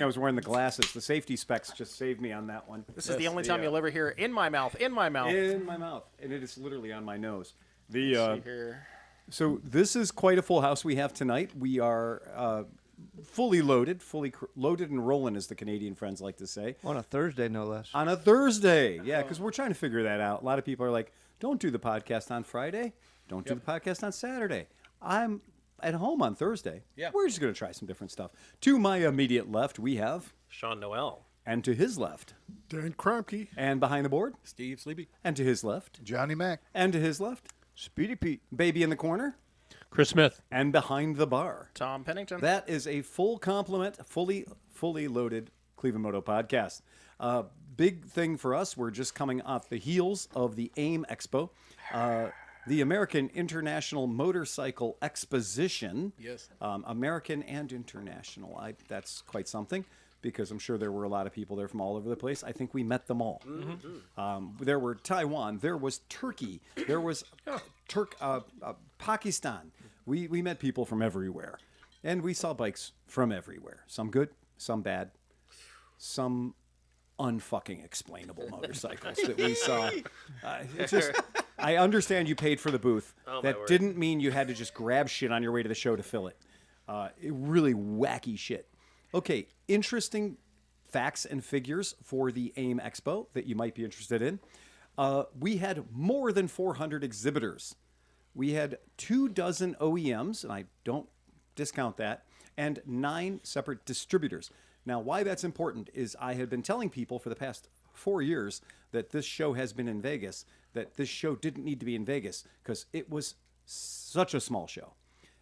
I was wearing the glasses. The safety specs just saved me on that one. This is the only time you'll ever hear in my mouth, in my mouth. In my mouth. And it is literally on my nose. Let's see here. So this is quite a full house we have tonight. We are fully loaded and rolling, as the Canadian friends like to say. On a Thursday, no less. On a Thursday. Yeah, because we're trying to figure that out. A lot of people are like, don't do the podcast on Friday. Don't do the podcast on Saturday. I'm at home on Thursday. Yeah. We're just going to try some different stuff. To my immediate left, we have... Sean Noel. And to his left... Dan Kromke. And behind the board... Steve Sleepy. And to his left... Johnny Mac. And to his left... Speedy Pete. Baby in the corner... Chris Smith. And behind the bar... Tom Pennington. That is a full complement, fully loaded ClevelandMoto podcast. Big thing for us, we're just coming off the heels of the AIMExpo, the American International Motorcycle Exposition. Yes. American and international. That's quite something, because I'm sure there were a lot of people there from all over the place. I think we met them all. Mm-hmm. There were Taiwan, there was Turkey, there was Pakistan. We met people from everywhere. And we saw bikes from everywhere. Some good, some bad, some unfucking explainable motorcycles that we saw. I understand you paid for the booth. Oh, that didn't mean you had to just grab shit on your way to the show to fill it. Really wacky shit. Okay, interesting facts and figures for the AIMExpo that you might be interested in. We had more than 400 exhibitors. We had 24 OEMs, and I don't discount that, and 9 separate distributors. Now, why that's important is I had been telling people for the past 4 years that this show has been in Vegas, that this show didn't need to be in Vegas because it was such a small show.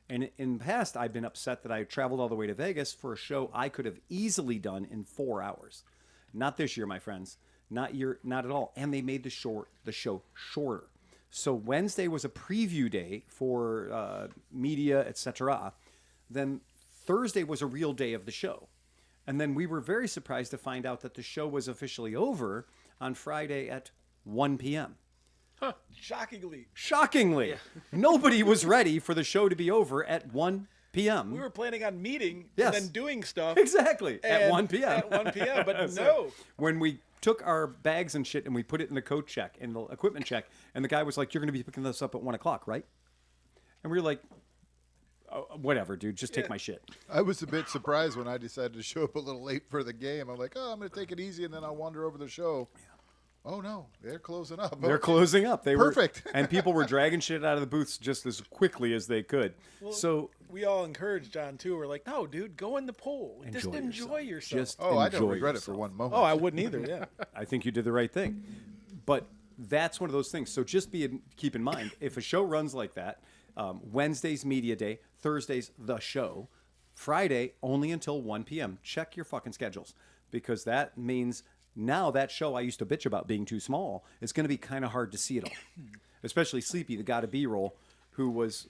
And in the past, I've been upset that I traveled all the way to Vegas for a show I could have easily done in 4 hours. Not this year, my friends. Not at all. And they made the show shorter. So Wednesday was a preview day for media, etc. Then Thursday was a real day of the show. And then we were very surprised to find out that the show was officially over on Friday at 1 p.m. Huh. Shockingly. Shockingly. Nobody was ready for the show to be over at 1 p.m. We were planning on meeting Yes. and then doing stuff. Exactly. At 1 p.m. At 1 p.m., but So, no. when we took our bags and shit and we put it in the coat check and the equipment check, and the guy was like, "You're going to be picking this up at 1 o'clock, right?" And we were like, "Oh, whatever, dude. Just take my shit." I was a bit surprised when I decided to show up a little late for the game. I'm like, oh, I'm going to take it easy, and then I'll wander over the show. Oh, no. They're closing up. They're closing up. They Perfect. were, and people were dragging shit out of the booths just as quickly as they could. Well, so we all encouraged John, too. We're like, no, dude, go in the pool. Just enjoy yourself. Just Oh, I don't enjoy regret yourself. it for one moment. Oh, I wouldn't either, yeah. I think you did the right thing. But that's one of those things. So just keep in mind, if a show runs like that, Wednesday's media day, Thursday's the show, Friday only until 1 p.m. Check your fucking schedules, because that means now that show I used to bitch about being too small is going to be kind of hard to see it all. Especially Sleepy, the guy to B-roll, who was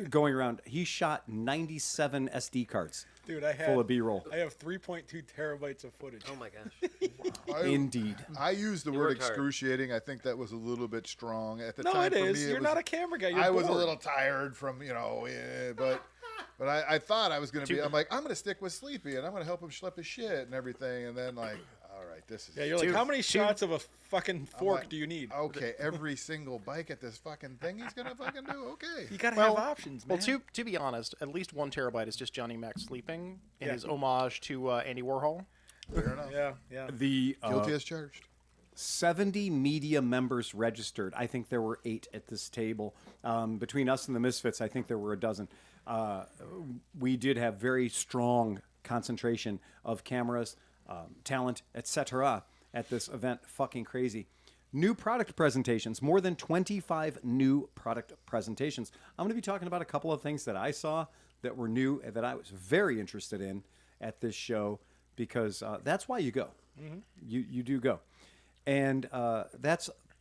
going around. He shot 97 SD cards. Dude, full of B-roll. I have 3.2 terabytes of footage. Oh my gosh. Indeed. I used the You word worked hard. excruciating. I think that was a little bit strong at the No, time. it for is. me, You're was- not a camera guy. You're I was a bored. little tired from, but I thought I was going to be. I'm like, I'm going to stick with Sleepy, and I'm going to help him schlep his shit and everything. And then like, all right, this is. Yeah, you're like, how many shots of a fucking fork like, do you need? Okay, every single bike at this fucking thing he's going to fucking do. Okay. You got to have options, man. Well, to be honest, at least 1 terabyte is just Johnny Mac sleeping in Yeah. his homage to Andy Warhol. Fair enough. Yeah. The Guilty as charged. 70 media members registered. I think there were 8 at this table. Between us and the Misfits, I think there were a dozen. We did have very strong concentration of cameras, talent, etc. at this event. Fucking crazy. New product presentations, more than 25 new product presentations. I'm going to be talking about a couple of things that I saw that were new and that I was very interested in at this show, because that's why you go. Mm-hmm. You do go. And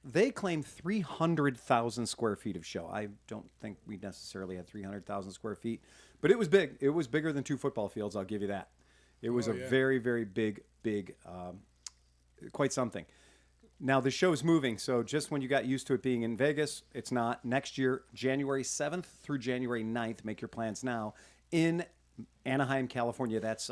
they claim 300,000 square feet of show. I don't think we necessarily had 300,000 square feet, but it was big. It was bigger than 2 football fields, I'll give you that. It was very, very big, quite something. Now, the show's moving, so just when you got used to it being in Vegas, it's not. Next year, January 7th through January 9th, make your plans now, in Anaheim, California. That's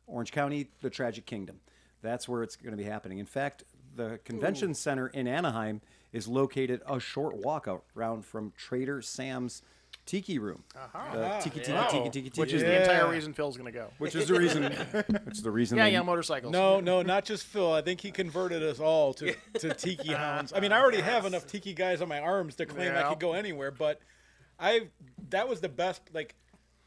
Orange County, the Tragic Kingdom. That's where it's going to be happening. In fact, the convention center in Anaheim is located a short walk around from Trader Sam's Tiki Room. Tiki. Which is the entire reason Phil's going to go. Which is the reason. It's the reason. Yeah, motorcycles. No, not just Phil. I think he converted us all to tiki hounds. I mean, I already have enough tiki guys on my arms to claim I could go anywhere, but that was the best, like,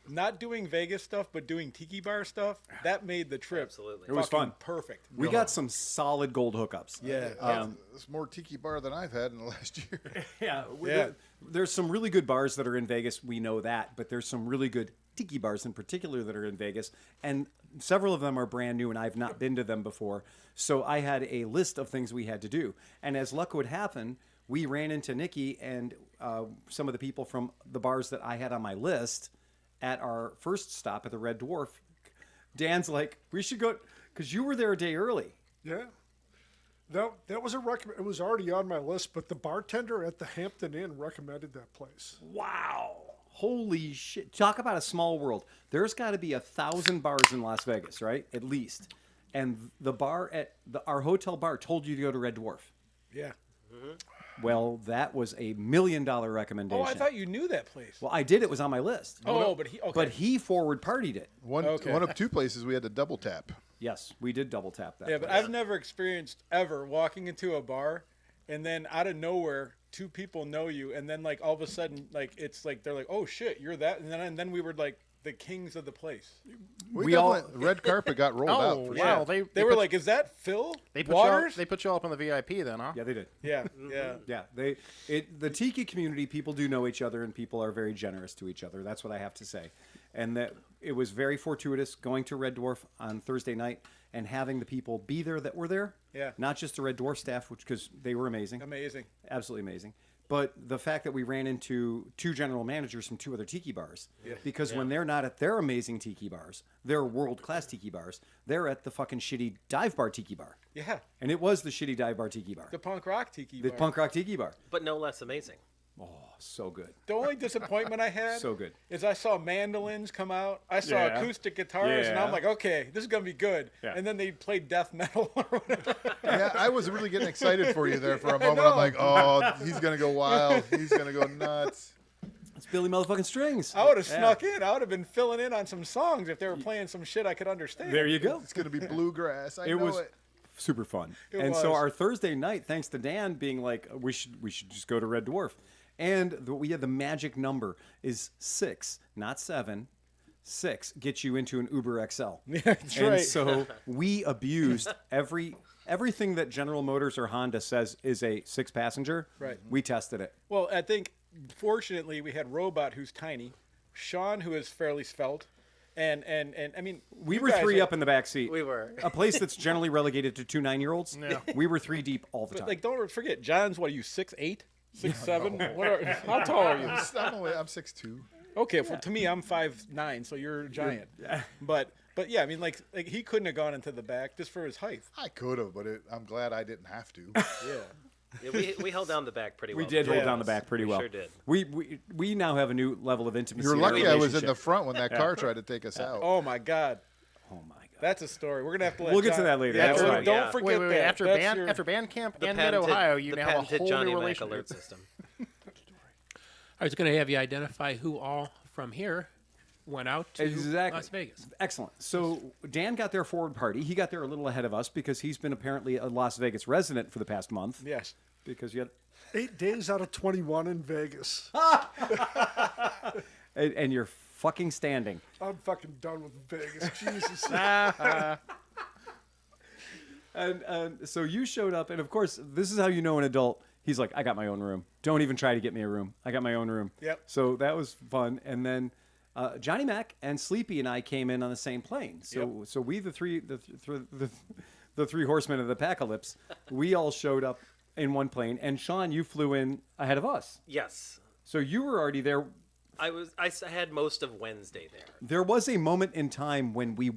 not doing Vegas stuff, but doing tiki bar stuff, that made the trip. Absolutely. It was fun. Perfect. We got some solid gold hookups. Yeah. It's more tiki bar than I've had in the last year. Yeah. There's some really good bars that are in Vegas. We know that, but there's some really good tiki bars in particular that are in Vegas, and several of them are brand new, and I've not been to them before. So I had a list of things we had to do, and as luck would happen, we ran into Nikki and some of the people from the bars that I had on my list at our first stop at the Red Dwarf. Dan's like, we should go, because you were there a day early. Yeah. That was a recommend. It was already on my list, but the bartender at the Hampton Inn recommended that place. Wow. Holy shit. Talk about a small world. There's got to be 1,000 bars in Las Vegas, right? At least. And the bar at our hotel bar told you to go to Red Dwarf. Yeah. Well, that was a $1 million recommendation. Oh, I thought you knew that place. Well, I did. It was on my list. But he forward partied it. One of two places we had to double tap. Yes, we did double tap that. Yeah, but I've never experienced ever walking into a bar and then out of nowhere, two people know you, and then like all of a sudden, like it's like they're like, "Oh shit, you're that," and then we were like the kings of the place. We all red carpet got rolled out. Oh, For wow. sure. They were like, "Is that Phil They put Waters?" they put you all up on the VIP then, huh? Yeah, they did. Yeah, yeah. Yeah, the tiki community, people do know each other, and people are very generous to each other. That's what I have to say. And that it was very fortuitous going to Red Dwarf on Thursday night and having the people be there that were there. Yeah. Not just the Red Dwarf staff, because they were amazing. Amazing. Absolutely amazing. But the fact that we ran into two general managers from two other tiki bars. Yeah. Because when they're not at their amazing tiki bars, their world-class tiki bars, they're at the fucking shitty dive bar tiki bar. Yeah. And it was the shitty dive bar tiki bar. The punk rock tiki The bar. punk rock tiki bar. But no less amazing. Oh, so good. The only disappointment I had So good. is I saw mandolins come out. I saw acoustic guitars, and I'm like, okay, this is going to be good. Yeah. And then they played death metal or whatever. Yeah, I was really getting excited for you there for a moment. I'm like, oh, he's gonna go wild. He's gonna go nuts. It's Billy motherfucking Strings. I would have snuck in. I would have been filling in on some songs if they were playing some shit I could understand. There you go. It's gonna be bluegrass. I It know was it. super fun. It So was. our Thursday night, thanks to Dan being like, we should just go to Red Dwarf. And we had the magic number is 6, not 7. 6 gets you into an Uber XL. Yeah, that's and right. so we abused everything that General Motors or Honda says is a 6-passenger. Right. We tested it. Well, I think, fortunately, we had Robot, who's tiny, Sean, who is fairly svelte, and I mean, We you were guys 3 are- up in the back seat. We were. A place that's generally relegated to 2 9-year-olds. Yeah. We were 3 deep all the But, time. like, don't forget, John's, what are you, 6'8"? 6'7"? How tall are you? I'm 6'2". Okay, to me, I'm 5'9", so you're a giant. But yeah, I mean, like he couldn't have gone into the back just for his height. I could have, but I'm glad I didn't have to. Yeah. Yeah, we held down the back pretty well. We did hold Yeah. down the back pretty We well. sure did. We now have a new level of intimacy. You're in our lucky I was in relationship. the front when that car tried to take us out. Oh my God, Oh my god. that's a story. We're gonna have to let We'll get to John- that later. Yeah, That's don't fine. don't Yeah. forget Wait. that. After That's band your- after band camp The and Mid patented- Ohio, you the now have a patented whole Johnny new Mac relationship. alert system. I was going to have you identify who all from here went out to Exactly. Las Vegas. Excellent. So Dan got their forward party. He got there a little ahead of us because he's been apparently a Las Vegas resident for the past month. Yes. Because you had, 8 days out of 21 in Vegas. and you're fucking standing. I'm fucking done with Vegas. Jesus. And so you showed up, and of course, this is how you know an adult. He's like, I got my own room. Don't even try to get me a room. I got my own room. Yep. So that was fun. And then Johnny Mac and Sleepy and I came in on the same plane. So we the three horsemen of the apocalypse, we all showed up in one plane. And Sean, you flew in ahead of us. Yes. So you were already there. I had most of Wednesday there. There was a moment in time when we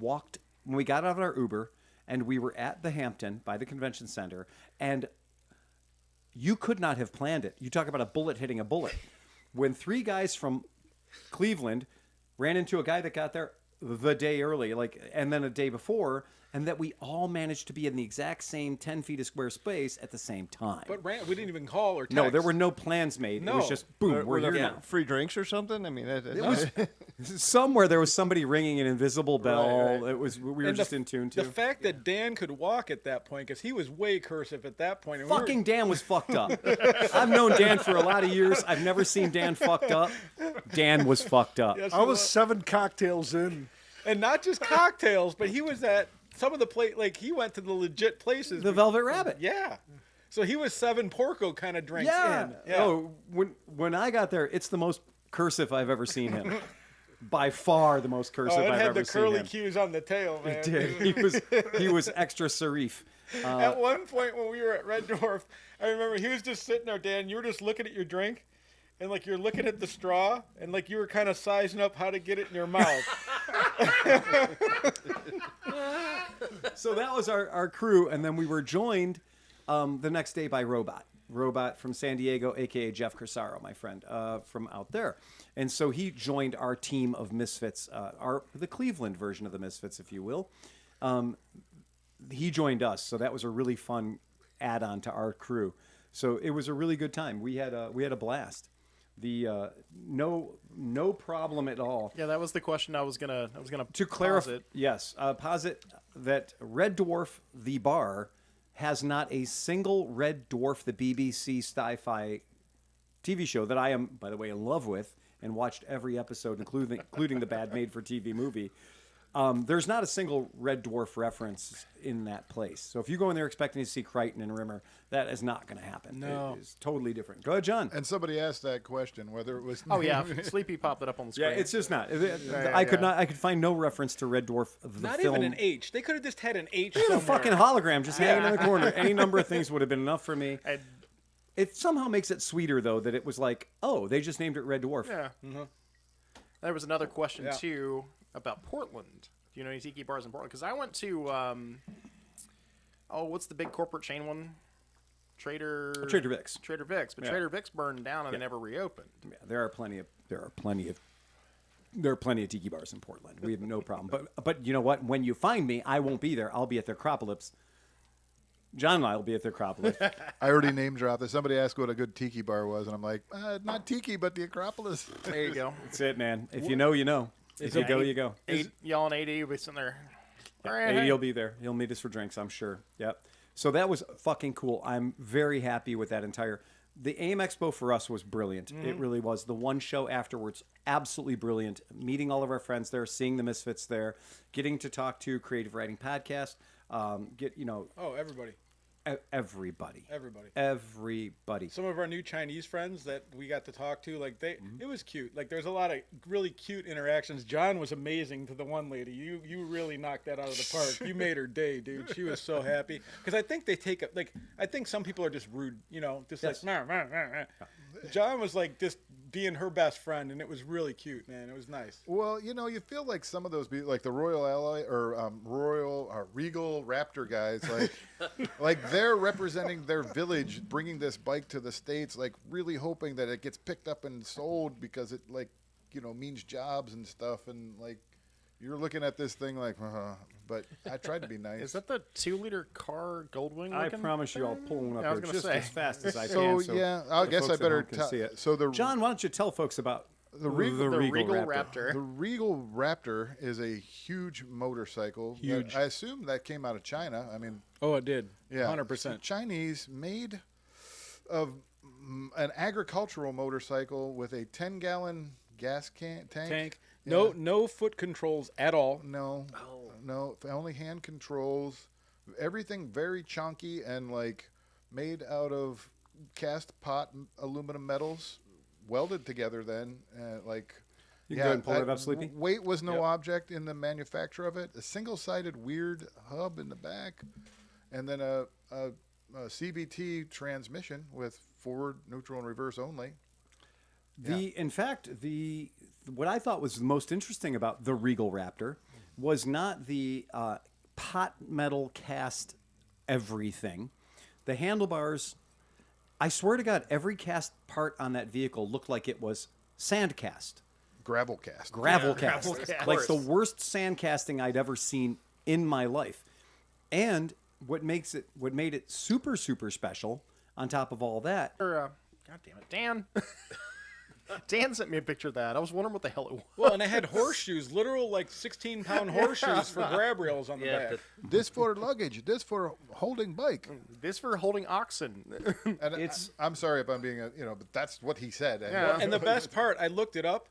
got out of our Uber and we were at the Hampton by the convention center, and you could not have planned it. You talk about a bullet hitting a bullet. When 3 guys from Cleveland ran into a guy that got there the day early, and then a day before, and that we all managed to be in the exact same 10 feet of square space at the same time. But we didn't even call or text. No, there were no plans made. It was No. just boom, Were we're there here now. free drinks or something? I mean, It was somewhere there was somebody ringing an invisible bell. right. It was we were And just in tune to. The fact that Dan could walk at that point, because he was way cursive at that point. And Fucking Dan was fucked up. I've known Dan for a lot of years. I've never seen Dan fucked up. Dan was fucked up. Yes, I was 7 cocktails in. and not just cocktails, but he was at some of the he went to the legit places. The Velvet Rabbit. Yeah. So he was 7 Porco kind of drinks Yeah. in. Yeah. Oh, when I got there, it's the most cursive I've ever seen him. By far the most cursive it I've had ever the seen curly him. cues on the tail, man. It did. He was extra serif. At one point when we were at Red Dwarf, I remember he was just sitting there, Dan. You were just looking at your drink, and you're looking at the straw, and you were kind of sizing up how to get it in your mouth. So that was our crew, and then we were joined the next day by Robot from San Diego, aka Jeff Corsaro, my friend from out there. And so he joined our team of Misfits, the Cleveland version of the Misfits, if you will. He joined us, so that was a really fun add-on to our crew. So it was a really good time. We had a blast. No problem at all. Yeah, that was the question I was gonna To clarify, posit. yes, posit that Red Dwarf, the bar, has not a single Red Dwarf, the BBC sci-fi TV show that I am, by the way, in love with and watched every episode, including the bad made-for-TV movie. There's not a single Red Dwarf reference in that place. So if you go in there expecting to see Crichton and Rimmer, that is not going to happen. No. It is totally different. Go ahead, John. And somebody asked that question whether it was. Oh yeah, Sleepy popped it up on the screen. Yeah, it's just not. I could find no reference to Red Dwarf of the Not film. even an H. They could have just had an H It was a somewhere. fucking hologram just hanging in the corner. Any number of things would have been enough for me. It somehow makes it sweeter, though, that it was like, oh, they just named it Red Dwarf. Yeah. There was another question Yeah. too about Portland. Do you know any tiki bars in Portland? Because I went to what's the big corporate chain one? Trader Vic's. Trader Vic's, but Yeah. Trader Vic's burned down and they never reopened. Yeah, there are plenty of tiki bars in Portland. We have no problem. But you know what? When you find me, I won't be there. I'll be at the Acropolis. John and I will be at the Acropolis. I already name dropped it. Somebody asked what a good tiki bar was, and I'm like, not tiki, but the Acropolis. There you go. That's it, man. If you know, you know. If you go, you go. Y'all and AD will be sitting there. All right, 80 will be there. He'll meet us for drinks, I'm sure. Yep. So that was fucking cool. I'm very happy with that entire. The AIMExpo for us was brilliant. It really was. The one show afterwards, absolutely brilliant. Meeting all of our friends there, seeing the Misfits there, getting to talk to Creative Writing Podcast. Everybody. Everybody. Some of our new Chinese friends that we got to talk to, it was cute. There's a lot of really cute interactions. John was amazing to the one lady. You really knocked that out of the park. You made her day, dude. She was so happy. Because I think they take it, I think some people are just rude, just Yes. John was just being her best friend, and it was really cute, man. It was nice. Well, you feel like some of those, like the Royal Ally or Regal Raptor guys, like they're representing their village, bringing this bike to the States, really hoping that it gets picked up and sold because it means jobs and stuff, and you're looking at this thing but I tried to be nice. Is that the 2-liter car Goldwing? I looking promise you I'll pull one up Yeah, I was here gonna just say. as fast as I So can. yeah, I the guess I folks at better home can see it. So the John, why don't you tell folks about The Regal- The Regal Raptor. The Regal Raptor is a huge motorcycle. Huge. I assume that came out of China. I mean, Oh, it did. yeah, 100%. Chinese made of an agricultural motorcycle with a 10-gallon gas tank. Yeah. No foot controls at all. No, no, only hand controls. Everything very chunky and made out of cast pot aluminum metals, welded together. Then, You can go ahead and pull it up, Sleepy. Weight was no object in the manufacture of it. A single-sided weird hub in the back, and then a CVT transmission with forward, neutral, and reverse only. In fact, what I thought was the most interesting about the Regal Raptor was not the pot metal cast everything. The handlebars, I swear to God, every cast part on that vehicle looked like it was sand cast. gravel cast. Gravel Yeah, cast. gravel cast. Like the Of course. worst sand casting I'd ever seen in my life. And what made it super, super special on top of all that, God damn it, Dan. Dan sent me a picture of that. I was wondering what the hell it was. Well, and I had horseshoes, literal like 16-pound horseshoes for grab rails on the Yeah, back. This for luggage. This for holding bike. This for holding oxen. And I'm sorry if I'm being but that's what he said. And, And the best part, I looked it up.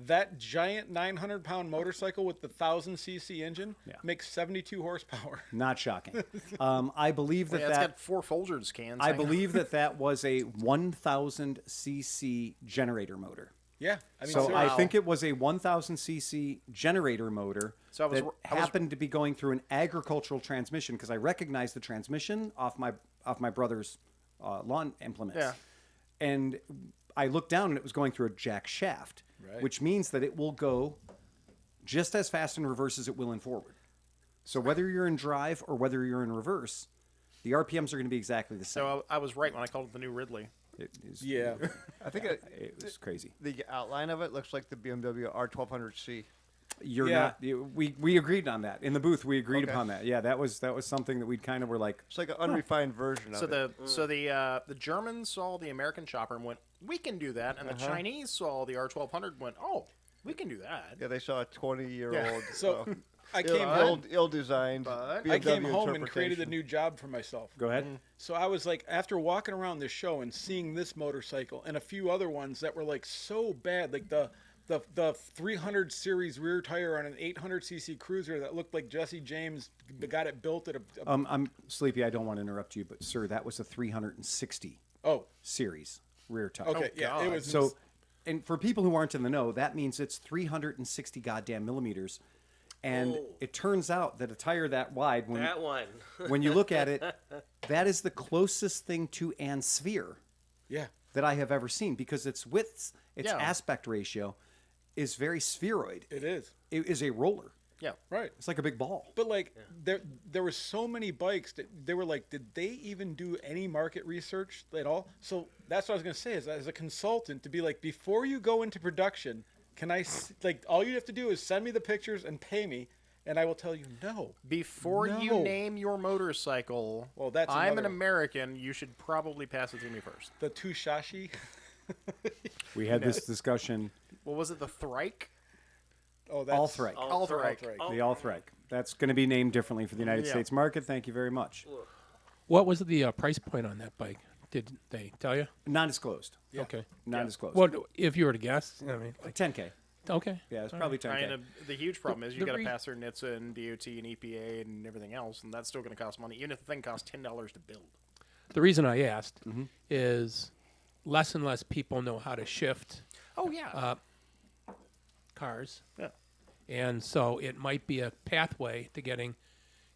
That giant 900-pound motorcycle with the 1,000cc engine makes 72 horsepower. not shocking. I believe that Yeah, it's got 4 Folgers cans. I believe that was a 1,000cc generator motor. Yeah, I mean, So seriously. I think it was a 1,000cc generator motor So I was- that I was- happened to be going through an agricultural transmission because I recognized the transmission off my brother's lawn implements. Yeah. And I looked down and it was going through a jack shaft, which means that it will go just as fast in reverse as it will in forward. So whether you're in drive or whether you're in reverse, the RPMs are going to be exactly the same. So I was right when I called it the new Ridley. It is, Yeah. I think it was crazy. the outline of it looks like the BMW R1200C. You're Yeah. not. We agreed on that in the booth. We agreed Okay. upon that. Yeah, that was something that we kind of were like. It's like an unrefined version of So it. the Germans saw the American chopper and went, we can do that. And the Chinese saw the R1200 and went, oh, we can do that. Yeah, they saw a 20-year-old. Yeah. So I came home. ill-designed. But- I came BMW home and created a interpretation. new job for myself. Go ahead. So I was like, after walking around this show and seeing this motorcycle and a few other ones that were like so bad, like the 300 series rear tire on an 800cc cruiser that looked like Jesse James got it built at a I'm sleepy. I don't want to interrupt you, but sir, that was a 360 oh, series rear tire. okay, yeah, it was So, and for people who aren't in the know, that means it's 360 goddamn millimeters. And Oh. it turns out that a tire that wide, when That one. when you look at it, that is the closest thing to an sphere yeah. that I have ever seen because its width, its Yeah. aspect ratio, is very spheroid. It is. It is a roller. Yeah. Right. It's like a big ball. But like there were so many bikes that they were like, did they even do any market research at all? So that's what I was gonna say is as a consultant to be like, before you go into production, can I like all you have to do is send me the pictures and pay me, and I will tell you no. Before you No. name your motorcycle, Well, that's I'm an another- American. You should probably pass it through me first. The Tushashi. We had this discussion. What was it? The Thrike? Oh, that's Althrike. Althrike. The Althrike. That's going to be named differently for the United Yeah. States market. Thank you very much. What was the price point on that bike? Did they tell you? Non-disclosed. Okay. Non-disclosed. What if you were to guess? I mean, Like 10K. okay. Yeah, it's probably 10K. I mean, the huge problem is you the got to re- pass through NHTSA and DOT and EPA and everything else, and that's still going to cost money, even if the thing costs $10 to build. The reason I asked is less and less people know how to shift Oh yeah. cars. Yeah. And so it might be a pathway to getting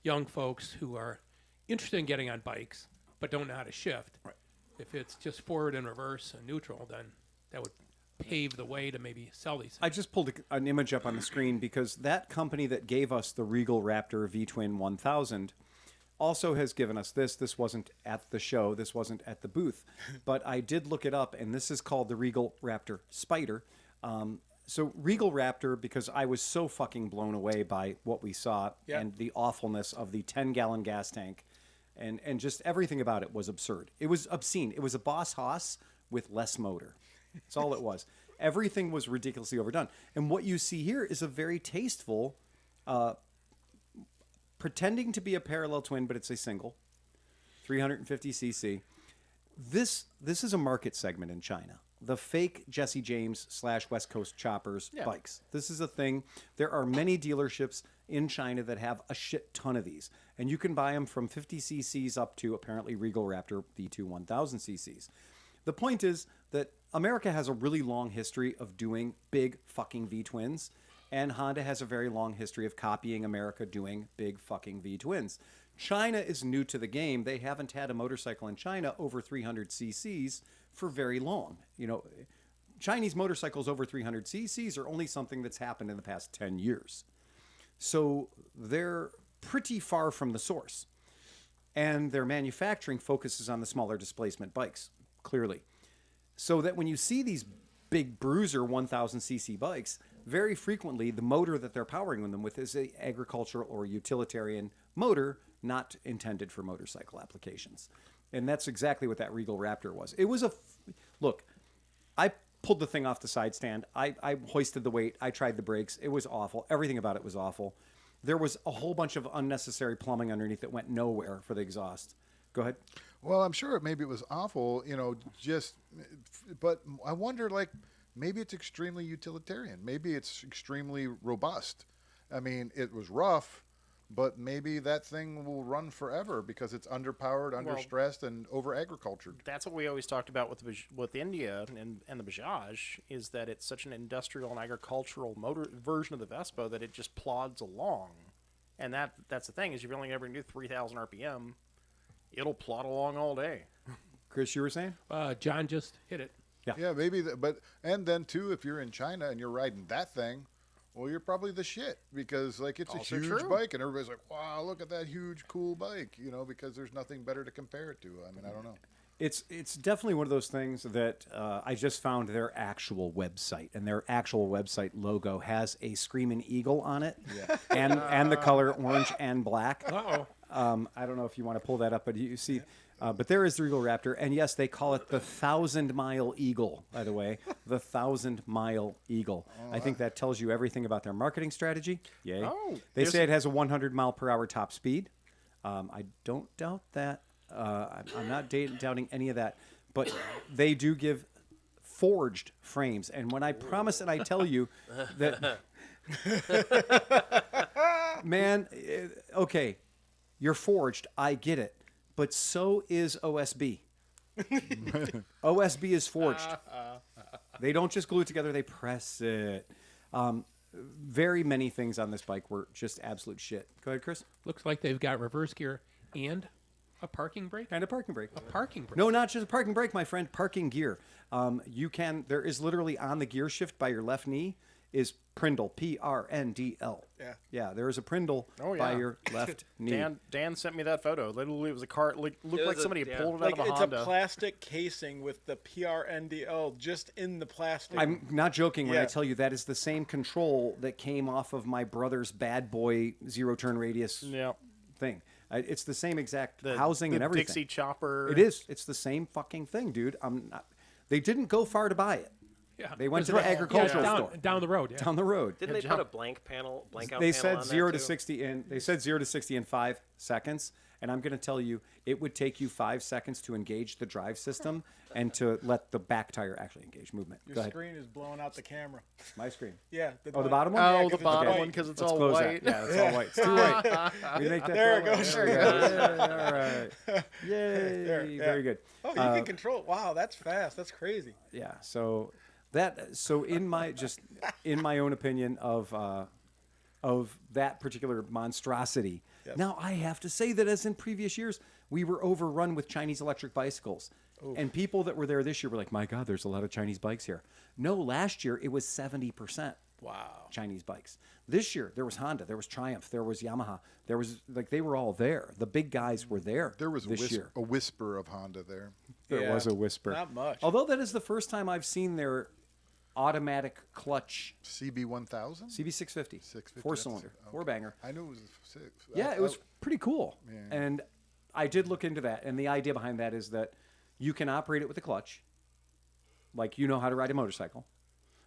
young folks who are interested in getting on bikes but don't know how to shift. Right. If it's just forward and reverse and neutral, then that would pave the way to maybe sell these I things. just pulled an image up on the screen because that company that gave us the Regal Raptor V-Twin 1000 also has given us this. This wasn't at the show. This wasn't at the booth. But I did look it up, and this is called the Regal Raptor Spider. So Regal Raptor, because I was so fucking blown away by what we saw Yeah. and the awfulness of the 10-gallon gas tank and just everything about it was absurd. It was obscene. It was a Boss Haas with less motor. That's all it was. Everything was ridiculously overdone. And what you see here is a very tasteful, pretending to be a parallel twin, but it's a single, 350cc. This is a market segment in China. The fake Jesse James / West Coast choppers bikes. This is a thing. There are many dealerships in China that have a shit ton of these. And you can buy them from 50cc's up to apparently Regal Raptor V2 1000cc's. The point is that America has a really long history of doing big fucking V-twins, and Honda has a very long history of copying America doing big fucking V-twins. China is new to the game. They haven't had a motorcycle in China over 300 cc's for very long. You know, Chinese motorcycles over 300 cc's are only something that's happened in the past 10 years. So they're pretty far from the source. And their manufacturing focuses on the smaller displacement bikes, clearly. So that when you see these big bruiser 1000cc bikes, very frequently the motor that they're powering them with is a agricultural or utilitarian motor not intended for motorcycle applications. And that's exactly what that Regal Raptor was. It was look, I pulled the thing off the side stand. I hoisted the weight. I tried the brakes. It was awful. Everything about it was awful. There was a whole bunch of unnecessary plumbing underneath that went nowhere for the exhaust. Go ahead. Well, I'm sure maybe it was awful, but I wonder, like, maybe it's extremely utilitarian. Maybe it's extremely robust. I mean, it was rough, but maybe that thing will run forever because it's underpowered, understressed, and over-agricultured. That's what we always talked about with India and the Bajaj, is that it's such an industrial and agricultural motor version of the Vespa that it just plods along. And that's the thing, is you're only ever going to do 3,000 RPM, it'll plod along all day. Chris, you were saying? John just hit it. Yeah, maybe. And then, too, if you're in China and you're riding that thing, well, you're probably the shit because, like, it's Also a huge true. bike, and everybody's like, wow, look at that huge, cool bike, because there's nothing better to compare it to. I mean, I don't know. It's definitely one of those things that I just found their actual website, and their actual website logo has a screaming eagle on it, and the color orange and black. Uh-oh. I don't know if you want to pull that up, but you see, but there is the Regal Raptor, and yes, they call it the 1,000-mile eagle. By the way, the 1,000-mile eagle. I think that tells you everything about their marketing strategy. Yay! They say it has a 100-mile-per-hour top speed. I don't doubt that. I'm not doubting any of that, but they do give forged frames, and when I promise and I tell you that, man, okay, you're forged. I get it. But so is OSB. OSB is forged. They don't just glue it together, they press it. Very many things on this bike were just absolute shit. Go ahead, Chris. Looks like they've got reverse gear and a parking brake. And a parking brake. A parking brake. No, not just a parking brake, my friend. Parking gear. There is literally on the gear shift by your left knee is Prindle, Prndl. Yeah, there is a Prindle by your left knee. Dan sent me that photo. Literally, it was a car. Looked like somebody had pulled it out Like of a it's Honda. a plastic casing with the PRNDL just in the plastic. I'm not joking when I tell you that is the same control that came off of my brother's bad boy zero turn radius thing. It's the same exact housing and everything. Dixie chopper. It is. It's the same fucking thing, dude. They didn't go far to buy it. Yeah. They went to the agricultural store down the road. Yeah. down the road. Didn't they put a blank out They panel said on 0 that to too? 60 in. They said 0 to 60 in 5 seconds, and I'm going to tell you, it would take you 5 seconds to engage the drive system and to let the back tire actually engage movement. Your Go ahead. screen is blowing out the camera. My screen. Yeah. The bottom one. Oh, Yeah, the 'cause it's bottom white. one because it's Let's all close white. that. Yeah, it's all white. It's too white. We make that There it all goes. white. There we go. All right. Yay. Yeah. Very good. Oh, you can control it. Wow, that's fast. That's crazy. Yeah. So in my own opinion of that particular monstrosity. Yes. Now I have to say that as in previous years, we were overrun with Chinese electric bicycles. And people that were there this year were like, my God, there's a lot of Chinese bikes here. No, last year it was 70%. Wow. Chinese bikes. This year there was Honda, there was Triumph, there was Yamaha, there was they were all there. The big guys were there. There was this year. a whisper of Honda there. There was a whisper. Not much. Although that is the first time I've seen their automatic clutch CB1000? CB650, 650, 4-cylinder, okay. 4-banger. I knew it was 6. Yeah, it was pretty cool. Yeah. And I did look into that, and the idea behind that is that you can operate it with a clutch, like you know how to ride a motorcycle,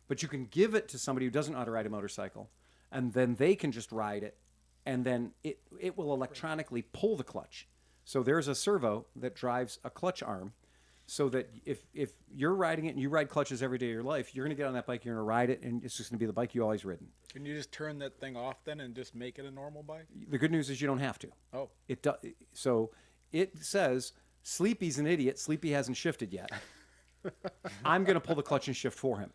but you can give it to somebody who doesn't know how to ride a motorcycle, and then they can just ride it, and then it will electronically pull the clutch. So there's a servo that drives a clutch arm, so that if you're riding it and you ride clutches every day of your life, you're going to get on that bike, you're going to ride it, and it's just going to be the bike you always ridden. Can you just turn that thing off then and just make it a normal bike? The good news is you don't have to. Oh. It does. So it says Sleepy's an idiot. Sleepy hasn't shifted yet. I'm going to pull the clutch and shift for him.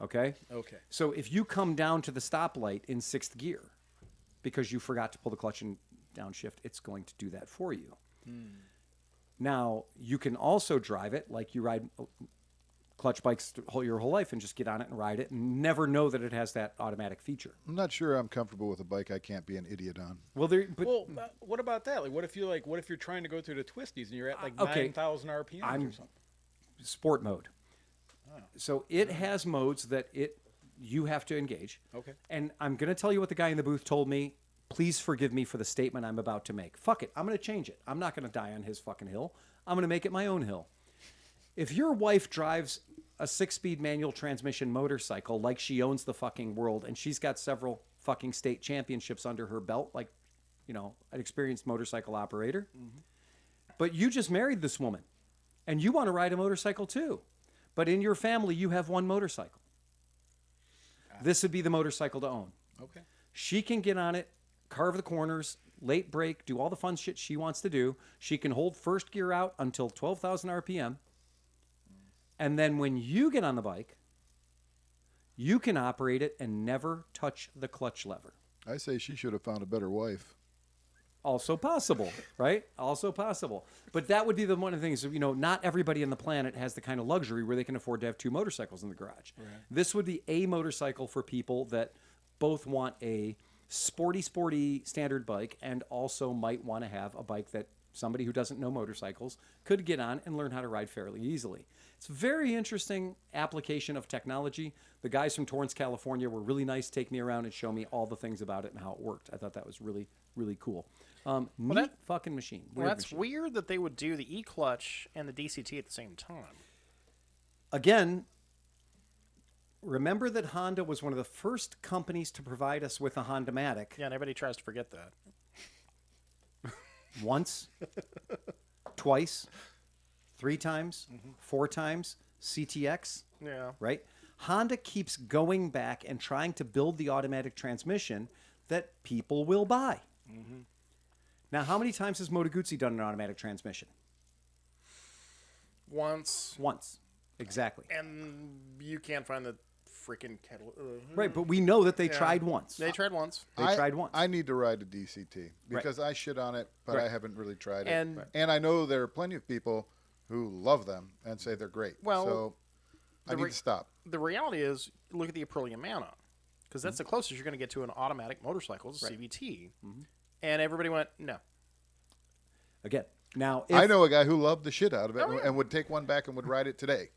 Okay? Okay. So if you come down to the stoplight in 6th gear because you forgot to pull the clutch and downshift, it's going to do that for you. Now, you can also drive it like you ride clutch bikes your whole life and just get on it and ride it and never know that it has that automatic feature. I'm not sure I'm comfortable with a bike I can't be an idiot on. Well, What about that? Like, what if you're trying to go through the twisties and you're at like okay. 9,000 RPMs or something? Sport mode. So it has modes that you have to engage. Okay. And I'm going to tell you what the guy in the booth told me. Please forgive me for the statement I'm about to make. Fuck it. I'm going to change it. I'm not going to die on his fucking hill. I'm going to make it my own hill. If your wife drives a 6-speed manual transmission motorcycle like she owns the fucking world and she's got several fucking state championships under her belt, like, you know, an experienced motorcycle operator, but you just married this woman and you want to ride a motorcycle too, but in your family you have one motorcycle. This would be the motorcycle to own. Okay. She can get on it, carve the corners, late brake, do all the fun shit she wants to do. She can hold first gear out until 12,000 RPM. And then when you get on the bike, you can operate it and never touch the clutch lever. I say she should have found a better wife. Also possible, right? Also possible. But that would be one of the things, you know, not everybody on the planet has the kind of luxury where they can afford to have 2 motorcycles in the garage. Right. This would be a motorcycle for people that both want a sporty standard bike and also might want to have a bike that somebody who doesn't know motorcycles could get on and learn how to ride fairly easily. It's a very interesting application of technology. The guys from Torrance, California were really nice to take me around and show me all the things about it and how it worked. I thought that was really, really cool. Neat fucking machine. Well, Weird that's machine. weird that they would do the E-clutch and the DCT at the same time. Again, remember that Honda was one of the first companies to provide us with a Honda-matic. Yeah, and everybody tries to forget that. Once, twice, 3 times, 4 times, CTX, Yeah. right? Honda keeps going back and trying to build the automatic transmission that people will buy. Now, how many times has Moto Guzzi done an automatic transmission? Once. Once. Exactly. And you can't find the freaking kettle. Right, but we know that they Yeah. tried once. They tried once. They tried once. I need to ride a DCT because I shit on it, but I haven't really tried And- it. And I know there are plenty of people who love them and say they're great. Well, so I need to stop. The reality is, look at the Aprilia Mana, because that's the closest you're going to get to an automatic motorcycle, is a CVT. And everybody went, no. Again, now, I know a guy who loved the shit out of it and would take one back and would ride it today.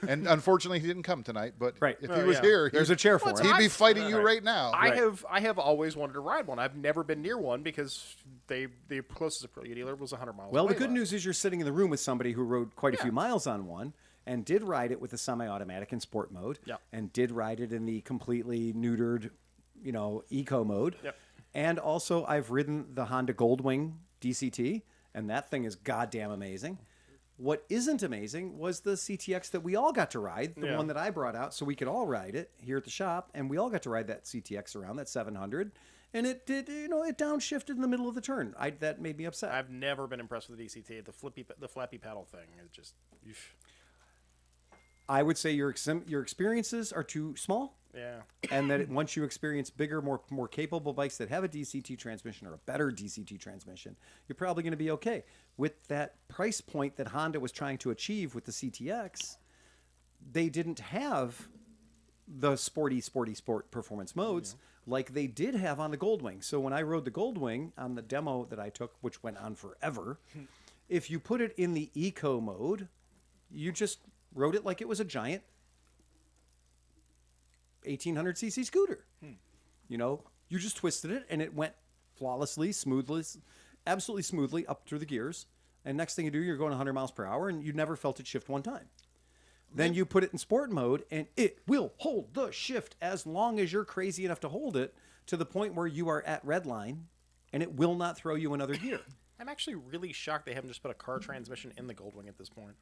And unfortunately, he didn't come tonight. But if he was here, there's a chair for him. he'd be fighting you right now. I have always wanted to ride one. I've never been near one because the closest Aprilia dealer was 100 miles Well, away. the good news is you're sitting in the room with somebody who rode quite a few miles on one and did ride it with a semi-automatic in sport mode and did ride it in the completely neutered, you know, eco mode. Yep. And also I've ridden the Honda Goldwing DCT, and that thing is goddamn amazing. What isn't amazing was the CTX that we all got to ride, the one that I brought out so we could all ride it here at the shop, and we all got to ride that CTX around, that 700, and it did, you know, it downshifted in the middle of the turn. That made me upset. I've never been impressed with the DCT. The flappy paddle thing is just. I would say your experiences are too small. Yeah. And that once you experience bigger, more capable bikes that have a DCT transmission or a better DCT transmission, you're probably going to be okay. With that price point that Honda was trying to achieve with the CTX, they didn't have the sport performance modes like they did have on the Goldwing. So when I rode the Goldwing on the demo that I took, which went on forever, if you put it in the eco mode, you just rode it like it was a giant 1800cc scooter. You know, you just twisted it and it went flawlessly, smoothly, absolutely smoothly up through the gears. And next thing you do, you're going 100 miles per hour and you never felt it shift one time. Then you put it in sport mode and it will hold the shift as long as you're crazy enough to hold it to the point where you are at red line and it will not throw you another gear. I'm actually really shocked they haven't just put a car transmission in the Goldwing at this point.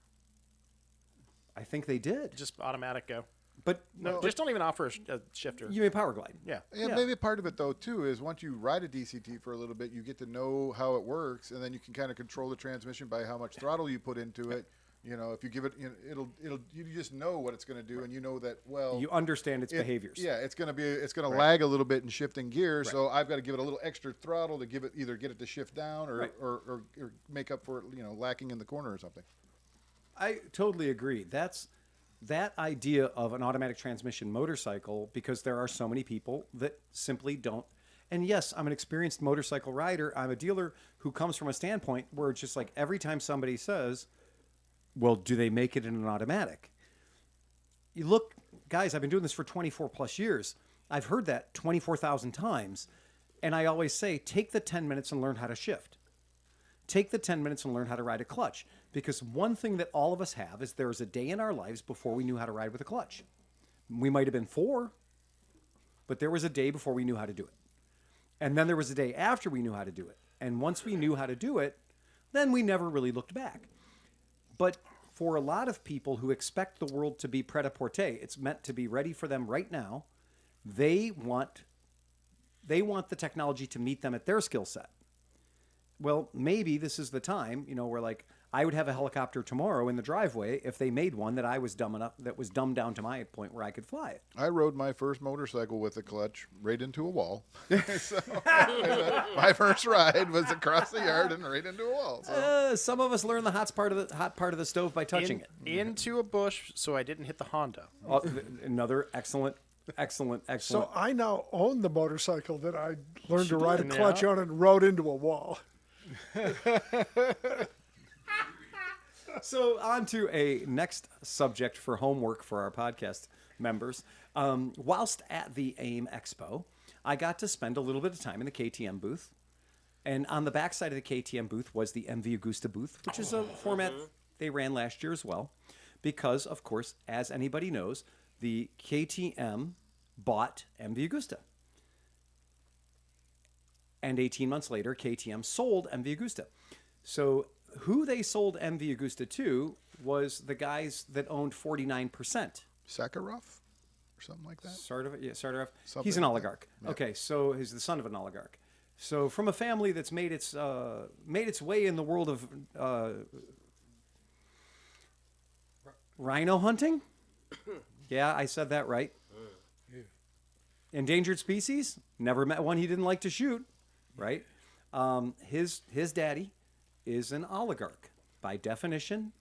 I think they did. Just automatic go. But No, just don't even offer a shifter. you may power glide. Yeah. Yeah, Yeah. maybe part of it though too is once you ride a DCT for a little bit, you get to know how it works, and then you can kind of control the transmission by how much throttle you put into it. You know, if you give it, you know, it'll you just know what it's going to do, and you know that well. You understand its behaviors. Yeah, it's going to lag a little bit in shifting gears, so I've got to give it a little extra throttle to either get it to shift down or make up for it, you know, lacking in the corner or something. I totally agree. That idea of an automatic transmission motorcycle, because there are so many people that simply don't. And yes, I'm an experienced motorcycle rider. I'm a dealer who comes from a standpoint where it's just like every time somebody says, well, do they make it in an automatic? you look, guys, I've been doing this for 24 plus years. I've heard that 24,000 times. And I always say, take the 10 minutes and learn how to shift. Take the 10 minutes and learn how to ride a clutch. Because one thing that all of us have is there was a day in our lives before we knew how to ride with a clutch. We might have been 4, but there was a day before we knew how to do it. And then there was a day after we knew how to do it. And once we knew how to do it, then we never really looked back. But for a lot of people who expect the world to be pret-a-porter, it's meant to be ready for them right now. They want the technology to meet them at their skill set. Well, maybe this is the time, where like I would have a helicopter tomorrow in the driveway if they made one that was dumbed down to my point where I could fly it. I rode my first motorcycle with a clutch right into a wall. So, my first ride was across the yard and right into a wall. So. Some of us learn the hot part of the stove by touching it. Into a bush, so I didn't hit the Honda. Another excellent. So I now own the motorcycle that I learned to ride a clutch on and rode into a wall. So on to a next subject for homework for our podcast members. Whilst at the AIMExpo, I got to spend a little bit of time in the KTM booth. And on the backside of the KTM booth was the MV Agusta booth, which is a format they ran last year as well. Because, of course, as anybody knows, the KTM bought MV Agusta. And 18 months later, KTM sold MV Agusta. So who they sold MV Agusta to was the guys that owned 49%. Sakharov or something like that? Sardarov. Something He's an like oligarch. that. Yeah. Okay, so he's the son of an oligarch. So from a family that's made its way in the world of rhino hunting. Yeah, I said that right. Endangered species. Never met one he didn't like to shoot. Right. His daddy is an oligarch. By definition,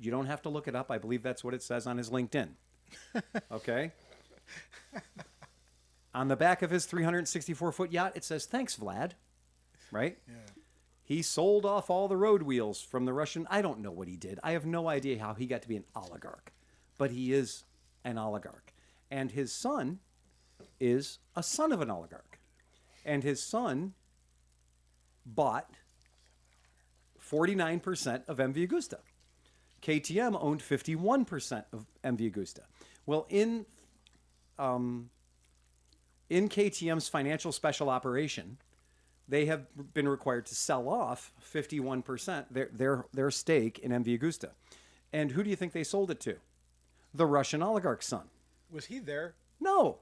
you don't have to look it up. I believe that's what it says on his LinkedIn. Okay. On the back of his 364-foot yacht, it says, "Thanks, Vlad." Right? Yeah. He sold off all the road wheels from the Russian. I don't know what he did. I have no idea how he got to be an oligarch. But he is an oligarch. And his son is a son of an oligarch. And his son bought 49% of MV Agusta. KTM owned 51% of MV Agusta. Well, in KTM's financial special operation, they have been required to sell off 51% their stake in MV Agusta. And who do you think they sold it to? The Russian oligarch's son. Was he there? No.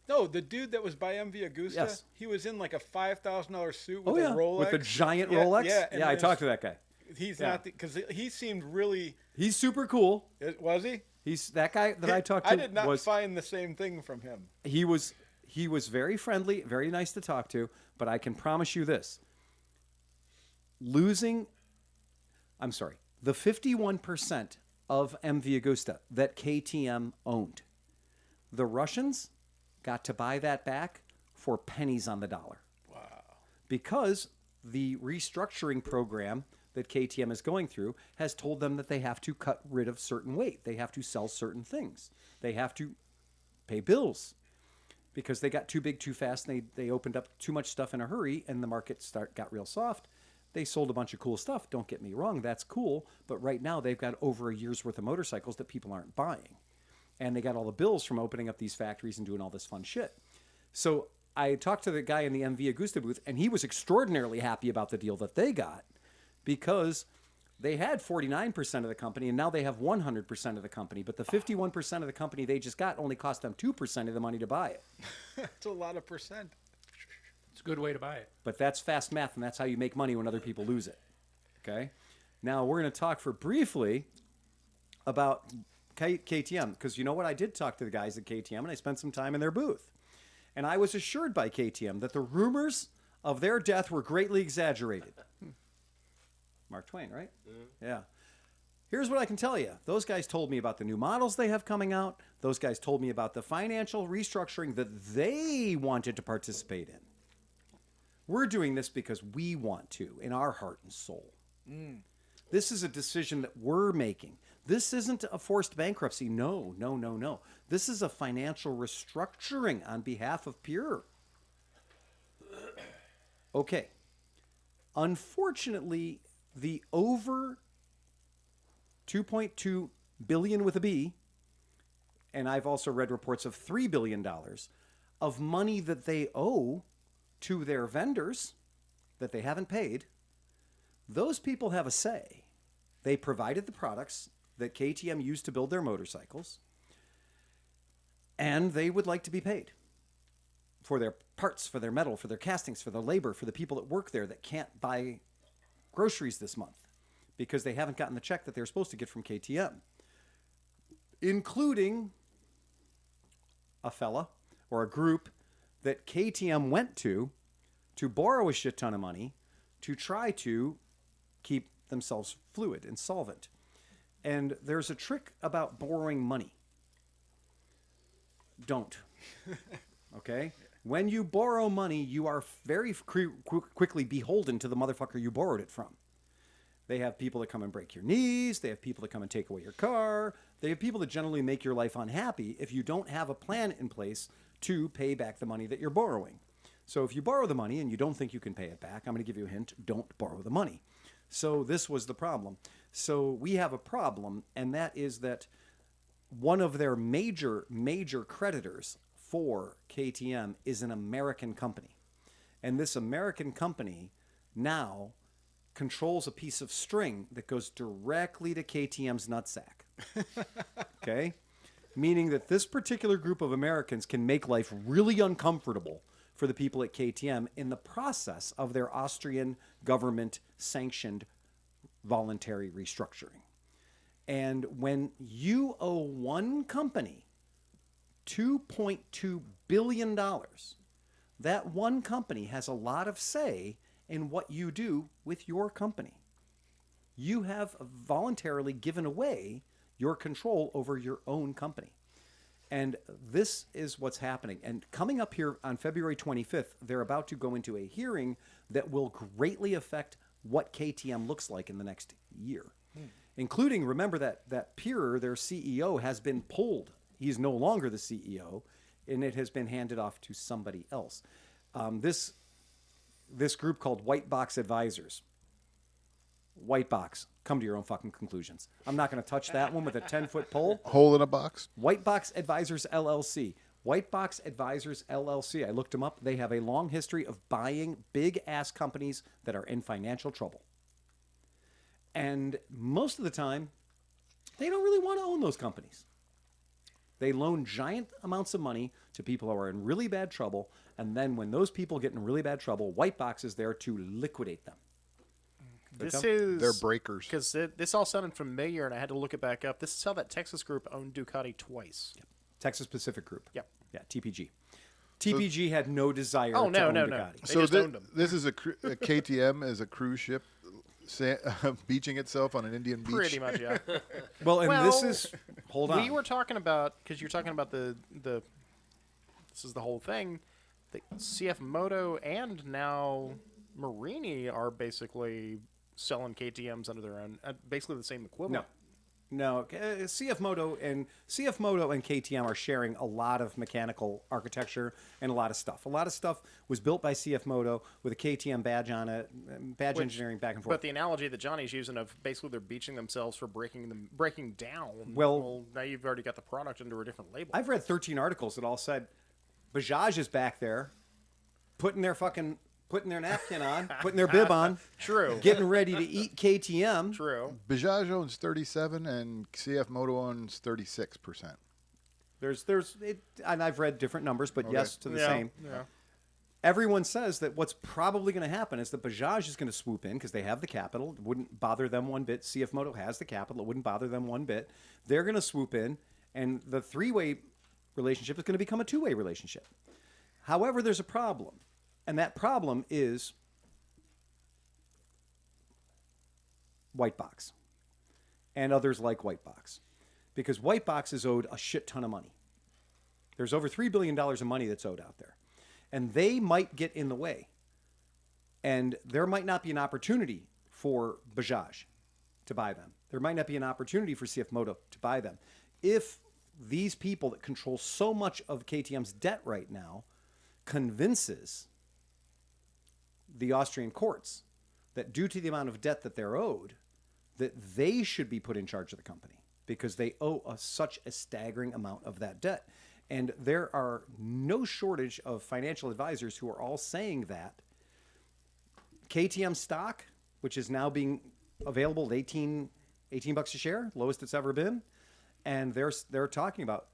No, the dude that was by MV Agusta, Yes. he was in like a $5,000 suit with Oh, a Rolex. with a giant Rolex? Yeah, I talked to that guy. He's Yeah. not, because he seemed really, He's super cool. was he? He's that guy that I talked to. I did not was, find the same thing from him. he was very friendly, very nice to talk to, but I can promise you this. The 51% of MV Agusta that KTM owned, the Russians got to buy that back for pennies on the dollar. Wow. Because the restructuring program that KTM is going through has told them that they have to cut rid of certain weight. They have to sell certain things. They have to pay bills because they got too big too fast and they opened up too much stuff in a hurry and the market got real soft. They sold a bunch of cool stuff. Don't get me wrong. That's cool. But right now they've got over a year's worth of motorcycles that people aren't buying. And they got all the bills from opening up these factories and doing all this fun shit. So I talked to the guy in the MV Agusta booth, and he was extraordinarily happy about the deal that they got because they had 49% of the company, and now they have 100% of the company. But the 51% of the company they just got only cost them 2% of the money to buy it. That's a lot of percent. It's a good way to buy it. But that's fast math, and that's how you make money when other people lose it. Okay? Now, we're going to talk for briefly about KTM, because you know what? I did talk to the guys at KTM, and I spent some time in their booth. And I was assured by KTM that the rumors of their death were greatly exaggerated. Mark Twain, right? Yeah. Here's what I can tell you. Those guys told me about the new models they have coming out. Those guys told me about the financial restructuring that they wanted to participate in. We're doing this because we want to, in our heart and soul. This is a decision that we're making. This isn't a forced bankruptcy. No, no, no, no. This is a financial restructuring on behalf of Pure. Okay. Unfortunately, the over 2.2 billion with a B, and I've also read reports of $3 billion of money that they owe to their vendors that they haven't paid, those people have a say. They provided the products that KTM used to build their motorcycles, and they would like to be paid for their parts, for their metal, for their castings, for their labor, for the people that work there that can't buy groceries this month because they haven't gotten the check that they're supposed to get from KTM, including a fella or a group that KTM went to borrow a shit ton of money to try to keep themselves fluid and solvent. And there's a trick about borrowing money. Don't. Okay? When you borrow money, you are very quickly beholden to the motherfucker you borrowed it from. They have people that come and break your knees. They have people that come and take away your car. They have people that generally make your life unhappy if you don't have a plan in place to pay back the money that you're borrowing. So if you borrow the money and you don't think you can pay it back, I'm going to give you a hint, don't borrow the money. So this was the problem. So we have a problem, and that is that one of their major creditors for KTM is an American company. And this American company now controls a piece of string that goes directly to KTM's nutsack. Okay? Meaning that this particular group of Americans can make life really uncomfortable for the people at KTM in the process of their Austrian government-sanctioned voluntary restructuring. And when you owe one company $2.2 billion, that one company has a lot of say in what you do with your company. You have voluntarily given away your control over your own company. And this is what's happening. And coming up here on February 25th, they're about to go into a hearing that will greatly affect what KTM looks like in the next year. Including, remember that Pure, their CEO, has been pulled. He's no longer the CEO, and it has been handed off to somebody else. This group called White Box Advisors. White Box. Come to your own fucking conclusions. I'm not going to touch that one with a 10-foot pole. Hole in a box. White Box Advisors LLC. White Box Advisors LLC. I looked them up. They have a long history of buying big-ass companies that are in financial trouble. And most of the time, they don't really want to own those companies. They loan giant amounts of money to people who are in really bad trouble, and then when those people get in really bad trouble, White Box is there to liquidate them. They're breakers. Because this all sounded familiar, and I had to look it back up. This is how that Texas group owned Ducati twice. Yep. Texas Pacific Group. Yep. Yeah, TPG. TPG had no desire to own Ducati. They just owned them. This is a KTM is a cruise ship beaching itself on an Indian beach. Pretty much, yeah. Well, this is... Hold on. We were talking about, because you're talking about the this is the whole thing, the CF Moto and now Marini are basically selling KTMs under their own, basically the same equivalent. No, CF Moto and KTM are sharing a lot of mechanical architecture and a lot of stuff. A lot of stuff was built by CF Moto with a KTM badge on it, engineering back and forth. But the analogy that Johnny's using of basically they're beaching themselves for breaking down. Well, now you've already got the product under a different label. I've read 13 articles that all said Bajaj is back there, putting their napkin on, putting their bib on. True. Getting ready to eat KTM. True. Bajaj owns 37 and CF Moto owns 36%. And I've read different numbers, but yes to the same. Yeah. Everyone says that what's probably going to happen is that Bajaj is going to swoop in because they have the capital. It wouldn't bother them one bit. CF Moto has the capital. It wouldn't bother them one bit. They're going to swoop in, and the three-way relationship is going to become a two-way relationship. However, there's a problem. And that problem is White Box and others like White Box. Because White Box is owed a shit ton of money. There's over $3 billion of money that's owed out there. And they might get in the way. And there might not be an opportunity for Bajaj to buy them. There might not be an opportunity for CFMoto to buy them. If these people that control so much of KTM's debt right now convinces the Austrian courts that due to the amount of debt that they're owed, that they should be put in charge of the company because they owe such a staggering amount of that debt. And there are no shortage of financial advisors who are all saying that KTM stock, which is now being available at 18 bucks a share, lowest it's ever been, and they're talking about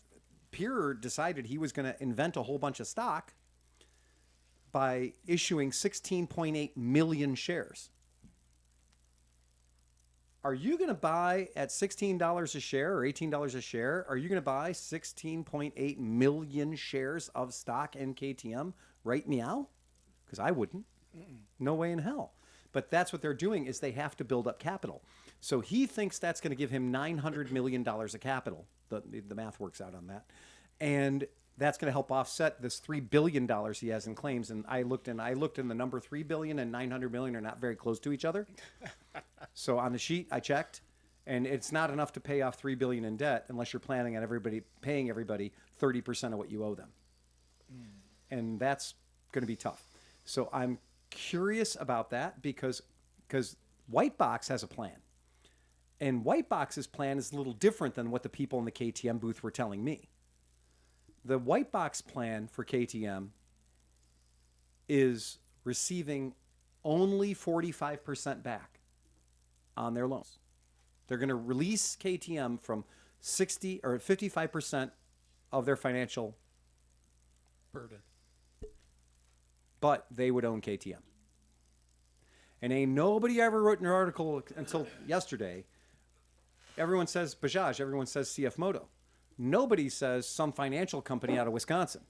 Pierre decided he was going to invent a whole bunch of stock by issuing 16.8 million shares. Are you going to buy at $16 a share or $18 a share? Are you going to buy 16.8 million shares of stock in KTM? Right meow? Because I wouldn't. No way in hell. But that's what they're doing is they have to build up capital. So he thinks that's going to give him $900 million of capital. The math works out on that. And that's going to help offset this $3 billion he has in claims. And I looked and the number $3 billion and $900 million are not very close to each other. So on the sheet, I checked, and it's not enough to pay off $3 billion in debt unless you're planning on paying everybody 30% of what you owe them. And that's going to be tough. So I'm curious about that because Whitebox has a plan. And Whitebox's plan is a little different than what the people in the KTM booth were telling me. The Whitebox plan for KTM is receiving only 45% back on their loans. They're going to release KTM from 60 or 55% of their financial burden. But they would own KTM. And ain't nobody ever wrote an article until yesterday. Everyone says Bajaj. Everyone says CFMoto. Nobody says some financial company out of Wisconsin,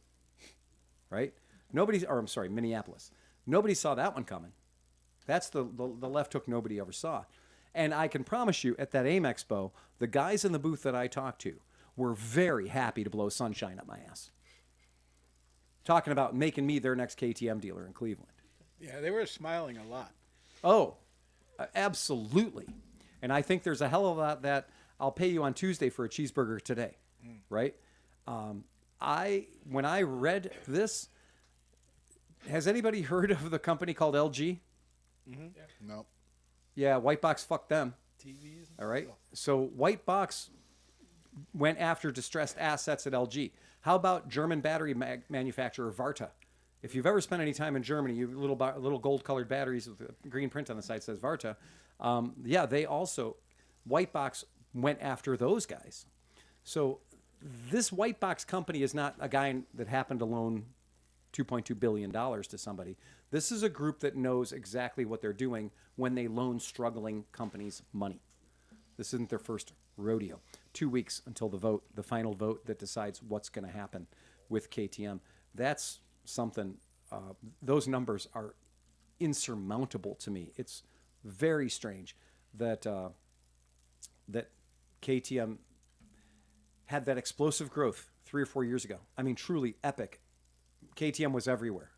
right? Minneapolis. Nobody saw that one coming. That's the left hook nobody ever saw. And I can promise you, at that AIMExpo, the guys in the booth that I talked to were very happy to blow sunshine up my ass. Talking about making me their next KTM dealer in Cleveland. Yeah, they were smiling a lot. Oh, absolutely. And I think there's a hell of a lot that I'll pay you on Tuesday for a cheeseburger today, right? When I read this, has anybody heard of the company called LG? Mm-hmm. No. Yeah, Whitebox fucked them. TVs. All right. So Whitebox went after distressed assets at LG. How about German battery manufacturer Varta? If you've ever spent any time in Germany, you little gold-colored batteries with a green print on the side says Varta. Yeah, they also, Whitebox went after those guys. So this Whitebox company is not a guy that happened to loan $2.2 billion to somebody. This is a group that knows exactly what they're doing when they loan struggling companies money. This isn't their first rodeo. 2 weeks until the final vote that decides what's going to happen with KTM. That's something, those numbers are insurmountable to me. It's very strange that that KTM had that explosive growth 3 or 4 years ago. I mean, truly epic. KTM was everywhere.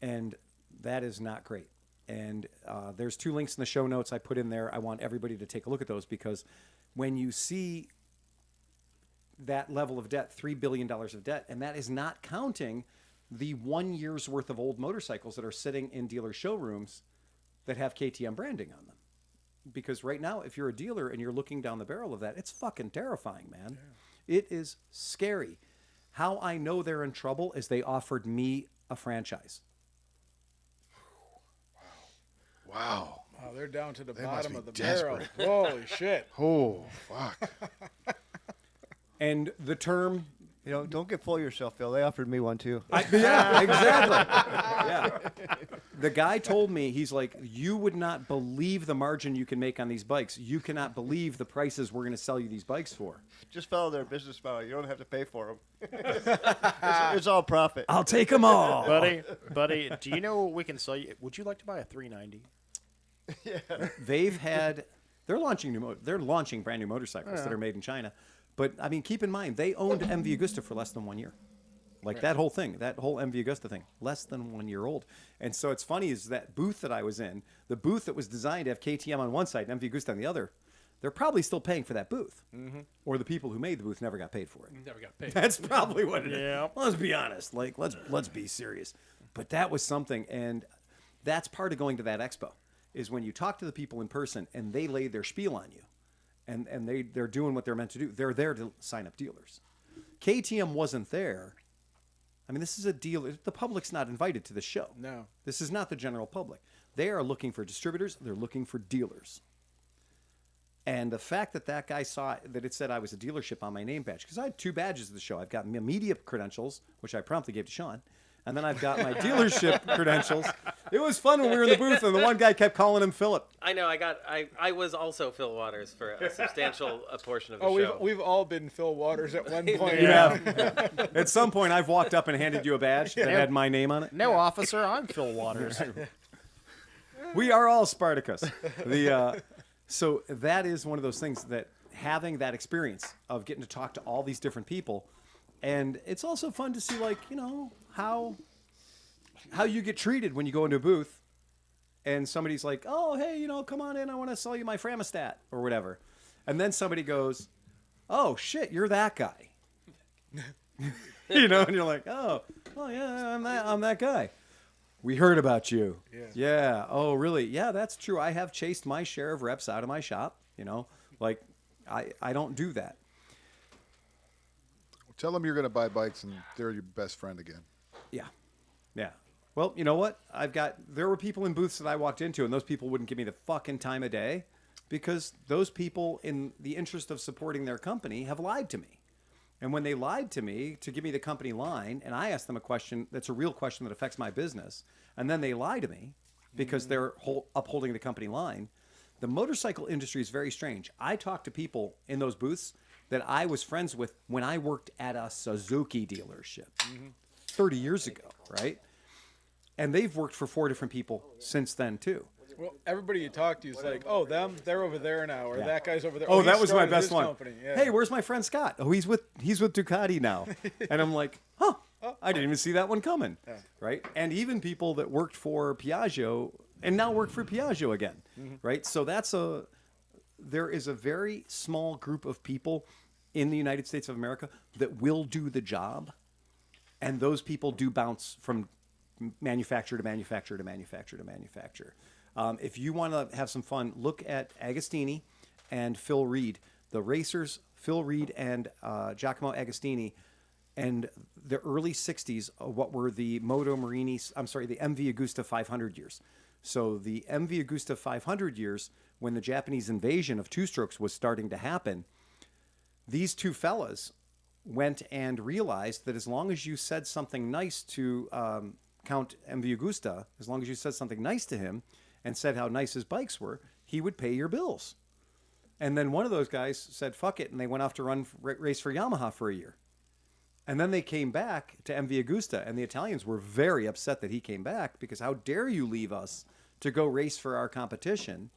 And that is not great. And there's 2 links in the show notes I put in there. I want everybody to take a look at those because when you see that level of debt, $3 billion of debt, and that is not counting the 1 year's worth of old motorcycles that are sitting in dealer showrooms that have KTM branding on them. Because right now, if you're a dealer and you're looking down the barrel of that, it's fucking terrifying, man. Yeah. It is scary. How I know they're in trouble is they offered me a franchise. Wow. Oh, they're down to the They bottom must of the be barrel. desperate. Holy shit. Oh, fuck. And the term... You know, don't get full of yourself, Phil. They offered me one too. Yeah, exactly. Yeah. The guy told me, he's like, you would not believe the margin you can make on these bikes. You cannot believe the prices we're going to sell you these bikes for. Just follow their business model. You don't have to pay for them. It's all profit. I'll take them all. Buddy, do you know what we can sell you? Would you like to buy a 390? They're launching brand new motorcycles that are made in China. But I mean, keep in mind, they owned MV Agusta for less than 1 year. Like that whole thing, that whole MV Agusta thing, less than 1 year old. And so it's funny is that booth that I was in, the booth that was designed to have KTM on one side and MV Agusta on the other, they're probably still paying for that booth. Or the people who made the booth never got paid for it. Never got paid. That's probably what it is. Well, let's be honest. Like, let's be serious. But that was something, and that's part of going to that expo, is when you talk to the people in person and they lay their spiel on you, and they're doing what they're meant to do. They're there to sign up dealers. KTM wasn't there. I mean, this is a dealer. The public's not invited to the show. No. This is not the general public. They are looking for distributors. They're looking for dealers. And the fact that that guy saw that it said I was a dealership on my name badge, because I had 2 badges at the show. I've got media credentials, which I promptly gave to Sean, and then I've got my dealership credentials. It was fun when we were in the booth, and the one guy kept calling him Philip. I know. I was also Phil Waters for a substantial portion of the Oh, show. we've all been Phil Waters at one point. Yeah. At some point, I've walked up and handed you a badge that had my name on it. No, officer, I'm Phil Waters. We are all Spartacus. So that is one of those things that having that experience of getting to talk to all these different people, and it's also fun to see, like, you know, how you get treated when you go into a booth and somebody's like, oh, hey, you know, come on in, I want to sell you my Framistat or whatever. And then somebody goes, oh, shit, you're that guy. You know, and you're like, oh yeah, I'm that guy. We heard about you. Yeah. Oh, really? Yeah, that's true. I have chased my share of reps out of my shop. You know, like I don't do that. Tell them you're going to buy bikes and they're your best friend again. Yeah. Yeah. Well, you know what? There were people in booths that I walked into, and those people wouldn't give me the fucking time of day because those people, in the interest of supporting their company, have lied to me. And when they lied to me to give me the company line, and I asked them a question that's a real question that affects my business, and then they lie to me because they're upholding the company line, the motorcycle industry is very strange. I talked to people in those booths that I was friends with when I worked at a Suzuki dealership 30 years ago, right? And they've worked for 4 different people since then, too. Well, everybody you talk to is like, oh, they're over there now, or that guy's over there. Oh, he that was my started best his one. company. Yeah. Hey, where's my friend Scott? Oh, he's with Ducati now. And I'm like, huh, I didn't even see that one coming. Right? And even people that worked for Piaggio and now work for Piaggio again. Right? So there is a very small group of people in the United States of America that will do the job. And those people do bounce from manufacturer to manufacturer to manufacturer to manufacturer. If you want to have some fun, look at Agostini and Phil Reed, the racers, Phil Reed and Giacomo Agostini, and the early 60s, what were the the MV Agusta 500 years. So the MV Agusta 500 years, when the Japanese invasion of two-strokes was starting to happen, these two fellas went and realized that as long as you said something nice to Count MV Agusta, as long as you said something nice to him, and said how nice his bikes were, he would pay your bills. And then one of those guys said, fuck it, and they went off to race for Yamaha for a year. And then they came back to MV Agusta, and the Italians were very upset that he came back, because how dare you leave us to go race for our competition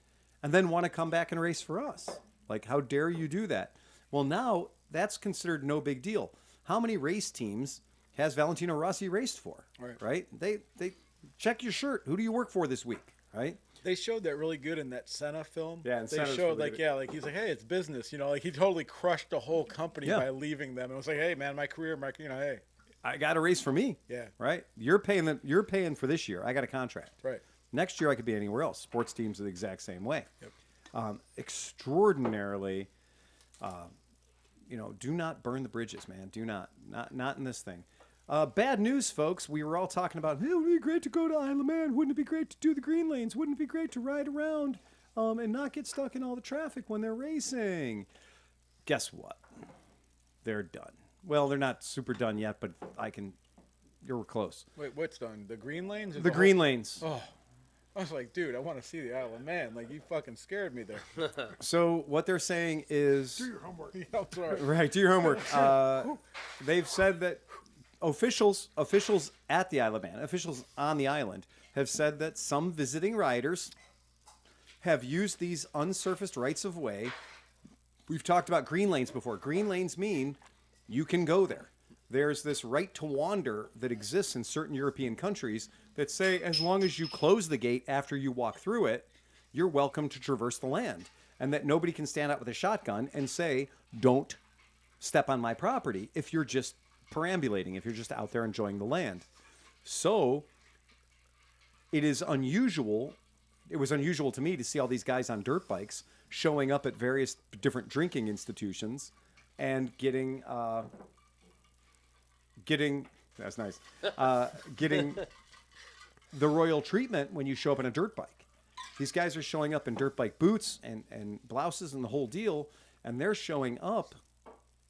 and then want to come back and race for us? Like, how dare you do that? Well, now that's considered no big deal. How many race teams has Valentino Rossi raced for? Right? They check your shirt. Who do you work for this week? Right? They showed that really good in that Senna film. Yeah, and they Senna's showed really good. like he's like, hey, it's business, you know, like he totally crushed the whole company by leaving them. It was like, hey, man, my career, hey, I got a race for me. Yeah. Right? You're paying for this year. I got a contract. Right. Next year I could be anywhere else. Sports teams are the exact same way. Yep. Extraordinarily, do not burn the bridges, man. Do not in this thing. Bad news, folks. We were all talking about, hey, it would be great to go to Isle of Man. Wouldn't it be great to do the green lanes? Wouldn't it be great to ride around and not get stuck in all the traffic when they're racing? Guess what? They're done. Well, they're not super done yet, but you're close. Wait, what's done? The green lanes? Or The green lanes. Oh, I was like, dude, I want to see the Isle of Man. Like, you fucking scared me there. So what they're saying is... Do your homework. Yeah, I'm sorry. Right, do your homework. They've said that officials at the Isle of Man, officials on the island, have said that some visiting riders have used these unsurfaced rights of way. We've talked about green lanes before. Green lanes mean you can go there. there's this right to wander that exists in certain European countries that say as long as you close the gate after you walk through it, you're welcome to traverse the land. And that nobody can stand out with a shotgun and say, don't step on my property if you're just perambulating, if you're just out there enjoying the land. So it is unusual. It was unusual to me to see all these guys on dirt bikes showing up at various different drinking institutions and getting that's nice, getting the royal treatment when you show up on a dirt bike. These guys are showing up in dirt bike boots and blouses and the whole deal, and they're showing up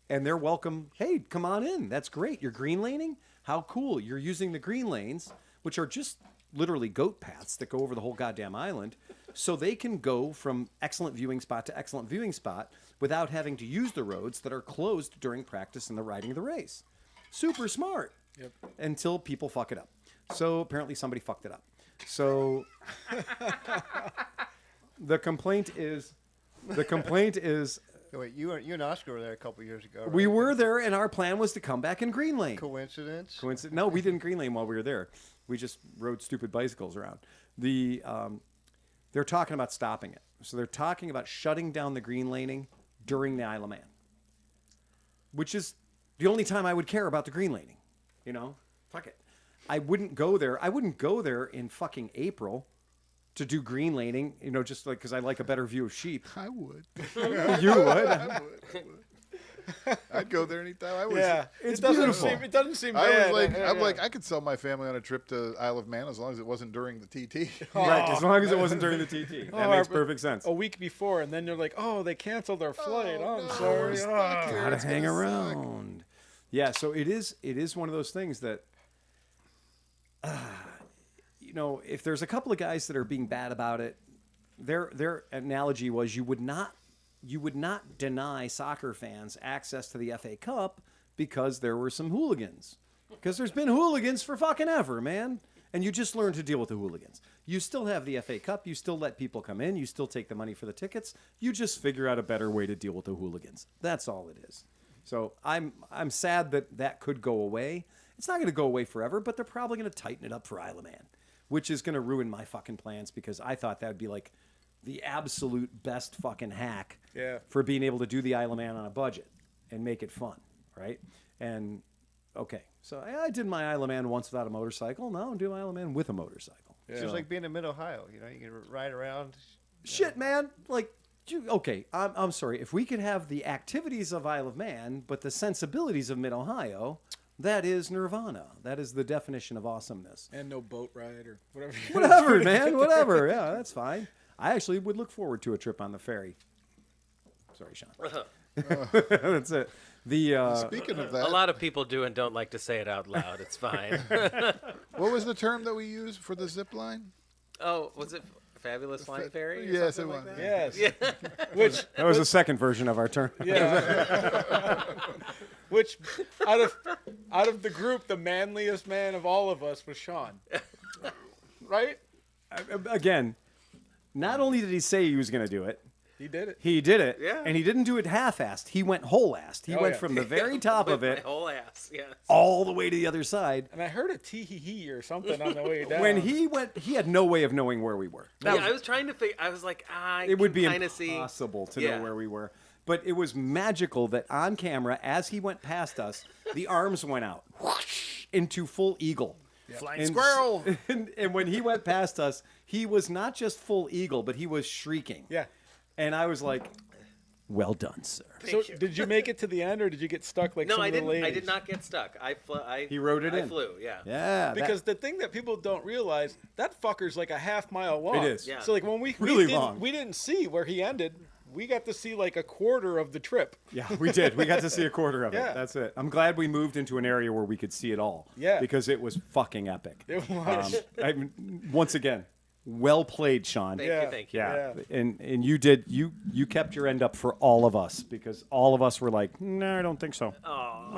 and they're welcome. Hey, come on in. That's great. You're green laning? How cool. You're using the green lanes, which are just literally goat paths that go over the whole goddamn island, so they can go from excellent viewing spot to excellent viewing spot without having to use the roads that are closed during practice and the riding of the race. Super smart. Yep. Until people fuck it up. So apparently somebody fucked it up. So the complaint is Wait, you and Oscar were there a couple years ago. Right? we were there and our plan was to come back in green lane. Coincidence? No, we didn't green lane while we were there. We just rode stupid bicycles around. They're talking about stopping it. So they're talking about shutting down the green laning during the Isle of Man, which is the only time I would care about the green laning. You know, fuck it. I wouldn't go there. I wouldn't go there in fucking April to do green laning, you know, just like because I like a better view of sheep. I would. You would. I would. I'd go there anytime. I was. Yeah, It's it doesn't beautiful. Seem, it doesn't seem I bad. was like, Yeah, I'm yeah. like, I could sell my family on a trip to Isle of Man as long as it wasn't during the TT. Right, as long as it wasn't during the TT. That makes perfect sense. A week before, and then you're like, oh, they canceled our flight. Oh, I'm sorry. it's Oh. not here. Gotta It's hang gonna around. Yeah, so it is one of those things that, you know, if there's a couple of guys that are being bad about it, their analogy was you would not deny soccer fans access to the FA Cup because there were some hooligans. Because there's been hooligans for fucking ever, man. And you just learn to deal with the hooligans. You still have the FA Cup. You still let people come in. You still take the money for the tickets. You just figure out a better way to deal with the hooligans. That's all it is. So I'm sad that could go away. It's not going to go away forever, but they're probably going to tighten it up for Isle of Man, which is going to ruin my fucking plans because I thought that would be like the absolute best fucking hack for being able to do the Isle of Man on a budget and make it fun, right? And okay, so I did my Isle of Man once without a motorcycle. Now I'm doing Isle of Man with a motorcycle. It's just like being in Mid-Ohio. You know, you can ride around. Shit, man. Like, okay, I'm sorry. If we could have the activities of Isle of Man, but the sensibilities of Mid-Ohio, that is nirvana. That is the definition of awesomeness. And no boat ride or whatever. Whatever, man. Whatever. Yeah, that's fine. I actually would look forward to a trip on the ferry. Sorry, Sean. That's it. Speaking of that, A lot of people do and don't like to say it out loud. It's fine. what was the term that we used for the zip line? Oh, was it Fabulous Flying Ferry? Or Yes, something it like was. that? Yes. Which That was the second version of our term. yeah. Which out of the group, the manliest man of all of us was Sean. Right? Again, not only did he say he was going to do it, He did it. he did it, Yeah. and he didn't do it half-assed. He went whole-assed. He Oh, went yeah. from the very top of My it whole ass. Yes. all the way to the other side. And I heard a tee-hee-hee or something on the way down. When he went, he had no way of knowing where we were. That Yeah, was- I was trying to figure. I was like, I it would be kind of see. impossible to Yeah. know where we were. But it was magical that on camera, as he went past us, the arms went out whoosh, into full eagle. Flying And- squirrel. And when he went past us, he was not just full eagle, but he was shrieking. Yeah. And I was like, well done, sir. So did you make it to the end, or did you get stuck like No, some I of the didn't. ladies? I did not get stuck. He wrote it I in. flew. Yeah. Yeah. Because the thing that people don't realize, that fucker's like a half-mile long. It is. Yeah. So like when Really long. we didn't see where he ended. We got to see like a quarter of the trip. yeah, we did. We got to see a quarter of Yeah. it. That's it. I'm glad we moved into an area where we could see it all. Yeah. Because it was fucking epic. It was. Once again, well played, Sean. Yeah. Thank you. Yeah. And you kept your end up for all of us because all of us were like, no, I don't think so. Oh,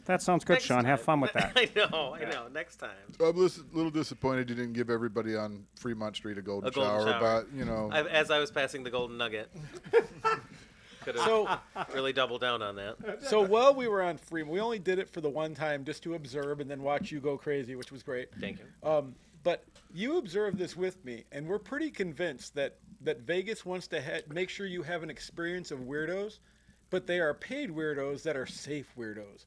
That sounds good, next Sean. Have time. fun with that. I know. Next time. I'm a little disappointed you didn't give everybody on Fremont Street a golden A golden shower shower. about, you know. As I was passing the Golden Nugget. Could have So really doubled down on that. so while we were on Fremont, we only did it for the one time just to observe and then watch you go crazy, which was great. Thank you. But you observed this with me, and we're pretty convinced that Vegas wants to make sure you have an experience of weirdos, but they are paid weirdos that are safe weirdos.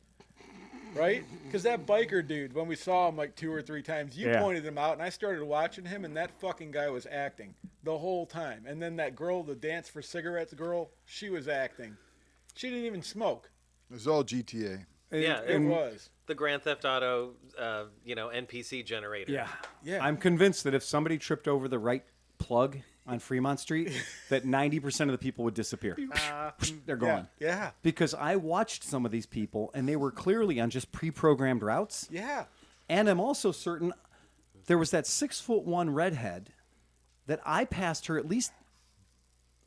Right? Because that biker dude, when we saw him like 2 or 3 times, you pointed him out, and I started watching him, and that fucking guy was acting the whole time. And then that girl, the Dance for Cigarettes girl, she was acting. She didn't even smoke. It was all GTA. Yeah, It was. the Grand Theft Auto, NPC generator. Yeah. Yeah. I'm convinced that if somebody tripped over the right plug on Fremont Street, that 90% of the people would disappear. They're gone. Yeah. Because I watched some of these people, and they were clearly on just pre-programmed routes. Yeah. And I'm also certain there was that 6'1" redhead that I passed her at least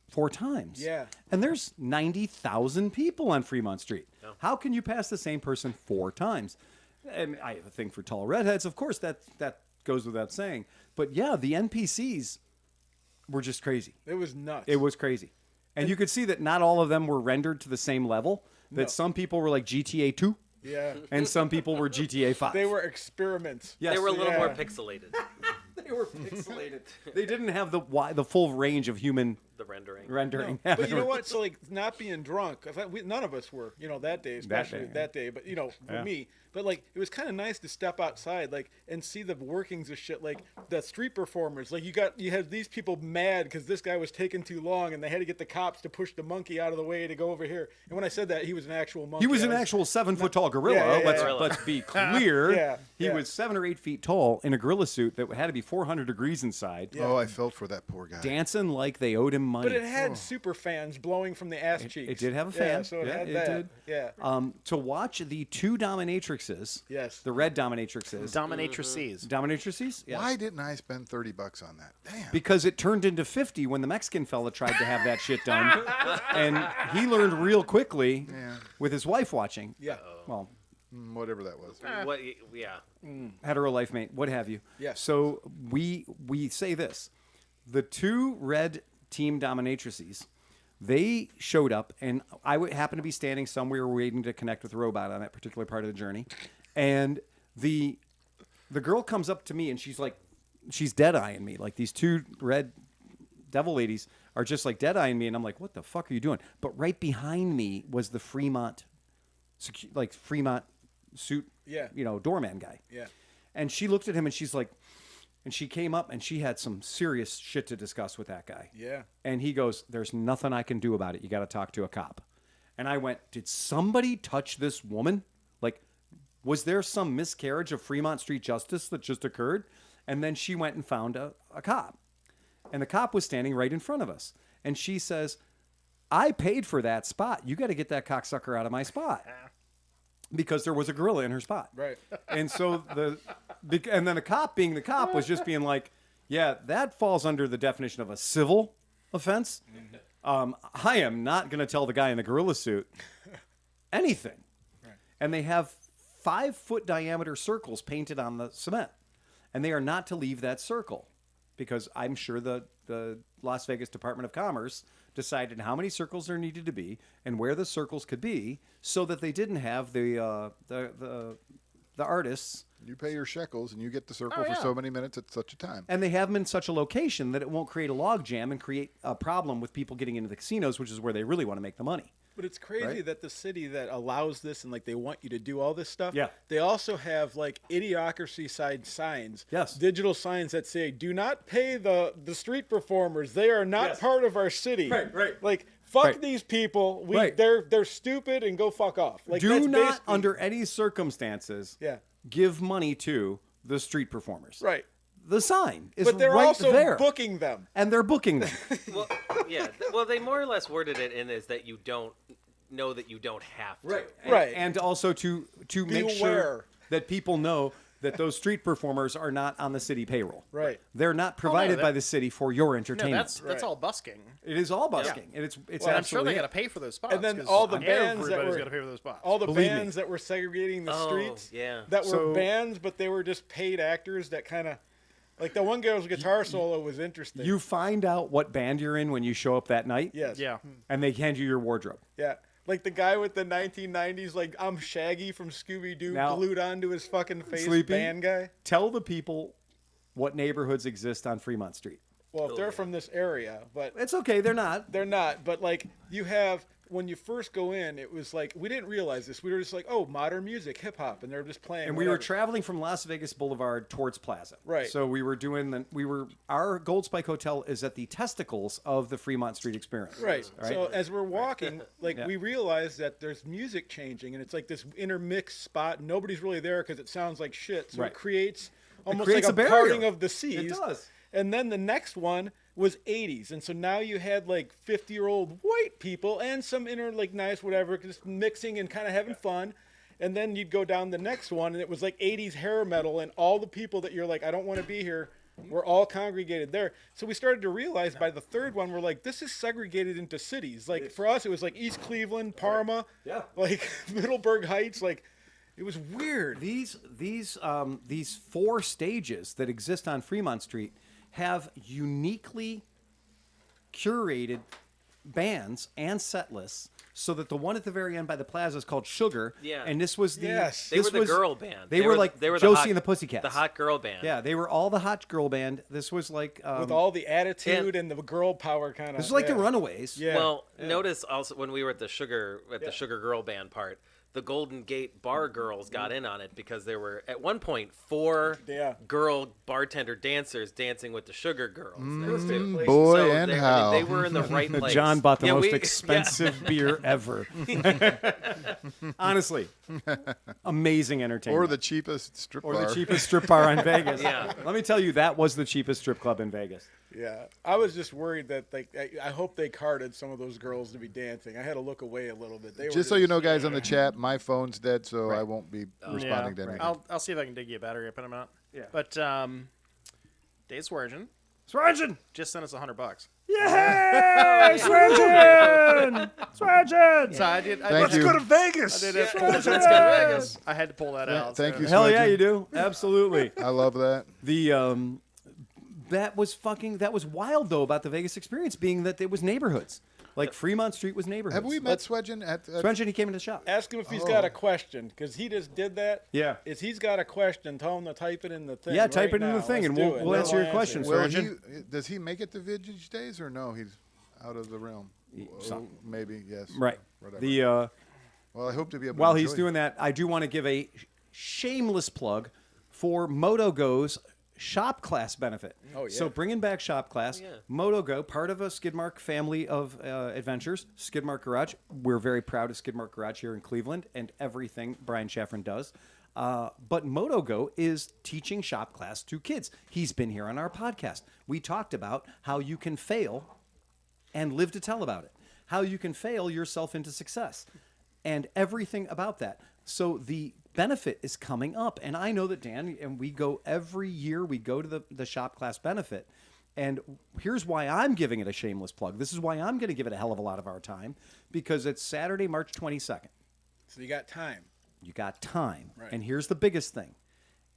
4 times. Yeah. And there's 90,000 people on Fremont Street. Oh. How can you pass the same person 4 times? And I have a thing for tall redheads. Of course, that goes without saying. But yeah, the NPCs were just crazy. It was nuts. It was crazy. And you could see that not all of them were rendered to the same level. That some people were like GTA 2. Yeah. And some people were GTA 5. They were experiments. Yes. They were a little more Yeah. pixelated, They were pixelated. They didn't have the full range of human the rendering. rendering. But you know what? So like not being drunk, none of us were, that day, especially day. that day. But for Yeah. me, but like it was kind of nice to step outside, like and see the workings of shit, like the street performers. Like you had these people mad because this guy was taking too long, and they had to get the cops to push the monkey out of the way to go over here. And when I said that, he was an actual monkey. He was an I actual 7-foot tall gorilla. Yeah, yeah, yeah. Let's be clear. Yeah, He yeah. was 7 or 8 feet tall in a gorilla suit that had to be 400 degrees inside, Oh, I felt for that poor guy. dancing like they owed him money. But it had super fans blowing from the ass cheeks. it did have a Yeah, fan. so it Yeah, had it that. did. Yeah. To watch the 2 dominatrixes, Yes. the red dominatrixes, Dominatrices. dominatrices, yes. Why didn't I spend $30 on that? Damn. Because it turned into 50 when the Mexican fella tried to have that shit done, and he learned real quickly with his wife watching. Yeah. Well, Whatever that was. What? Yeah. hetero life mate, what have you. Yes. So we say this: the 2 red team dominatrices, they showed up, and I happened to be standing somewhere waiting to connect with the robot on that particular part of the journey, and the girl comes up to me and she's dead eyeing me, like these 2 red devil ladies are just like dead eyeing me, and I'm like, what the fuck are you doing? But right behind me was the Fremont suit, doorman guy. Yeah. And she looked at him and she's like, and she came up and she had some serious shit to discuss with that guy. Yeah. And he goes, there's nothing I can do about it. You got to talk to a cop. And I went, did somebody touch this woman? Like, was there some miscarriage of Fremont Street justice that just occurred? And then she went and found a cop. And the cop was standing right in front of us. And she says, I paid for that spot. You got to get that cocksucker out of my spot. Because there was a gorilla in her spot. Right. And so and then the cop being the cop was just being like, yeah, that falls under the definition of a civil offense. I am not going to tell the guy in the gorilla suit anything. Right. And they have 5-foot diameter circles painted on the cement. And they are not to leave that circle. Because I'm sure the Las Vegas Department of Commerce decided how many circles there needed to be and where the circles could be, so that they didn't have the artists. You pay your shekels and you get the circle for so many minutes at such a time. And they have them in such a location that it won't create a log jam and create a problem with people getting into the casinos, which is where they really want to make the money. But it's crazy Right? that the city that allows this and like they want you to do all this stuff. Yeah. They also have like idiocracy side signs. Yes. Digital signs that say, "Do not pay the street performers. They are not Yes. part of our city." Right. Like fuck Right. these people. Right. They're stupid and go fuck off. Like Do that's not, basically- under any circumstances, Yeah. give money to the street performers. Right. The sign is But they're right also there. booking them. And they're booking them. Well, yeah. Well, they more or less worded it in is that you don't know that you don't have to. Right. And also to make sure aware. that people know that those street performers are not on the city payroll. Right. They're not provided that- by the city for your No, entertainment. that's all busking. It is all busking. And it's Well, I'm sure absolutely they got to pay for those spots. And then 'cause all the bands that everybody's were- got to pay for those spots. All the Believe me. bands that were segregating the Oh, streets. yeah. That were So- bands, but they were just paid actors that kind of. Like the one girl's guitar solo was interesting. You find out what band you're in when you show up that night. Yes. Yeah. And they hand you your wardrobe. Yeah. Like the guy with the 1990s, like I'm Shaggy from Scooby-Doo Now, glued onto his fucking face Sleepy, band guy. Tell the people what neighborhoods exist on Fremont Street. Well, if they're from this area, but It's okay, they're not. they're not. But like you have, when you first go in, it was like, we didn't realize this. We were just like, oh, modern music, hip hop. And they're just playing. And we were whatever. traveling from Las Vegas Boulevard towards Plaza. Right. So we were doing our Gold Spike Hotel is at the testicles of the Fremont Street experience. Right. Right. So as we're walking, like Yeah. we realize that there's music changing, and it's like this intermixed spot. Nobody's really there because it sounds like shit. So Right. it creates almost creates like a barrier. parting of the seas. It does. And then the next one was 80s, and so now you had like 50-year-old white people and some like nice whatever, just mixing and kind of having fun. And then you'd go down the next one, and it was like 80s hair metal, and all the people that you're like, I don't want to be here, were all congregated there. So we started to realize by the third one, we're like, this is segregated into cities. Like for us, it was like East Cleveland, Parma, Yeah. like Middleburg Heights, like it was weird. These 4 stages that exist on Fremont Street have uniquely curated bands and set lists, so that the one at the very end by the plaza is called Sugar. Yeah. And this was the Yes. They this were the was- girl band. They were like they were Josie hot, and the Pussycats. The hot girl band. Yeah, they were all the hot girl band. This was like With all the attitude and the girl power kind of. this was like the Runaways. Yeah. Well, notice also when we were at the Sugar Girl Band part, the Golden Gate bar girls got in on it because there were at one point 4 girl bartender dancers dancing with the Sugar Girls. next to it. boy, So and they- how. they were in the right place. John bought the Yeah, most we- expensive beer ever. Honestly, amazing entertainment. Or the cheapest strip Or bar. the cheapest strip bar in Vegas. Yeah. Let me tell you, that was the cheapest strip club in Vegas. Yeah, I was just worried that like I hope they carded some of those girls to be dancing. I had to look away a little bit. They were Just so you know, guys, on the chat, my phone's dead, so I won't be responding to anything. I'll see if I can dig you a battery up in a minute. Yeah. But Dave Sweargen Sweargen! just sent us $100. Yay! Sweargen! Sweargen! So I did. Thank you. Go to Vegas. I did it. Let's go to Vegas. I had to pull that out. Thank so- you, Hell yeah, Sweargen. you do. Absolutely. I love that. The that was wild though about the Vegas experience, being that it was neighborhoods. Like Fremont Street was neighborhoods. Have we met Swedgen at Sweargen, he came into the shop. Ask him if he's got a question, because he just did that. Yeah. If he's got a question, tell him to type it in the thing. Yeah, type right it in the now. thing, Let's and do we'll- it. we'll Then answer your I'll questions. Well, Sweargen? does he make it to Vintage Days or no? He's out of the realm. some. Maybe, yes. Right. Whatever. The Well, I hope to be able to while he's enjoy doing that, I do want to give a shameless plug for MotoGo's shop class benefit. Oh, yeah. So bringing back shop class, Yeah. MotoGo, part of a Skidmark family of adventures, Skidmark Garage. We're very proud of Skidmark Garage here in Cleveland and everything Brian Shaffron does. But MotoGo is teaching shop class to kids. He's been here on our podcast. We talked about how you can fail and live to tell about it, how you can fail yourself into success, and everything about that. So the benefit is coming up, and I know that Dan, and we go every year, we go to the shop class benefit, and here's why I'm giving it a shameless plug. This is why I'm going to give it a hell of a lot of our time, because it's Saturday, March 22nd. So you got time. You got time. Right. And here's the biggest thing.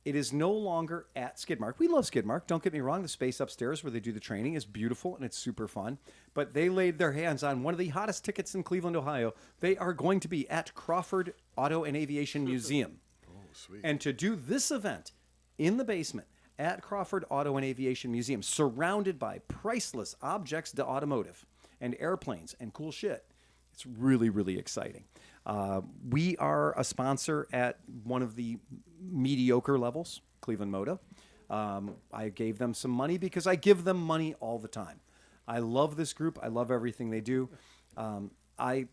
It is no longer at Skidmark. We love Skidmark. Don't get me wrong. The space upstairs where they do the training is beautiful and it's super fun. But they laid their hands on one of the hottest tickets in Cleveland, Ohio. They are going to be at Crawford Auto and Aviation Museum. Oh, sweet. And to do this event in the basement at Crawford Auto and Aviation Museum, surrounded by priceless objects de automotive and airplanes and cool shit, it's really, really exciting. We are a sponsor at one of the mediocre levels, ClevelandMoto. I gave them some money because I give them money all the time. I love this group. I love everything they do. I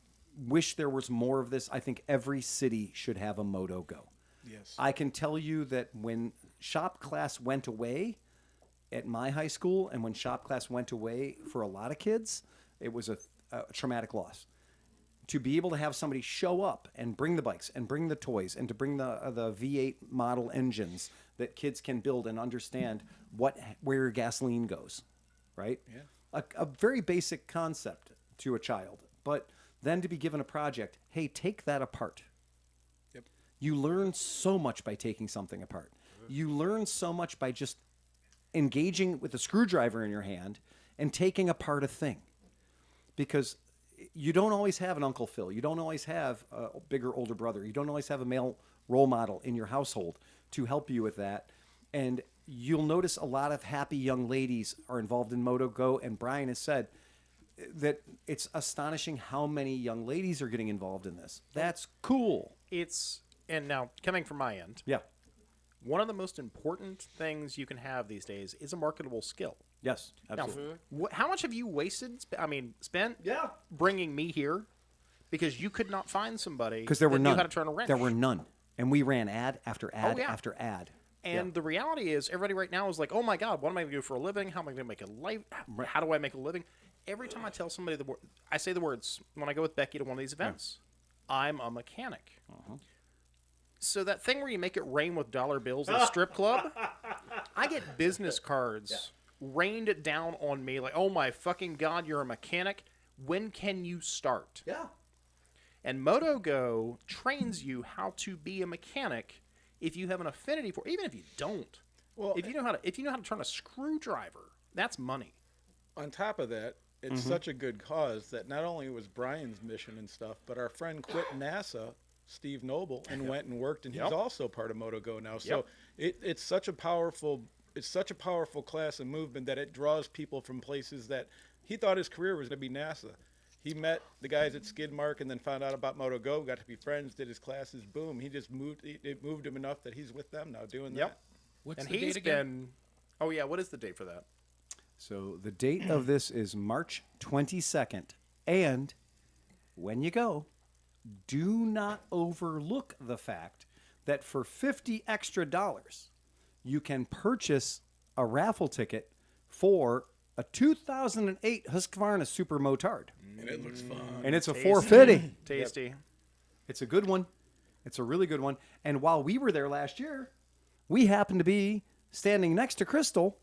wish there was more of this. I think every city should have a Moto Go. Yes. I can tell you that when shop class went away at my high school and when shop class went away for a lot of kids, it was a traumatic loss. To be able to have somebody show up and bring the bikes and bring the toys and to bring the V8 model engines that kids can build and understand where gasoline goes, right? Yeah. A very basic concept to a child, but then to be given a project, hey, take that apart. You learn so much by taking something apart. You learn so much by just engaging with a screwdriver in your hand and taking apart a thing. Because you don't always have an Uncle Phil. You don't always have a bigger, older brother. You don't always have a male role model in your household to help you with that. And you'll notice a lot of happy young ladies are involved in Moto Go. And Brian has said that it's astonishing how many young ladies are getting involved in this. That's cool. And now coming from my end, Yeah. one of the most important things you can have these days is a marketable skill. Yes, Now, absolutely. how much have you wasted? Spent? Yeah. Bringing me here because you could not find somebody Because there were that none. knew how to turn a wrench. There were none. And we ran ad after ad yeah. after ad. And the reality is, everybody right now is like, "Oh my God, what am I going to do for a living? How am I going to make a life? How do I make a living?" Every time I tell somebody I say the words when I go with Becky to one of these events. I'm a mechanic. So that thing where you make it rain with dollar bills at a strip club, I get business cards rained down on me like, "Oh my fucking God, you're a mechanic. When can you start?" Yeah. And MotoGo trains you how to be a mechanic if you have an affinity for, even if you don't. Well, if you know how to turn a screwdriver, that's money. On top of that, it's such a good cause that not only was Brian's mission and stuff, but our friend quit NASA, Steve Noble, and went and worked, and he's also part of MotoGo now. So it's such a powerful class and movement that it draws people from places that he thought his career was going to be NASA. He met the guys at Skidmark and then found out about MotoGo, got to be friends, did his classes, boom. He just moved. It moved him enough that he's with them now doing that. What's And the he's date again? been. Oh yeah, what is the date for that? So the date of this is March 22nd. And when you go, do not overlook the fact that for $50 extra, you can purchase a raffle ticket for a 2008 Husqvarna Super Motard. And it looks fun. And it's a 450. Tasty. It's a good one. It's a really good one. And while we were there last year, we happened to be standing next to Crystal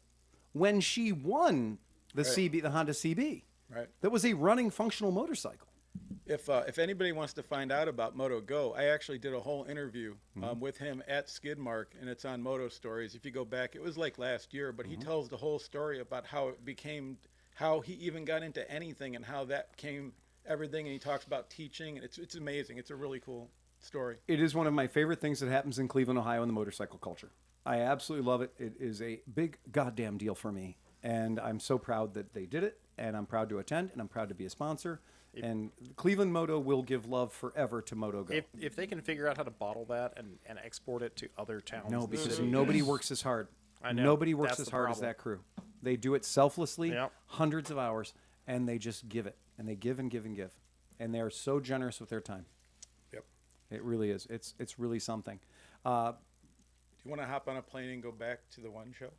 when she won the the Honda CB. Right. That was a running functional motorcycle. If anybody wants to find out about MotoGo, I actually did a whole interview with him at Skidmark, and it's on Moto Stories. If you go back, it was like last year, but he tells the whole story about how it became, how he even got into anything, and how that came everything. And he talks about teaching, and it's amazing. It's a really cool story. It is one of my favorite things that happens in Cleveland, Ohio, in the motorcycle culture. I absolutely love it. It is a big goddamn deal for me, and I'm so proud that they did it, and I'm proud to attend, and I'm proud to be a sponsor. And Cleveland Moto will give love forever to MotoGo. If they can figure out how to bottle that and export it to other towns. No, in the because city. nobody works as hard. I know. Nobody works That's as the hard as problem. that crew. They do it selflessly, Yep. hundreds of hours, and they just give it. And they give and give and give. And they are so generous with their time. Yep. It really is. It's really something. Do you want to hop on a plane and go back to the one show?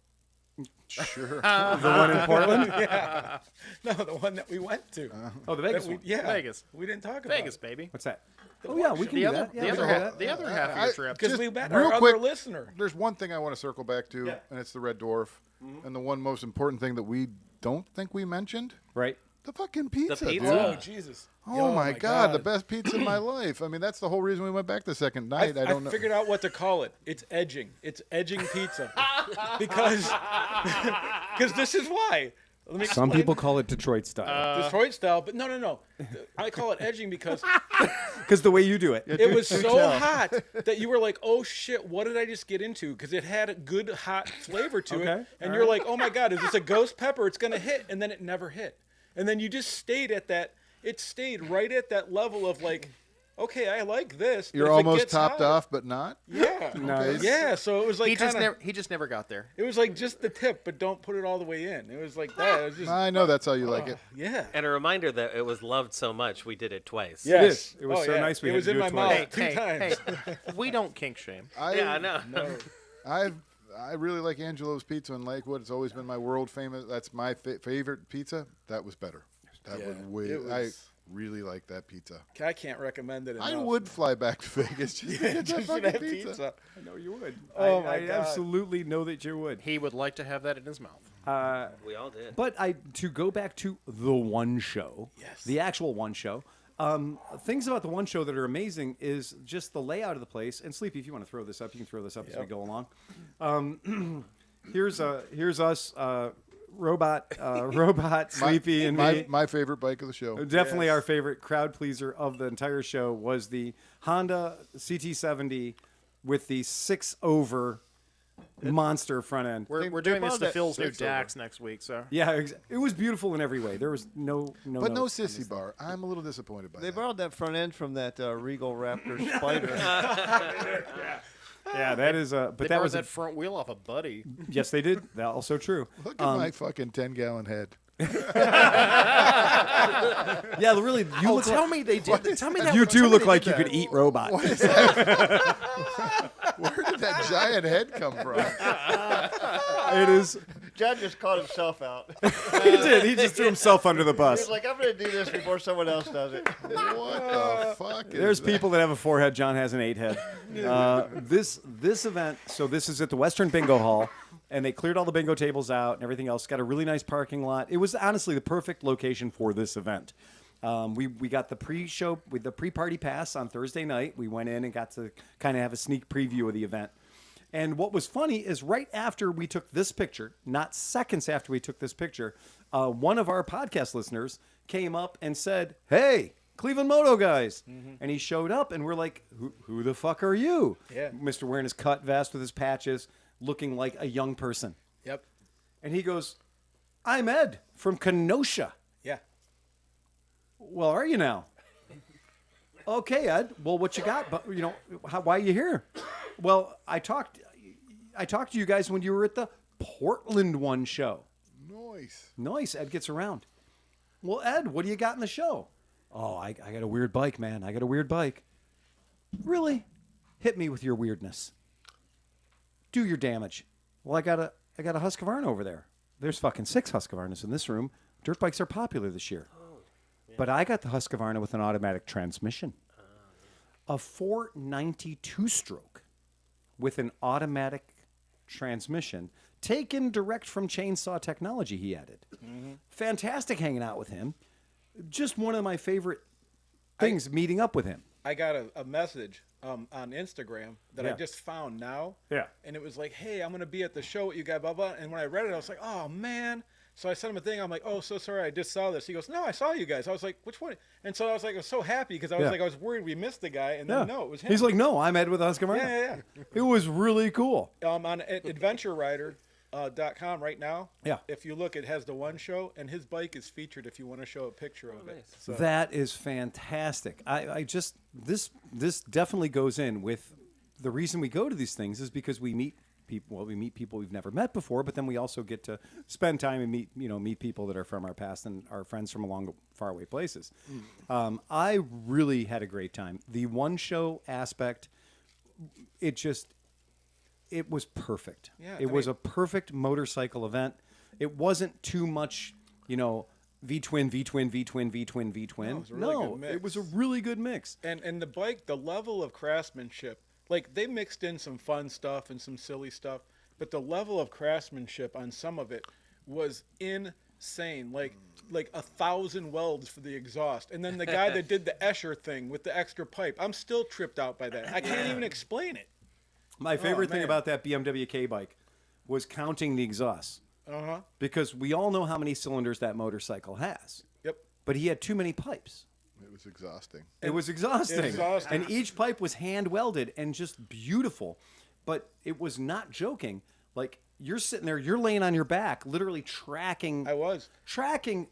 Sure. The one in Portland? Yeah. No, the one that we went to. Oh, the Vegas That we- one. Yeah. Vegas. We didn't talk about Vegas, baby. What's that? Oh, yeah, we can do that. Yeah, we can do that. The other half of your trip. because Just we met real our quick, other listener. There's one thing I want to circle back to, and it's the Red Dwarf. And the one most important thing that we don't think we mentioned, Right? the fucking pizza, pizza. dude. Oh, Jesus. Oh, my God, the best pizza in my life. I mean, that's the whole reason we went back the second night. I don't know. figured out what to call it. It's edging. It's edging pizza. because this is why. Let me Some explain. people call it Detroit style. Detroit style, but no. I call it edging because Because the way you do it. it was so hot that you were like, oh shit, what did I just get into? Because it had a good hot flavor to Okay, it. And you're like, oh my God, is this a ghost pepper? It's going to hit. And then it never hit. And then you just stayed at that. It stayed right at that level of like, okay, I like this. but You're if it almost gets topped hotter- off, but not. Yeah. Nice. Yeah. So it was like He just kinda, never. He just never got there. it was like just the tip, but don't put it all the way in. It was like that. It was just, I know that's how you like it. yeah. And a reminder that it was loved so much, we did it twice. Yes. It was Oh, so yeah. nice we It had was to in do my it twice. mouth two times. Hey, we don't kink shame. Yeah, I know. I really like Angelo's Pizza in Lakewood. It's always been my world famous. That's my favorite pizza. That was better. That Yeah, was way. it was- I really like that pizza. I can't recommend it enough. I would fly back to Vegas just to get that Just for fucking that pizza. I know you would. Oh, I my God. absolutely know that you would. He would like to have that in his mouth. We all did. But to go back to the one show, the actual one show, things about the one show that are amazing is just the layout of the place. And Sleepy, if you want to throw this up, you can throw this up as we go along. Here's us, Robot, Sleepy, and me. My favorite bike of the show. Definitely our favorite crowd pleaser of the entire show was the Honda CT70 with the 6-over monster front end. We're doing this brought to that Phil's new 6 over. Dax next week, so. Yeah, it was beautiful in every way. There was no But no notes on sissy this bar. I'm a little disappointed by They that. borrowed that front end from that Regal Raptor Spider. Yeah, that is but They that borrowed was that front wheel off a Buddy. yes, they did. That also true. Look at my fucking 10-gallon head. Yeah, really, you look Tell me they did. Tell me that. you tell do me look they like did you that. could eat robot. What is that? Where did that giant head come from? It is. John just caught himself out. He did. He just threw himself under the bus. He's like, I'm going to do this before someone else does it. What the fuck is There's that? people that have a 4-head. John has an 8-head. This event. So this is at the Western Bingo Hall, and they cleared all the bingo tables out and everything else. Got a really nice parking lot. It was honestly the perfect location for this event. We got the pre-show with the pre-party pass on Thursday night. We went in and got to kind of have a sneak preview of the event. And what was funny is right after we took this picture, not seconds after we took this picture, one of our podcast listeners came up and said, "Hey, ClevelandMoto guys." And he showed up and we're like, who the fuck are you? Yeah. Mr. wearing his cut vest with his patches, looking like a young person. Yep. And he goes, "I'm Ed from Kenosha." Yeah. "Well, are you now?" "Okay, Ed. Well, what you got? But why are you here?" "Well, I talked to you guys when you were at the Portland one show." Nice. Nice. Ed gets around. "Well, Ed, what do you got in the show?" "Oh, I got a weird bike, man. I got a weird bike." "Really? Hit me with your weirdness. Do your damage." "Well, I got a Husqvarna over there. There's fucking 6 Husqvarnas in this room. Dirt bikes are popular this year. But I got the Husqvarna with an automatic transmission. A 492 stroke with an automatic transmission taken direct from chainsaw technology," he added. Fantastic hanging out with him. Just one of my favorite things, meeting up with him. I got a message on Instagram that I Yeah. just found now. Yeah. And it was like, "Hey, I'm going to be at the show with you guys, blah, blah." And when I read it, I was like, "Oh, man." So I sent him a thing. I'm like, "Oh, so sorry, I just saw this." He goes, "No, I saw you guys." I was like, "Which one?" And so I was like, I was so happy because I was Yeah. like, I was worried we missed the guy. And then, no, it was him. He's like, "No, I'm Ed with Husqvarna." Yeah. It was really cool. On AdventureRider.com right now. Yeah. If you look, it has the one show, and his bike is featured if you want to show a picture of it. So, That is fantastic. I just this definitely goes in with the reason we go to these things is because we meet people. Well, we meet people we've never met before, but then we also get to spend time and meet people that are from our past and our friends from long, far away places. I really had a great time. The one show aspect, it was perfect. Yeah, it was a perfect motorcycle event. It wasn't too much, V-twin. No, it was a really good mix. It was a really good mix. And the bike, the level of craftsmanship, like they mixed in some fun stuff and some silly stuff, but the level of craftsmanship on some of it was insane. Like 1,000 welds for the exhaust, and then the guy that did the Escher thing with the extra pipe. I'm still tripped out by that. I can't even explain it. My favorite thing man. about that BMW K bike was counting the exhausts. Because we all know how many cylinders that motorcycle has. Yep. But he had too many pipes. It was exhausting. It was exhausting. Exhausting. And each pipe was hand welded and just beautiful. But it was not joking. Like, you're sitting there, you're laying on your back, literally tracking. I was. Tracking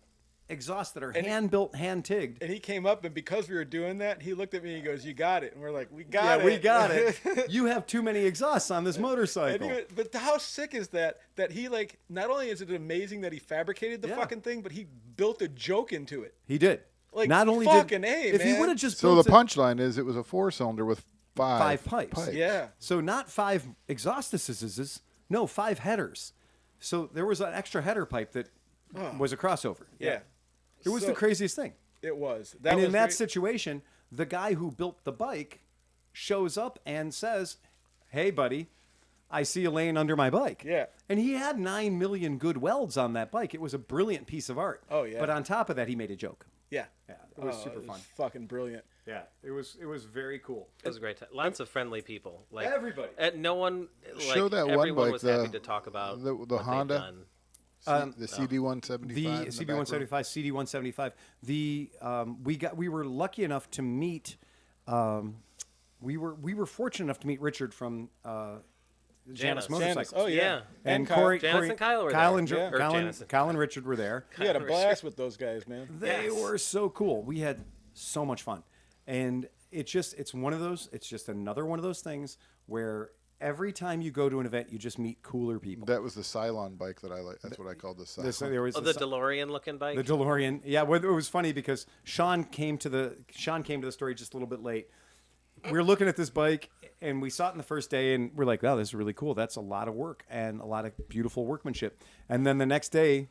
exhausts that are hand built, hand tigged. And he came up, and because we were doing that, he looked at me and he goes, "You got it." And we're like, "We got it. We got it. You have too many exhausts on this motorcycle. But how sick is that? That he not only is it amazing that he fabricated the fucking thing, but he built a joke into it. He did. Like, not only fucking did A, if he man. would have just So built the it- punchline is it was a 4-cylinder with 5 pipes. Yeah. So not 5 exhaustuses, no, 5 headers. So there was an extra header pipe that was a crossover. Yeah. It was So- the craziest thing. It was. And was in that great. situation, the guy who built the bike shows up and says, "Hey, buddy, I see you laying under my bike." Yeah. And he had 9 million good welds on that bike. It was a brilliant piece of art. Oh, yeah. But on top of that, he made a joke. Yeah. Yeah, It was super fun. Fucking brilliant. Yeah, it was very cool. It was a great time. Lots of friendly people. Like Everybody. No one. Like, Show that one everyone bike, was happy to talk about the what they've Honda? done. The CD175. The CB175, CD175. We were lucky enough to meet. We were fortunate enough to meet Richard from Janus Motorcycles. Janice. Oh, yeah. Yeah. And Kyle. Corey, Janice and Kyle were Kyle there. and Yeah. Or Janus. Kyle and Richard were there. We had a blast with those guys, man. They were so cool. We had so much fun, and it's one of those. It's just another one of those things where every time you go to an event, you just meet cooler people. That was the Cylon bike that I like. That's what I called the Cylon. There was Oh, the DeLorean looking bike. the DeLorean. Yeah, well, it was funny because Sean came to the story just a little bit late. We were looking at this bike, and we saw it in the first day, and we're like, "Wow, this is really cool. That's a lot of work and a lot of beautiful workmanship." And then the next day,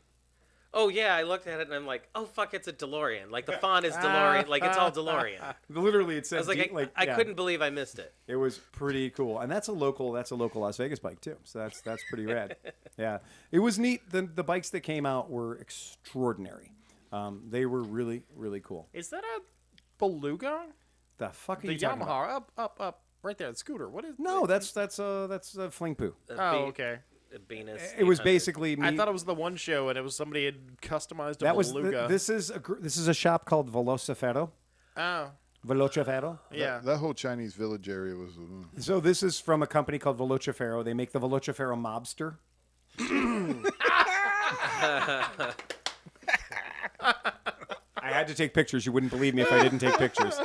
Oh yeah, I looked at it and I'm like, oh fuck, it's a DeLorean. Like the font is DeLorean. Like it's all DeLorean. literally, it said, I was like, I yeah. couldn't believe I missed it. It was pretty cool, and that's a local Las Vegas bike too. So that's pretty rad. Yeah, it was neat. The bikes that came out were extraordinary. They were really cool. Is that a Beluga? The fuck are The you talking about? Yamaha up right there. The scooter. What is? No, that's a fling poo. Okay. A Venus. It was 800. basically me. I thought it was the one show, and it was somebody had customized a that was Beluga. this is a shop called Velocifero. Oh, Velocifero. yeah. That whole Chinese village area was. So this is from a company called Velocifero. They make the Velocifero Mobster. I had to take pictures. You wouldn't believe me if I didn't take pictures.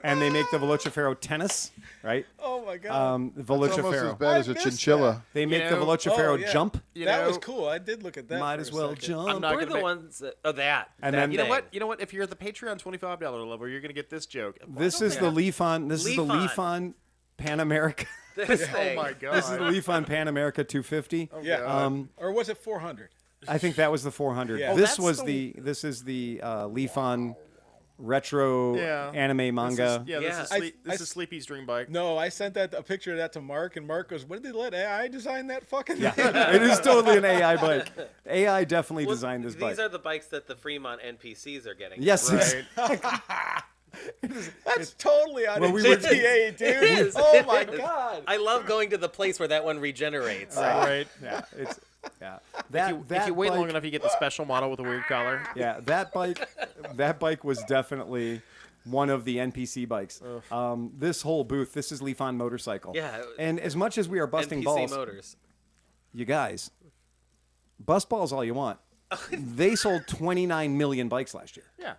And they make the Velocifero Tennis, right? Oh my god. It's almost as Velocifero. bad as I a missed chinchilla. They make the know- Velocifero Oh, yeah. Jump. That was cool. I did look at that. Might for as a well second. jump. I'm not We're gonna the make- ones that. Oh, that. And that then- You know thing. what? You know what? If you're at the Patreon $25 level, you're gonna get this joke. This is the Leafon. This is the Leafon. Leafon Pan America. This Oh thing. my god. This is the Leafon Pan America 250. Yeah. Or was it 400? I think that was the 400. Yeah. Oh, This that's was the- this is the Leafon retro Yeah. anime manga. Yeah. This is Sleepy's dream bike. No, I sent a picture of that to Mark, and Mark goes, "When did they let AI design that fucking thing?" It is totally an AI bike. AI definitely Well, designed this these bike. are the bikes that the Fremont NPCs are getting. Yes, Right. That's totally on Well, we its were- GTA, dude. It is. Oh It my is. god. I love going to the place where that one regenerates. Right. yeah, it's yeah. If you wait bike, long enough, you get the special model with a weird collar. Yeah, that bike was definitely one of the NPC bikes. This whole booth, this is Leafon Motorcycle. Yeah. And as much as we are busting NPC balls, Motors. you guys, bust balls all you want. They sold 29 million bikes last year. Yeah.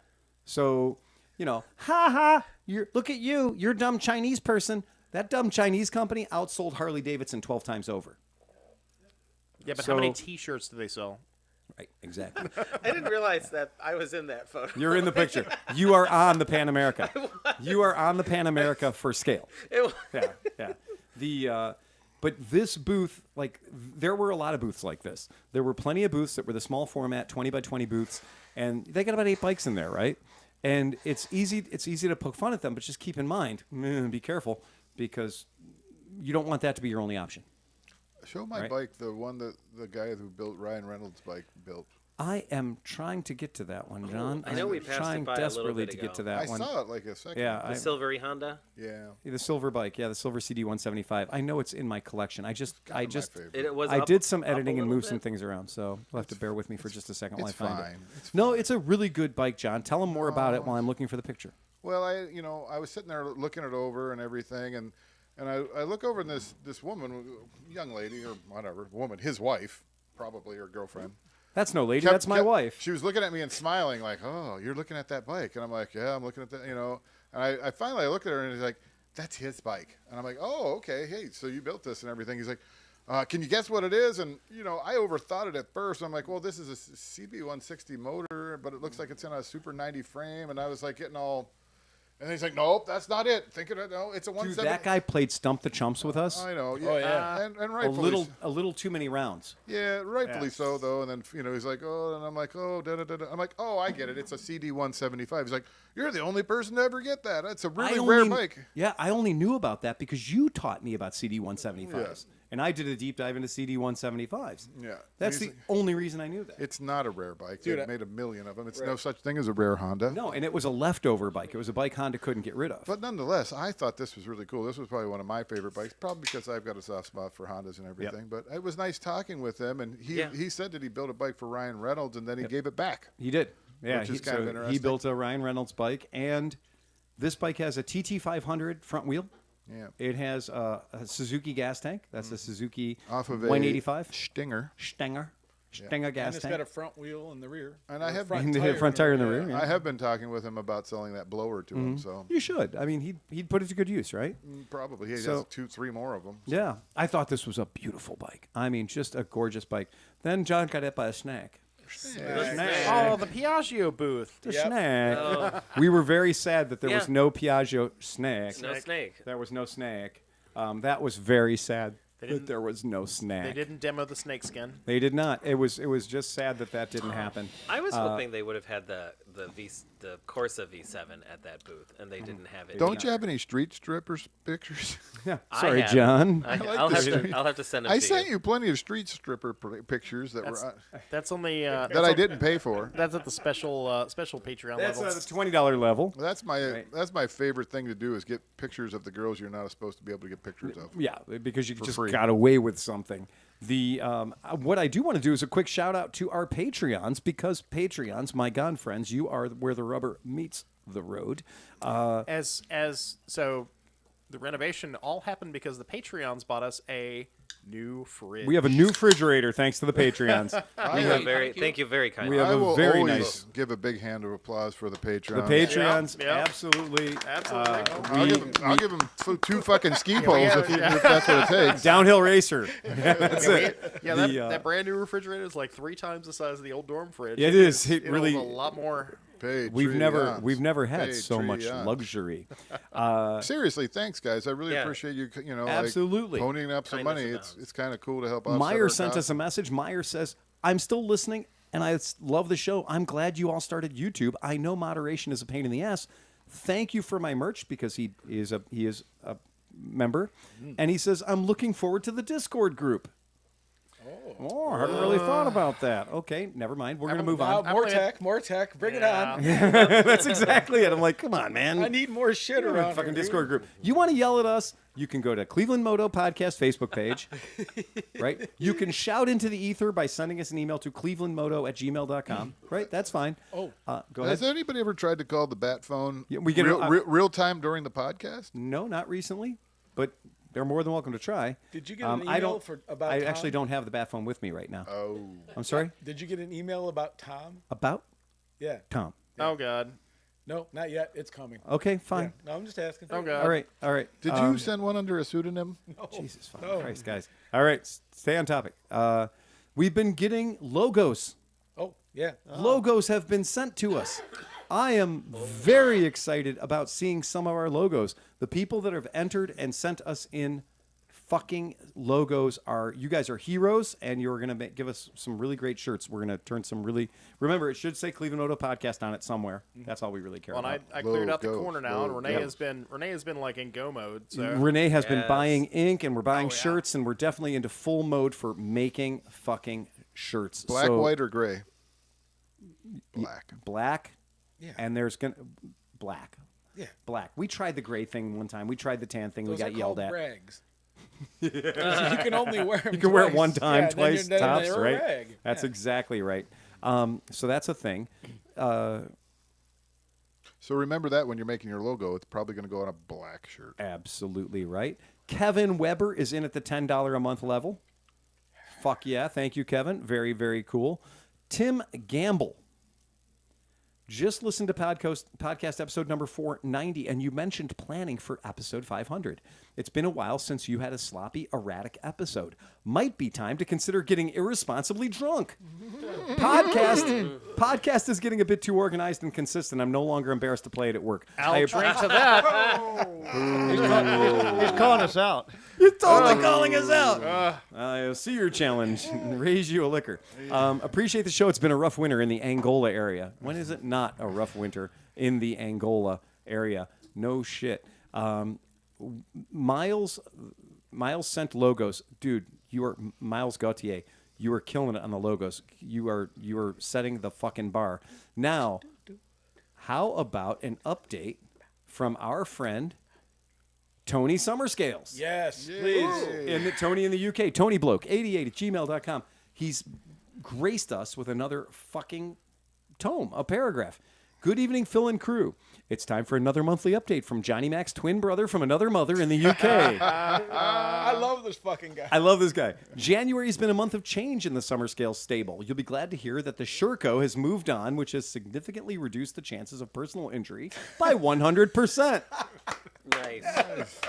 So, look at you. You're a dumb Chinese person. That dumb Chinese company outsold Harley Davidson 12 times over. Yeah, but So- how many T-shirts do they sell? Right, exactly. I didn't realize that I was in that photo. You're in the picture. You are on the Pan America. You are on the Pan America for scale. It was- Yeah. But this booth, like, there were a lot of booths like this. There were plenty of booths that were the small format 20 by 20 booths, and they got about 8 bikes in there, right? And it's easy to poke fun at them, but just keep in mind, be careful, because you don't want that to be your only option. Show my Right. bike, the one that the guy who built Ryan Reynolds' bike built. I am trying to get to that one, John. I know we I'm passed it trying by a little desperately bit to get ago. to that I one. saw it like a second. Yeah, The silvery Honda. Yeah. the silver bike, the silver CD175. I know it's in my collection. I My favorite. It was. I up- did some up a editing and little moved some bit. things around, so you'll have to bear with me for just a second while I It's find fine. it. No, it's a really good bike, John. Tell them more about it while I'm looking for the picture. Well, I was sitting there looking it over and everything, and I look over and this woman, young lady or whatever, woman, his wife, probably her girlfriend. That's no lady. kept- That's my kept- wife. She was looking at me and smiling like, "Oh, you're looking at that bike," and I'm like, "Yeah, I'm looking at that," And I finally looked at her and he's like, "That's his bike," and I'm like, "Oh, okay. Hey, so you built this and everything?" He's like, "Can you guess what it is?" And I overthought it at first. I'm like, "Well, this is a CB160 motor, but it looks like it's in a Super 90 frame," and I was like getting all. And he's like, "Nope, that's not it. No, it's a Dude, 170." that guy played Stump the Chumps with us. I know. Yeah. Oh, yeah. And A rightfully. little too many rounds. Yeah, rightfully Yeah. so, though. And then, he's like, "Oh," and I'm like, "Oh, da-da-da-da." I'm like, "Oh, I get it. It's a CD175. He's like, "You're the only person to ever get that. That's a really rare bike." Yeah, I only knew about that because you taught me about CD175s. And I did a deep dive into CD175s. Yeah. That's the only reason I knew that. It's not a rare bike. Dude, They've made a million of them. It's no such thing as a rare Honda. No, and it was a leftover bike. It was a bike Honda couldn't get rid of. But nonetheless, I thought this was really cool. This was probably one of my favorite bikes, probably because I've got a soft spot for Hondas and everything. But it was nice talking with him, and he said that he built a bike for Ryan Reynolds, and then he gave it back. He did. Yeah, Which is kind of interesting. He built a Ryan Reynolds bike, and this bike has a TT500 front wheel. Yeah. It has a Suzuki gas tank. That's a Suzuki Off of 185. Stinger. Stenger gas And it's tank. got a front wheel in the rear. And I have And the front tire in the rear. Yeah. I have been talking with him about selling that blower to him, so You should. I mean, he'd put it to good use, right? probably he So- has 2-3 more of them. Yeah. I thought this was a beautiful bike. I mean, just a gorgeous bike. Then John got hit by a snack. Oh, the Piaggio booth. The Yep. snack. We were very sad that there was Yeah. no Piaggio snack. No snake. There was no snack. That was very sad that there was no snack. They didn't demo the snake skin. They did not. It was just sad that didn't happen. I was hoping they would have had the Corsa V7 at that booth, and they didn't have it. Don't you have any street strippers pictures? Yeah. I Sorry, have- John. I'll have to send them I to sent you. you plenty of street stripper pictures that were That's only that I didn't pay for. That's at the special Patreon That's level. the $20 level. That's my favorite thing to do is get pictures of the girls you're not supposed to be able to get pictures of. Yeah, because you just free. got away with something. The what I do want to do is a quick shout out to our Patreons, because Patreons, my God friends, you are where the rubber meets the road. So the renovation all happened because the Patreons bought us a new fridge. We have a new refrigerator thanks to the Patreons. Thank you very kindly. We have I a will very always nice. give a big hand of applause for the Patreon. The Patreons, Yeah. absolutely. I'll give them 2 fucking ski poles if that's what it takes. Downhill racer. That's it. Yeah, The, that brand new refrigerator is like 3 times the size of the old dorm fridge. It is. It It really. holds a lot more. We've never had so much Patreons. luxury. Seriously, thanks guys. I really Yeah. appreciate you. Absolutely. like, ponying up some Kindness money. abounds. It's kind of cool to help out. Meyer sent us a message. Meyer says, "I'm still listening, and I love the show. I'm glad you all started YouTube. I know moderation is a pain in the ass. Thank you for my merch," because he is a member, and he says, "I'm looking forward to the Discord group." Oh, I haven't really thought about that. Okay, never mind. We're going to move on. More tech. Bring it on. That's exactly it. I'm like, come on, man. I need more shit around Fucking here. Discord group. You want to yell at us? You can go to ClevelandMoto Podcast Facebook page, right? You can shout into the ether by sending us an email to clevelandmoto@gmail.com, right? That's fine. Oh. Go ahead. Has anybody ever tried to call the bat phone Yeah, we get real time during the podcast? No, not recently, but they're more than welcome to try. Did you get an I email don't, about I Tom? actually don't have the bat phone with me right now. Oh, I'm sorry? Did you get an email about Tom? About Yeah. Tom. Oh God. No, not yet. It's coming. Okay, Yeah. fine. No, I'm just asking. Oh God. All right, all right. did you send one under a pseudonym? Jesus fucking Christ, guys. All right, stay on topic. We've been getting logos. Oh, yeah. Logos have been sent to us. I am very excited about seeing some of our logos. The people that have entered and sent us in fucking logos you guys are heroes, and you're going to give us some really great shirts. We're going to turn some really, remember, it should say Cleveland Moto Podcast on it somewhere. That's all we really care Well, about. I cleared out the Logos, corner now, and logos. Renee has been like in go mode. So Renee has been Yes. buying ink, and we're buying Oh, yeah. shirts, and we're definitely into full mode for making fucking shirts. Black, So, white, or gray? Black. black, Yeah. and there's gonna black. Yeah. Black. We tried the gray thing one time. We tried the tan thing. Those we got are yelled called at. rags. you can only wear them You can wear it twice. one time, Yeah, twice then tops, they're a right? rag. That's Yeah. exactly right. So that's a thing. So remember that when you're making your logo, it's probably going to go on a black shirt. Absolutely right. Kevin Weber is in at the $10 a month level. Fuck yeah. Thank you, Kevin. Very, very cool. Tim Gamble. Just listened to podcast episode number 490, and you mentioned planning for episode 500. It's been a while since you had a sloppy, erratic episode. Might be time to consider getting irresponsibly drunk. Podcast is getting a bit too organized and consistent. I'm no longer embarrassed to play it at work. I'll drink to that. He's calling us out. You're totally calling us out. I'll see your challenge and raise you a liquor. Appreciate the show. It's been a rough winter in the Angola area. When is it not a rough winter in the Angola area? No shit. Miles Miles sent logos. Dude, you are Miles Gauthier. You are killing it on the logos. You are setting the fucking bar. Now, how about an update from our friend Tony Summerscales? Yes, please. Tony in the UK. Tony Bloke, 88@gmail.com. He's graced us with another fucking tome, a paragraph. Good evening, Phil and crew. It's time for another monthly update from Johnny Mac's twin brother from another mother in the UK. I love this fucking guy. I love this guy. January's been a month of change in the Summerscales stable. You'll be glad to hear that the Sherco has moved on, which has significantly reduced the chances of personal injury by 100%. Nice.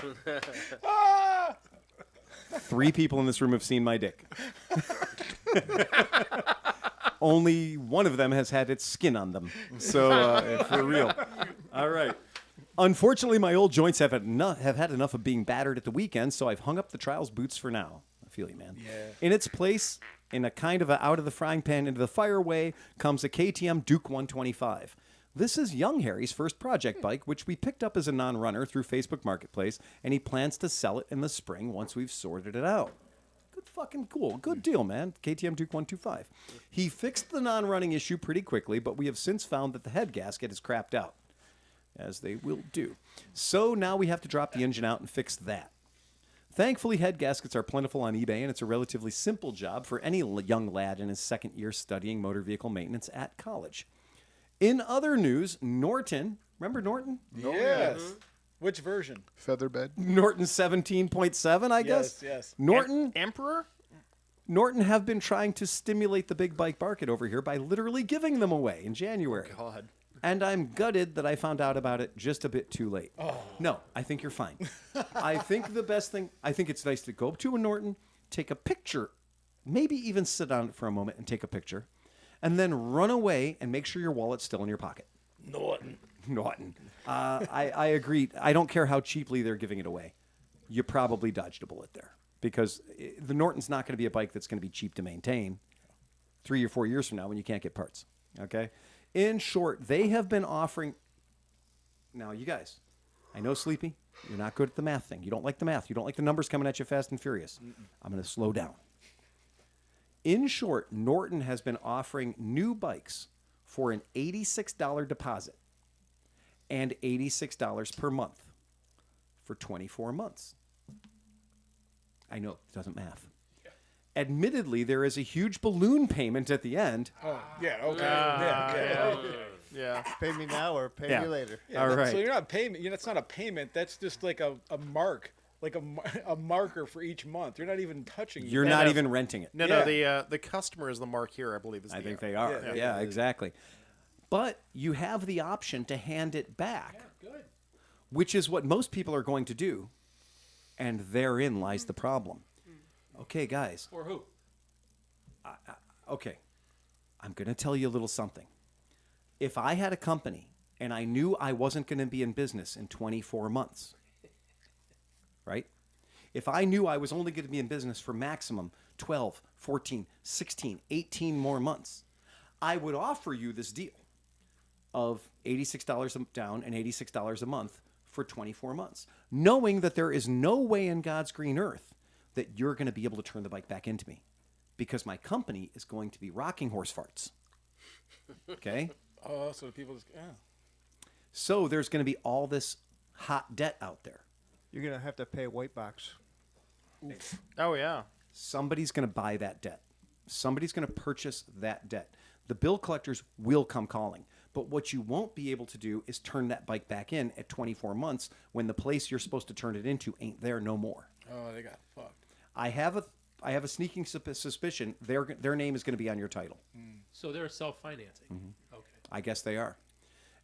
3 people in this room have seen my dick. Only one of them has had its skin on them. So, for real. All right. Unfortunately, my old joints have had enough of being battered at the weekend, so I've hung up the trials boots for now. I feel you, man. Yeah. In its place, in a kind of a out of the frying pan into the fire way, comes a KTM Duke 125. This is young Harry's first project bike, which we picked up as a non-runner through Facebook Marketplace, and he plans to sell it in the spring once we've sorted it out. Good fucking cool. Good deal, man. KTM Duke 125. He fixed the non-running issue pretty quickly, but we have since found that the head gasket is crapped out, as they will do. So now we have to drop the engine out and fix that. Thankfully, head gaskets are plentiful on eBay, and it's a relatively simple job for any young lad in his second year studying motor vehicle maintenance at college. In other news, Norton, remember Norton? Yes. Which version? Featherbed. Norton 17.7, I guess? Yes. Norton Emperor? Norton have been trying to stimulate the big bike market over here by literally giving them away in January. Oh, God. And I'm gutted that I found out about it just a bit too late. Oh. No, I think you're fine. I think the best thing, I think it's nice to go up to a Norton, take a picture, maybe even sit on it for a moment and take a picture, and then run away and make sure your wallet's still in your pocket. Norton. I agree. I don't care how cheaply they're giving it away. You probably dodged a bullet there because the Norton's not going to be a bike that's going to be cheap to maintain 3 or 4 years from now when you can't get parts. Okay? In short, they have been offering... Now, you guys, I know, Sleepy, you're not good at the math thing. You don't like the math. You don't like the numbers coming at you fast and furious. I'm going to slow down. In short, Norton has been offering new bikes for an $86 deposit and $86 per month for 24 months. I know, it doesn't math. Yeah. Admittedly, there is a huge balloon payment at the end. Oh, yeah, okay. Yeah. Pay me now or pay me later. Yeah, all right. So you're not payment. That's not a payment. That's just like a mark, like a marker for each month. You're not even touching it. You're not even renting it. No, the customer is the mark here, I believe. I think they are. Yeah, exactly. But you have the option to hand it back, which is what most people are going to do, and therein lies the problem. Okay, guys. For who? Okay, I'm going to tell you a little something. If I had a company and I knew I wasn't going to be in business in 24 months, right? If I knew I was only going to be in business for maximum 12, 14, 16, 18 more months, I would offer you this deal of $86 down and $86 a month for 24 months, knowing that there is no way in God's green earth that you're going to be able to turn the bike back into me because my company is going to be rocking horse farts. Okay? Oh, so people just, So there's going to be all this hot debt out there. You're going to have to pay a white box. Oof. Oh, yeah. Somebody's going to buy that debt. Somebody's going to purchase that debt. The bill collectors will come calling. But what you won't be able to do is turn that bike back in at 24 months when the place you're supposed to turn it into ain't there no more. Oh, they got fucked. I have a sneaking suspicion their name is going to be on your title. So they're self-financing. Okay. I guess they are.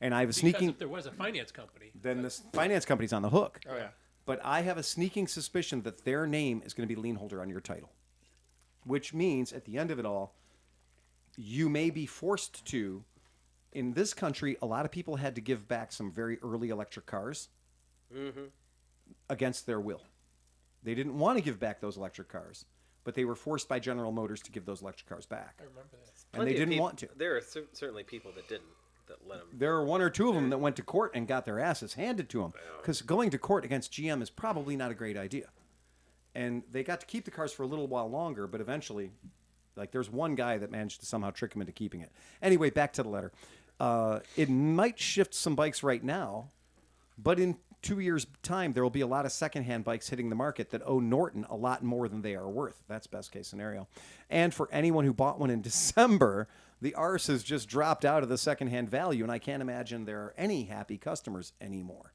And I have a Because sneaking... if there was a finance company, then the finance company's on the hook. Oh, yeah. But I have a sneaking suspicion that their name is going to be lien holder on your title, which means at the end of it all, you may be forced to... In this country, a lot of people had to give back some very early electric cars against their will. They didn't want to give back those electric cars, but they were forced by General Motors to give those electric cars back. I remember that. And they didn't want to. There are certainly people that didn't, that let them. There are one or two of them that went to court and got their asses handed to them because going to court against GM is probably not a great idea. And they got to keep the cars for a little while longer, but eventually, like, there's one guy that managed to somehow trick him into keeping it. Anyway, back to the letter. It might shift some bikes right now, but in 2 years' time, there will be a lot of secondhand bikes hitting the market that owe Norton a lot more than they are worth. That's best case scenario. And for anyone who bought one in December, the RS has just dropped out of the secondhand value, and I can't imagine there are any happy customers anymore.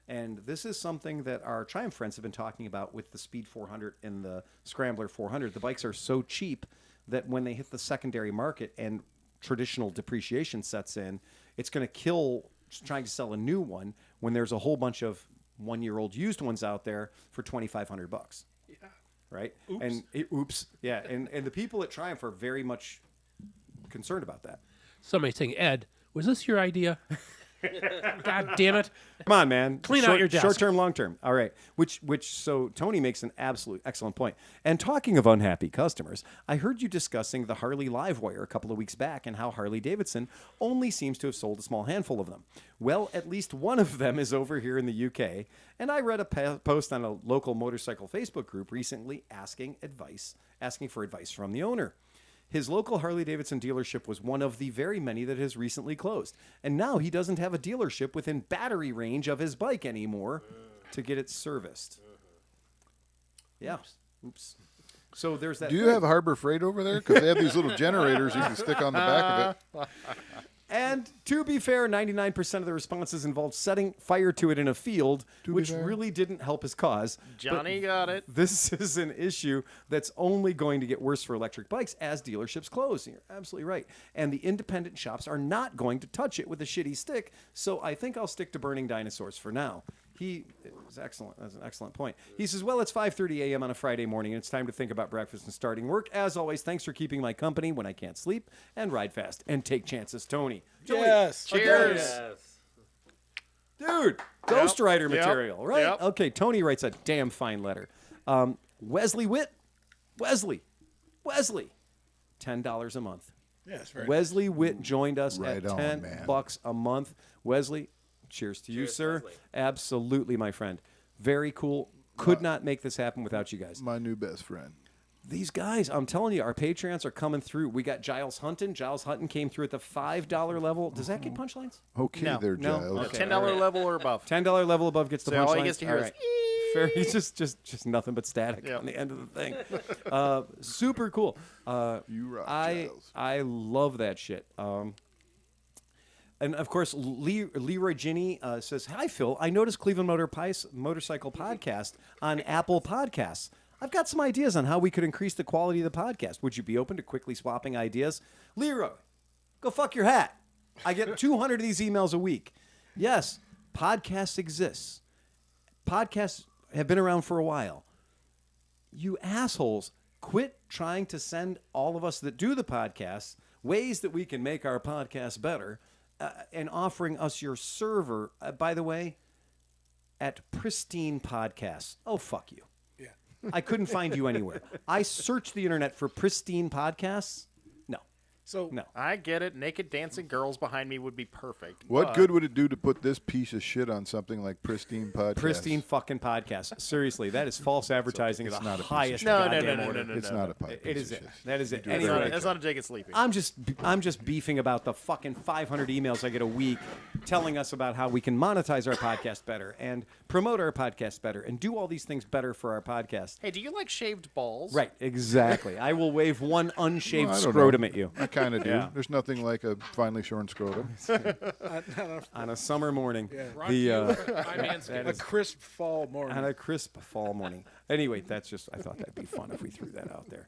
And this is something that our Triumph friends have been talking about with the Speed 400 and the Scrambler 400. The bikes are so cheap that when they hit the secondary market and traditional depreciation sets in, it's going to kill trying to sell a new one when there's a whole bunch of one-year-old used ones out there for $2,500. Yeah. Right? Oops. And yeah. And the people at Triumph are very much concerned about that. Somebody saying, Ed, was this your idea? God damn it. Come on, man. Clean out your desk. Short term, long term. All right. So Tony makes an absolute excellent point. And talking of unhappy customers, I heard you discussing the Harley Livewire a couple of weeks back and how Harley Davidson only seems to have sold a small handful of them. Well, at least one of them is over here in the UK. And I read a post on a local motorcycle Facebook group recently asking for advice from the owner. His local Harley-Davidson dealership was one of the very many that has recently closed. And now he doesn't have a dealership within battery range of his bike anymore to get it serviced. Yeah. Oops. So there's that. Do you have Harbor Freight over there? Because they have these little generators you can stick on the back of it. And to be fair, 99% of the responses involved setting fire to it in a field, which really didn't help his cause. Johnny got it. This is an issue that's only going to get worse for electric bikes as dealerships close. You're absolutely right. And the independent shops are not going to touch it with a shitty stick, so I think I'll stick to burning dinosaurs for now. It was excellent. That's an excellent point. He says, well, it's 5:30 a.m. on a Friday morning, and it's time to think about breakfast and starting work. As always, thanks for keeping my company when I can't sleep, and ride fast and take chances, Tony. Yes. Cheers. Yes. Dude, Ghost Rider Yep. material, right? Yep. Okay, Tony writes a damn fine letter. Wesley Witt, Wesley, $10 a month. Yes, very Wesley Witt joined us Right at on, $10 man. a month. Wesley, cheers to you, Cheers, sir. Wesley. Absolutely, my friend. Very cool. Could not make this happen without you guys. My new best friend. These guys, I'm telling you, our Patreons are coming through. We got Giles Hutton. Giles Hutton came through at the $5 level. Does that get punchlines? Okay, No. there, No. Giles. Okay. $10 level or above. $10 level above gets the So punchlines. all he gets to hear is, Fair. He's just nothing but static Yep. on the end of the thing. Super cool. You rock, Giles. I love that shit. And of course, Leroy Ginny says, "Hi Phil, I noticed Cleveland Motorcycle Podcast on Apple Podcasts. I've got some ideas on how we could increase the quality of the podcast. Would you be open to quickly swapping ideas?" Leroy, go fuck your hat. I get 200 of these emails a week. Yes, podcasts exist. Podcasts have been around for a while. You assholes, quit trying to send all of us that do the podcasts ways that we can make our podcast better and offering us your server, by the way, at Pristine Podcasts. Oh, fuck you. Yeah. I couldn't find you anywhere. I searched the internet for Pristine Podcasts. No. So No. I get it. Naked dancing girls behind me would be perfect. What but good would it do to put this piece of shit on something like Pristine Podcast? Pristine fucking Podcast. Seriously, that is false advertising it's of not the a piece of highest shit. No, goddamn no, order. no, It's not a pipe. It is it. That is it. do a That's Anyway, very not, that's not a Jake sleeping. I'm just beefing about the fucking 500 emails I get a week telling us about how we can monetize our podcast better and promote our podcast better and do all these things better for our podcast. Hey, do you like shaved balls? Right, exactly. I will wave one unshaved Well, I don't scrotum know. at you I kind of do. Yeah. There's nothing like a finely shorn scrotum. on a summer morning. Brought to you by a Manscaped. crisp fall morning. On a crisp fall morning. Anyway, I thought that'd be fun if we threw that out there.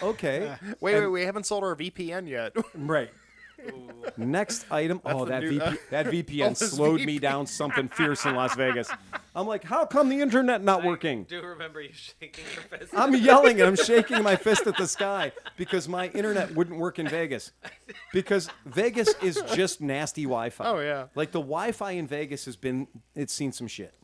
Okay. Wait, we haven't sold our VPN yet. Right. Next item. Oh, the that new- that VPN this slowed me down something fierce in Las Vegas. I'm like, how come the internet not working? I do remember you shaking your fist. I'm yelling and I'm shaking my fist at the sky because my internet wouldn't work in Vegas. Because Vegas is just nasty Wi-Fi. Oh, yeah. Like the Wi-Fi in Vegas it's seen some shit.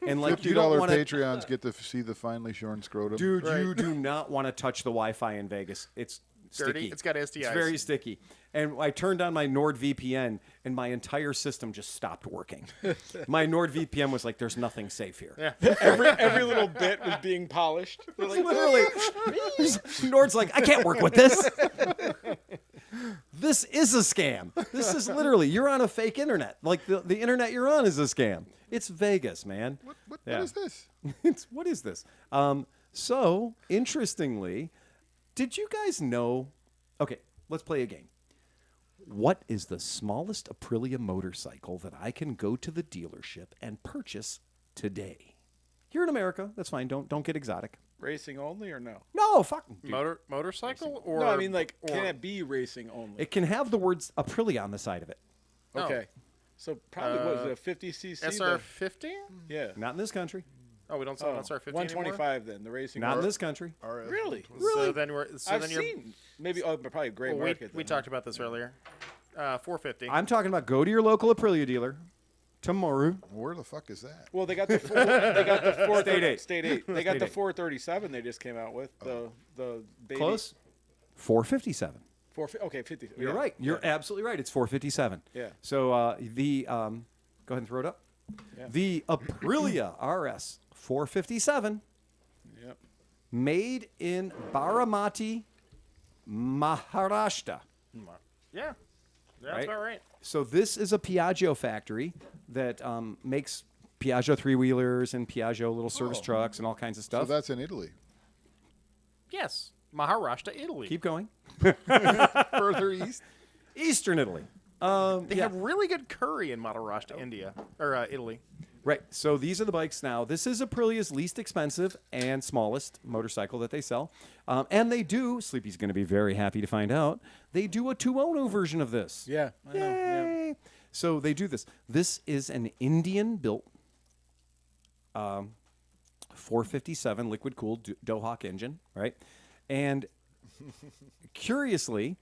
And like you $50 don't want to, Patreons get to see the finely shorn scrotum. dude, you do not want to touch the Wi-Fi in Vegas. It's dirty. sticky. It's got STIs. It's very sticky. And I turned on my NordVPN, and my entire system just stopped working. My NordVPN was like, "There's nothing safe here." Yeah. Every little bit was being polished. They're like, Literally, Nord's like, "I can't work with this. This is a scam. This is literally, you're on a fake internet. Like the internet you're on is a scam. It's Vegas, man." What Yeah. is this? What is this? So, interestingly, did you guys know? Okay, let's play a game. What is the smallest Aprilia motorcycle that I can go to the dealership and purchase today? You're in America. That's fine. Don't get exotic. racing only or no? No, fuck. Dude. Motorcycle or No, I mean like, or- can it be racing only? It can have the words Aprilia on the side of it. No. Okay, so probably what is it, a 50cc? SR50? Yeah. Not in this country. Oh, we don't sell an SR50 anymore? 125 then the racing. Not in this country. RS. Really? So then I've you're seen maybe probably gray well, market. we then. talked about this earlier. 450. I'm talking about go to your local Aprilia dealer tomorrow. Where the fuck is that? Well, they got the they got the four State eight. State 8. They got State the 8. 437 they just came out with the baby. Close. 457. Okay, 50. You're yeah. right. You're Yeah. absolutely right. It's 457. Yeah. So go ahead and throw it up. Yeah. The Aprilia RS 457, Yep. made in Baramati, Maharashtra. Yeah. That's Right? about right. So this is a Piaggio factory that makes Piaggio three-wheelers and Piaggio little service trucks and all kinds of So stuff. that's in Italy. Yes. Maharashtra, Italy. Keep going. Further east. Eastern Italy. They yeah. have really good curry in Maharashtra, India, or Italy. Right. So these are the bikes now. This is Aprilia's least expensive and smallest motorcycle that they sell. And they do, Sleepy's going to be very happy to find out, they do a 2.0 version of this. Yeah. I know. Yeah. Yay. So they do this. This is an Indian-built 457 liquid-cooled Dohawk engine, right? And curiously,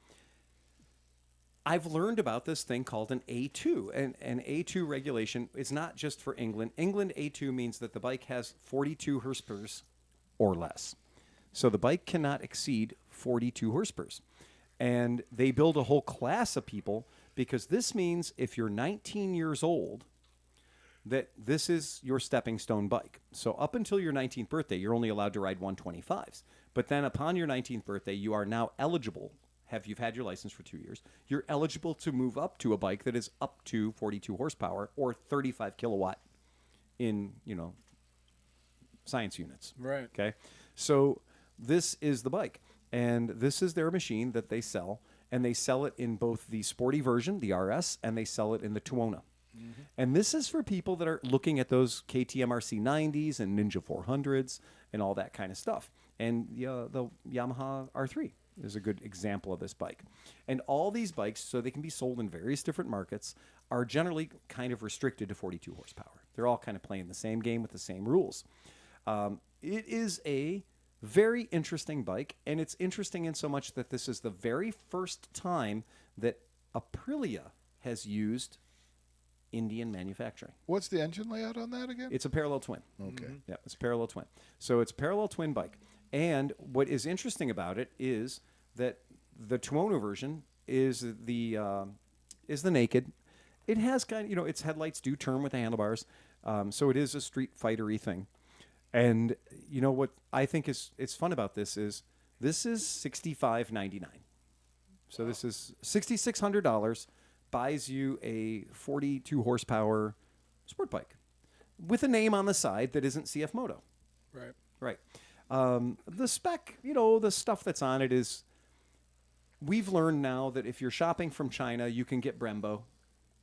I've learned about this thing called an A2. And an A2 regulation is not just for England. England A2 means that the bike has 42 horsepower or less. So the bike cannot exceed 42 horsepower. And they build a whole class of people because this means if you're 19 years old, that this is your stepping stone bike. So up until your 19th birthday, you're only allowed to ride 125s. But then upon your 19th birthday, you are now eligible. You've had your license for 2 years. You're eligible to move up to a bike that is up to 42 horsepower or 35 kilowatt in, science units. Right. Okay. So this is the bike. And this is their machine that they sell. And they sell it in both the sporty version, the RS, and they sell it in the Tuono. Mm-hmm. And this is for people that are looking at those KTM RC 90s and Ninja 400s and all that kind of stuff. And the Yamaha R3 is a good example of this bike. And all these bikes, so they can be sold in various different markets, are generally kind of restricted to 42 horsepower. They're all kind of playing the same game with the same rules. It is a very interesting bike, and it's interesting in so much that this is the very first time that Aprilia has used Indian manufacturing. What's the engine layout on that again? It's a parallel twin. Okay. Yeah, it's a parallel twin. So it's a parallel twin bike. And what is interesting about it is that the Tuono version is the naked. It has kind of, its headlights do turn with the handlebars. So it is a street fighter-y thing. And what I think is fun about this is $65.99. So this is $6,600, buys you a 42 horsepower sport bike with a name on the side that isn't CF Moto. Right. Right. The spec, the stuff that's on it is, we've learned now that if you're shopping from China, you can get Brembo,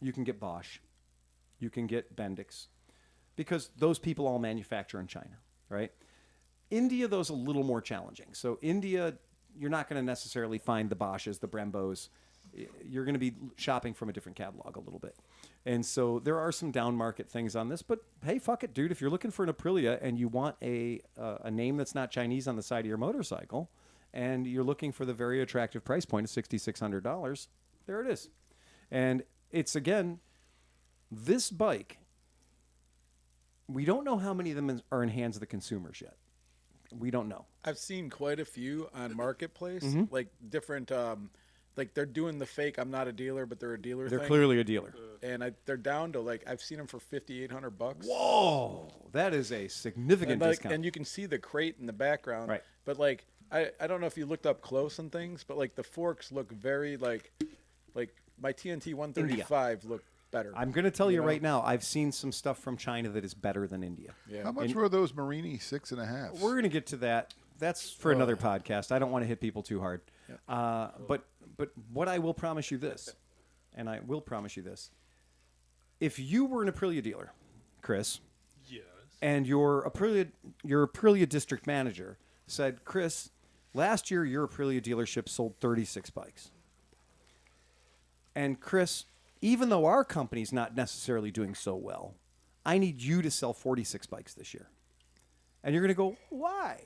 you can get Bosch, you can get Bendix, because those people all manufacture in China, right? India, though, is a little more challenging. So India, you're not going to necessarily find the Bosches, the Brembos. You're going to be shopping from a different catalog a little bit. And so there are some down market things on this, but hey, fuck it, dude. If you're looking for an Aprilia and you want a name that's not Chinese on the side of your motorcycle, and you're looking for the very attractive price point of $6,600, there it is. And it's, again, this bike, we don't know how many of them are in hands of the consumers yet. we don't know. I've seen quite a few on Marketplace, Mm-hmm. like different, like they're doing the fake. I'm not a dealer, but they're a dealer. They're thing. clearly a dealer. And they're down to like I've seen them for $5,800. Whoa, that is a significant and, discount. and you can see the crate in the background. Right. But like I don't know if you looked up close and things, but like the forks look very like my TNT 135 look better. I'm going to tell you know? right now, I've seen some stuff from China that is better than India. Yeah. How much were those Marini 6.5s? We're going to get to that. That's for another podcast. I don't want to hit people too hard. But what I will promise you this, and I will promise you this, if you were an Aprilia dealer, Chris, Yes. and your Aprilia district manager said, Chris, last year your Aprilia dealership sold 36 bikes. And Chris, even though our company's not necessarily doing so well, I need you to sell 46 bikes this year. And you're going to go, why?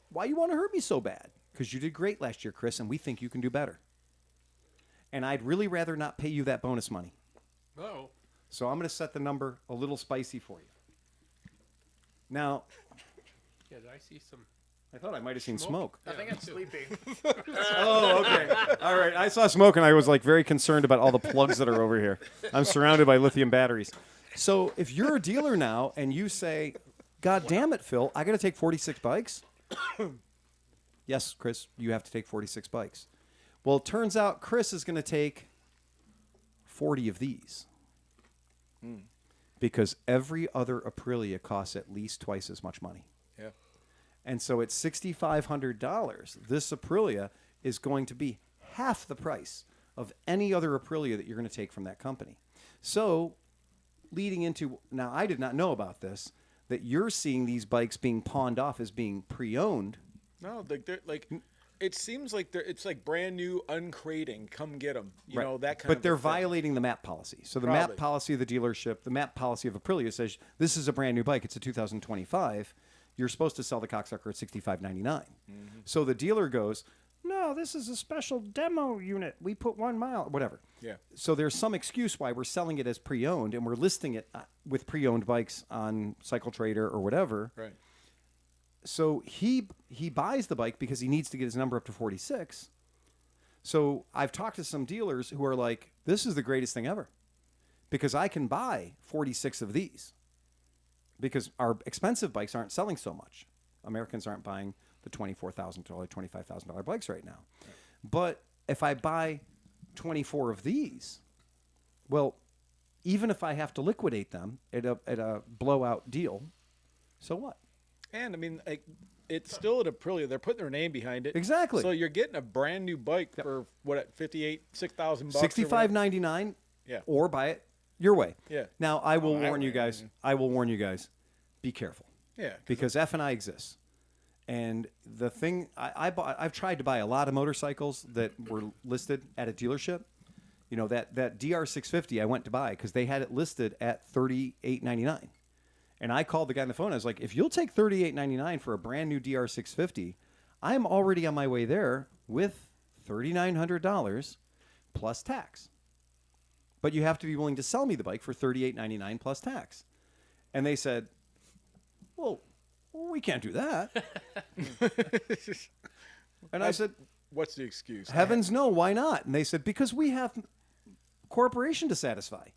Why you want to hurt me so bad? Because you did great last year, Chris, and we think you can do better. And I'd really rather not pay you that bonus money. Oh. So I'm going to set the number a little spicy for you. Now, Yeah, did I see some? I thought I might have seen smoke. I think I'm sleepy. Oh, okay. All right. I saw smoke, and I was like very concerned about all the plugs that are over here. I'm surrounded by lithium batteries. So if you're a dealer now and you say, God damn it, Phil, I got to take 46 bikes. Yes, Chris, you have to take 46 bikes. Well, it turns out Chris is going to take 40 of these. Because every other Aprilia costs at least twice as much money. Yeah. And so at $6,500, this Aprilia is going to be half the price of any other Aprilia that you're going to take from that company. So leading into, now I did not know about this, that you're seeing these bikes being pawned off as being pre-owned. No, they're like it seems like it's like brand new uncrating. Come get them. You know, that kind of But they're a thing. violating the MAP policy. So the Probably. MAP policy of the dealership, the MAP policy of Aprilia says this is a brand new bike. It's a 2025. You're supposed to sell the cocksucker at $65.99. So the dealer goes, no, this is a special demo unit. We put 1 mile, whatever. Yeah. So there's some excuse why we're selling it as pre-owned and we're listing it with pre-owned bikes on Cycle Trader or whatever. Right. So he buys the bike because he needs to get his number up to 46. So I've talked to some dealers who are like, this is the greatest thing ever because I can buy 46 of these because our expensive bikes aren't selling so much. Americans aren't buying the $24,000, $25,000 bikes right now. But if I buy 24 of these, well, even if I have to liquidate them at a blowout deal, so what? And I mean, like, it's still an Aprilia. They're putting their name behind it. Exactly. So you're getting a brand new bike for what, at $6,000 bucks? $65.99. Yeah. Or buy it your way. Yeah. Now I will warn you guys. I will warn you guys. Be careful. Yeah. Because F&I exists. And the thing I've tried to buy a lot of motorcycles that were listed at a dealership. You know, that DR650 I went to buy because they had it listed at $38.99. And I called the guy on the phone. I was like, if you'll take $38.99 for a brand new DR650, I'm already on my way there with $3,900 plus tax. But you have to be willing to sell me the bike for $38.99 plus tax. And they said, well, we can't do that. And I said, What's the excuse? heavens no, why not? And they said, because we have corporation to satisfy,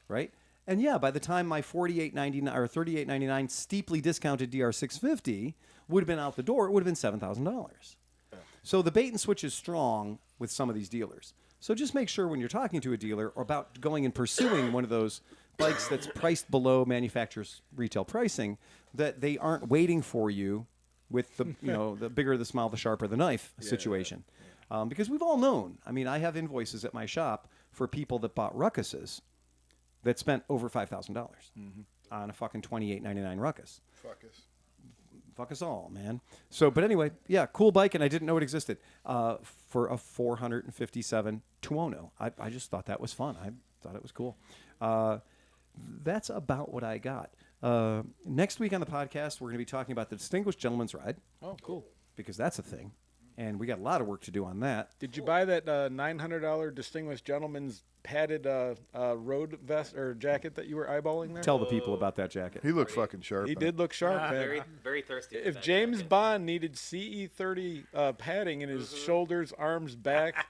right? And yeah, by the time my $48.99 or $38.99 steeply discounted DR650 would have been out the door, it would have been $7,000. So the bait and switch is strong with some of these dealers. So just make sure when you're talking to a dealer or about going and pursuing one of those bikes that's priced below manufacturer's retail pricing, that they aren't waiting for you with the the bigger the smile, the sharper the knife situation. Because we've all known. I mean, I have invoices at my shop for people that bought Ruckuses that spent over $5,000 on a fucking $28.99 Ruckus. Fuck us all, man. So, but anyway, yeah, cool bike, and I didn't know it existed for a 457 Tuono. I just thought that was fun. I thought it was cool. That's about what I got. Next week on the podcast, we're going to be talking about the Distinguished Gentleman's Ride. Oh, cool. Because that's a thing. and we got a lot of work to do on that. Did you buy that $900 Distinguished Gentleman's padded road vest or jacket that you were eyeballing there? Tell the people about that jacket. He looked fucking sharp. He did look sharp, man. Very, very thirsty. for If that James jacket. Bond needed CE30 padding in his shoulders, arms, back,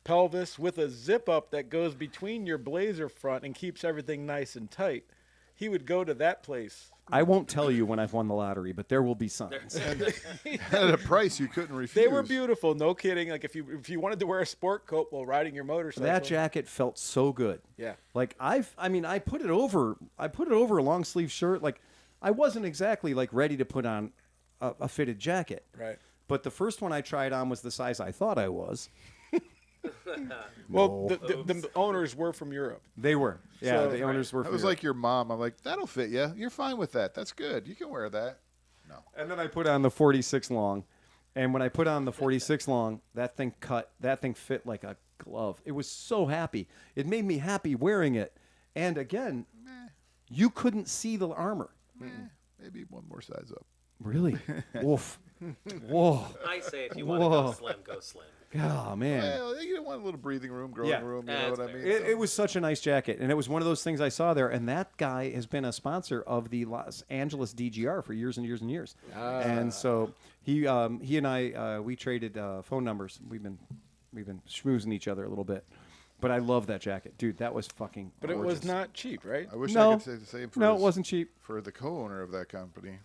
pelvis with a zip up that goes between your blazer front and keeps everything nice and tight, he would go to that place. I won't tell you when I've won the lottery, but there will be signs. At a price you couldn't refuse. They were beautiful, no kidding. Like if you wanted to wear a sport coat while riding your motorcycle. That jacket felt so good. Yeah. Like I put it over a long sleeve shirt. Like I wasn't exactly like ready to put on a fitted jacket. Right. But the first one I tried on was the size I thought I was. Well, the owners were from Europe. They were. Yeah, So- the owners were. That was like your mom. I'm like, that'll fit you. You're fine with that. That's good. You can wear that. And then I put on the 46 long, and when I put on the 46 long, that thing fit like a glove. It was so happy. It made me happy wearing it. And again, you couldn't see the armor. Maybe one more size up. Really? Woof. Whoa. I say if you want to Whoa. go slim, go slim. Oh, man. Well, you want a little breathing room, growing Yeah. room. You Yeah, know what that's I mean? fair. It was such a nice jacket, and it was one of those things I saw there. And that guy has been a sponsor of the Los Angeles DGR for years and years and years. And so he and I we traded phone numbers. We've been schmoozing each other a little bit. But I love that jacket, dude. That was fucking. But it was gorgeous. not cheap, right? I wish No. I could say the same for No, it his- wasn't cheap. for the co-owner of that company.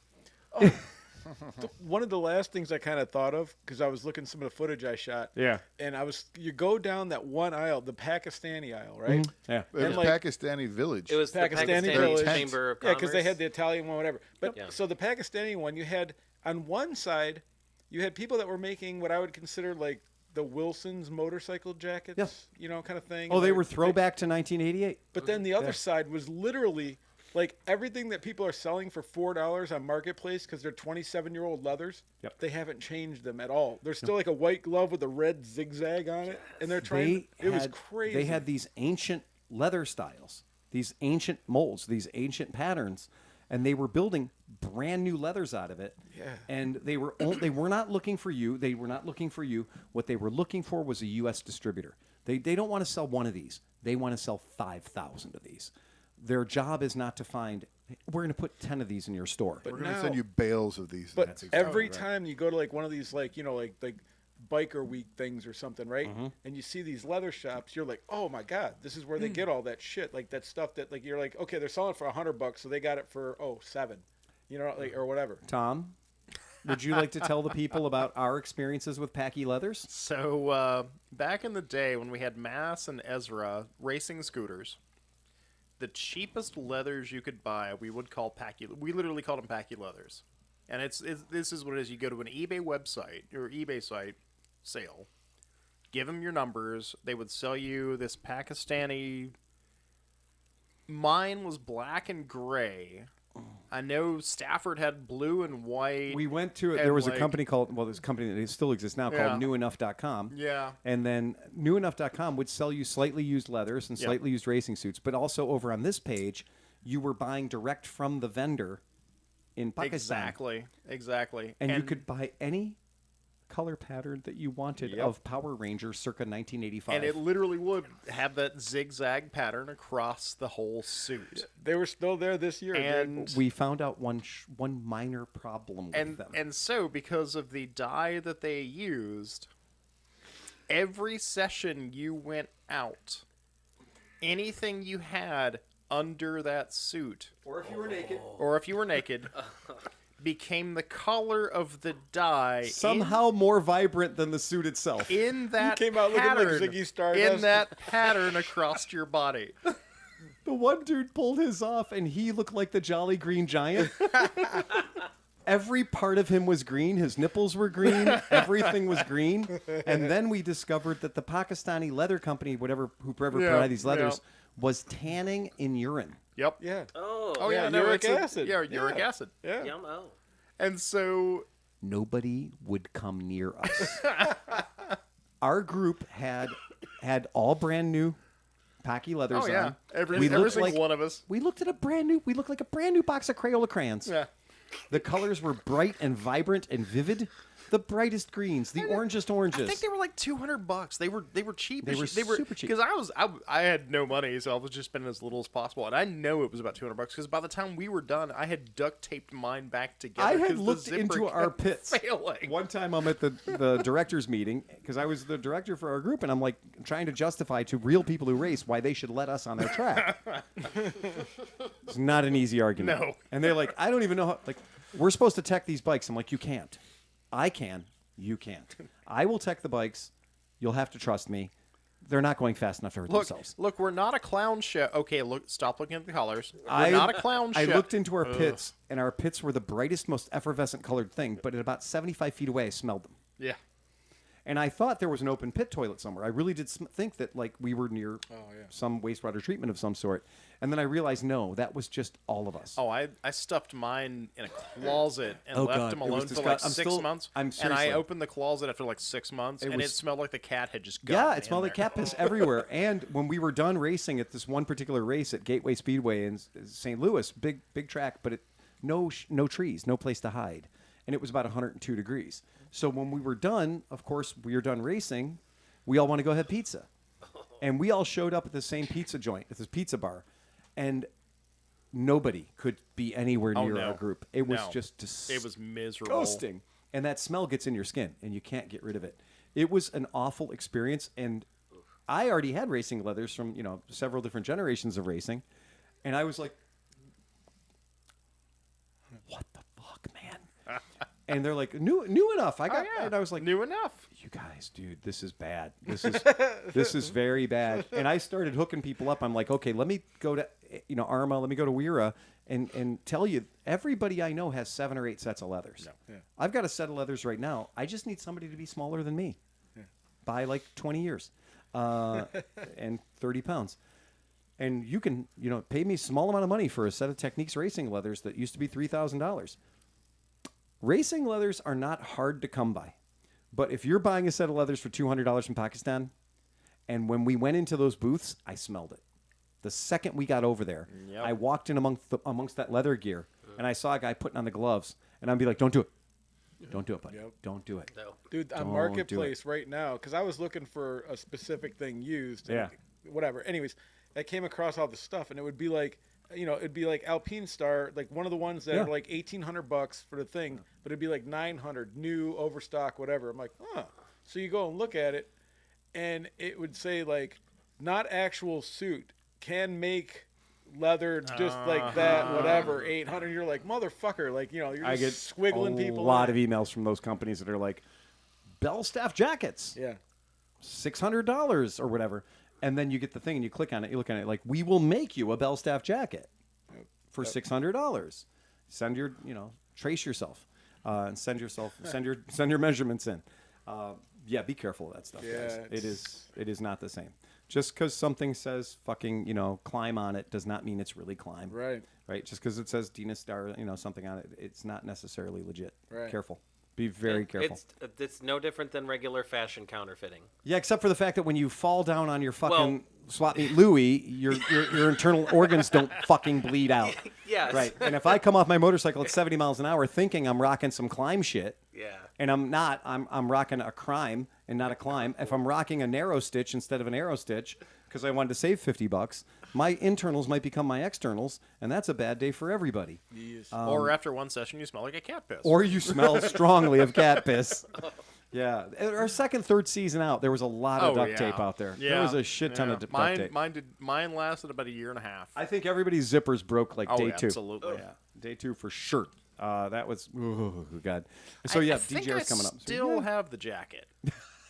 One of the last things I kind of thought of, because I was looking at some of the footage I shot. Yeah. And you go down that one aisle, the Pakistani aisle, right? Yeah. It was And, like, Pakistani village. It was Pakistani the Pakistani village. Chamber of Yeah, Commerce. because they had the Italian one, whatever. But Yeah. so the Pakistani one, you had on one side, you had people that were making what I would consider like the Wilson's motorcycle jackets, Yeah. kind of thing. Oh, they Like, were throwback to 1988. But then the other side was literally like everything that people are selling for $4 on Marketplace because they're 27-year-old leathers. Yep. They haven't changed them at all. There's still like a white glove with a red zigzag on it, and they're trying. It was crazy. They had these ancient leather styles, these ancient molds, these ancient patterns, and they were building brand new leathers out of it. Yeah. And they were not looking for you. They were not looking for you. What they were looking for was a U.S. distributor. They don't want to sell one of these. They want to sell 5,000 of these. Their job is not to find. We're going to put 10 of these in your store. We're going to now- send you bales of these. But That's exactly every right. time you go to like one of these like biker week things or something, right? And you see these leather shops, you're like, oh my god, this is where they get all that shit, like that stuff that like you're like, okay, they're selling for $100, so they got it for $7, like or whatever. Tom, would you like to tell the people about our experiences with Packy Leathers? So back in the day when we had Mass and Ezra racing scooters, the cheapest leathers you could buy, we would call Packy. We literally called them Packy Leathers, and this is what it is. You go to an eBay website or eBay site sale, give them your numbers. They would sell you this Pakistani. Mine was black and gray. I know Stafford had blue and white. We went to it. And There was a like- company called, well, there's a company that still exists now Yeah. called newenough.com. Yeah. And then newenough.com would sell you slightly used leathers and Yeah. slightly used racing suits. But also over on this page, you were buying direct from the vendor in Pakistan. Exactly. And you could buy any color pattern that you wanted of Power Ranger circa 1985. And it literally would have that zigzag pattern across the whole suit. They were still there this year. And we found out one minor problem with them. and so because of the dye that they used, every session you went out, anything you had under that suit, or if you were naked, became the color of the dye somehow more vibrant than the suit itself. in that came out looking like pattern, Ziggy Stardust. in that pattern across your body. The one dude pulled his off, and he looked like the Jolly Green Giant. Every part of him was green. His nipples were green. Everything was green. And then we discovered that the Pakistani leather company, whoever provided these leathers, was tanning in urine. Yep. Yeah. Oh Yeah, yeah, no, uric it's acid. Yeah, uric acid. Yeah. Yum, oh. And so Nobody would come near us. Our group had all brand new Packy leathers oh yeah, on. every We looked single like- one of us. We looked like a brand new box of Crayola crayons. Yeah. The colors were bright and vibrant and vivid. The brightest greens, the orangest oranges. I think they were like $200. They were cheap. They were super cheap. Because I had no money, so I was just spending as little as possible, and I know it was about $200. Because by the time we were done, I had duct taped mine back together. I had 'cause the looked zipper into our kept pits. failing. One time I'm at the directors meeting because I was the director for our group, and I'm like trying to justify to real people who race why they should let us on their track. It's not an easy argument. No. And they're like, I don't even know how, like, we're supposed to tech these bikes. I'm like, you can't. I can. You can't. I will tech the bikes. You'll have to trust me. They're not going fast enough to hurt themselves. Look, we're not a clown show. Okay, look, stop looking at the colors. We're not a clown show. I looked into our pits, and our pits were the brightest, most effervescent colored thing, but at about 75 feet away, I smelled them. Yeah. And I thought there was an open pit toilet somewhere. I really did think that like we were near some wastewater treatment of some sort. And then I realized, no, that was just all of us. Oh, I stuffed mine in a closet and Oh, left God. them It was alone for like disgusting. 6 months. I'm and seriously. I opened the closet after like 6 months, and it was- smelled like the cat had just gone. Yeah, it smelled like cat piss everywhere. And when we were done racing at this one particular race at Gateway Speedway in St. Louis, big track, but no trees, no place to hide. And it was about 102 degrees. So when we were done, of course, we were done racing, we all want to go have pizza. And we all showed up at the same pizza joint, at this pizza bar. And nobody could be anywhere near our group. It was just disgusting. It was miserable. And that smell gets in your skin, and you can't get rid of it. It was an awful experience, and I already had racing leathers from several different generations of racing, and I was like, "What the fuck, man?" And they're like, "New enough." And I was like, new enough. You guys, dude, this is bad. This is very bad. And I started hooking people up. I'm like, okay, let me go to Arma, let me go to Weira and tell you, everybody I know has 7 or 8 sets of leathers. Yeah. I've got a set of leathers right now. I just need somebody to be smaller than me by like 20 years and 30 pounds. And you can, pay me a small amount of money for a set of Techniques racing leathers that used to be $3,000. Racing leathers are not hard to come by. But if you're buying a set of leathers for $200 from Pakistan, and when we went into those booths, I smelled it. The second we got over there, I walked in amongst that leather gear, and I saw a guy putting on the gloves, and I'd be like, don't do it. Don't do it, buddy. Don't do it. No. Dude, on Don't Marketplace right now, because I was looking for a specific thing used. And whatever. Anyways, I came across all this stuff, and it would be like, it'd be like Alpine Star, like one of the ones that are like $1,800 for the thing, but it'd be like $900, new, overstock, whatever. I'm like, huh. So you go and look at it, and it would say like, not actual suit, can make leather just like that, whatever, 800. You're like, motherfucker, like, you're I get just squiggling people. a lot of emails from those companies that are like, Bell Staff jackets, $600 or whatever. And then you get the thing and you click on it, you look at it like, we will make you a Bell Staff jacket for $600. Send your, trace yourself and send your measurements in. Be careful of that stuff, guys. It is not the same. Just because something says fucking, climb on it does not mean it's really climb. Right. Right. Just because it says Dina Star, something on it, it's not necessarily legit. Right. Careful. Be very careful. It's no different than regular fashion counterfeiting. Yeah, except for the fact that when you fall down on your fucking swap meet Louie, your internal organs don't fucking bleed out. Yes. Right. And if I come off my motorcycle at 70 miles an hour thinking I'm rocking some climb shit, and I'm not, I'm rocking a crime and not a climb. If I'm rocking a narrow stitch instead of an arrow stitch because I wanted to save $50, my internals might become my externals, and that's a bad day for everybody. Yes. Or after one session, you smell like a cat piss. Or you smell strongly of cat piss. Yeah. Our second, third season out, there was a lot of duct tape out there. Yeah. There was a shit ton of duct tape. Mine lasted about a year and a half. I think everybody's zippers broke like day 2. Absolutely. Yeah. Day 2 for sure. That was, oh, God. So, I DGR's think coming up. Still have the jacket.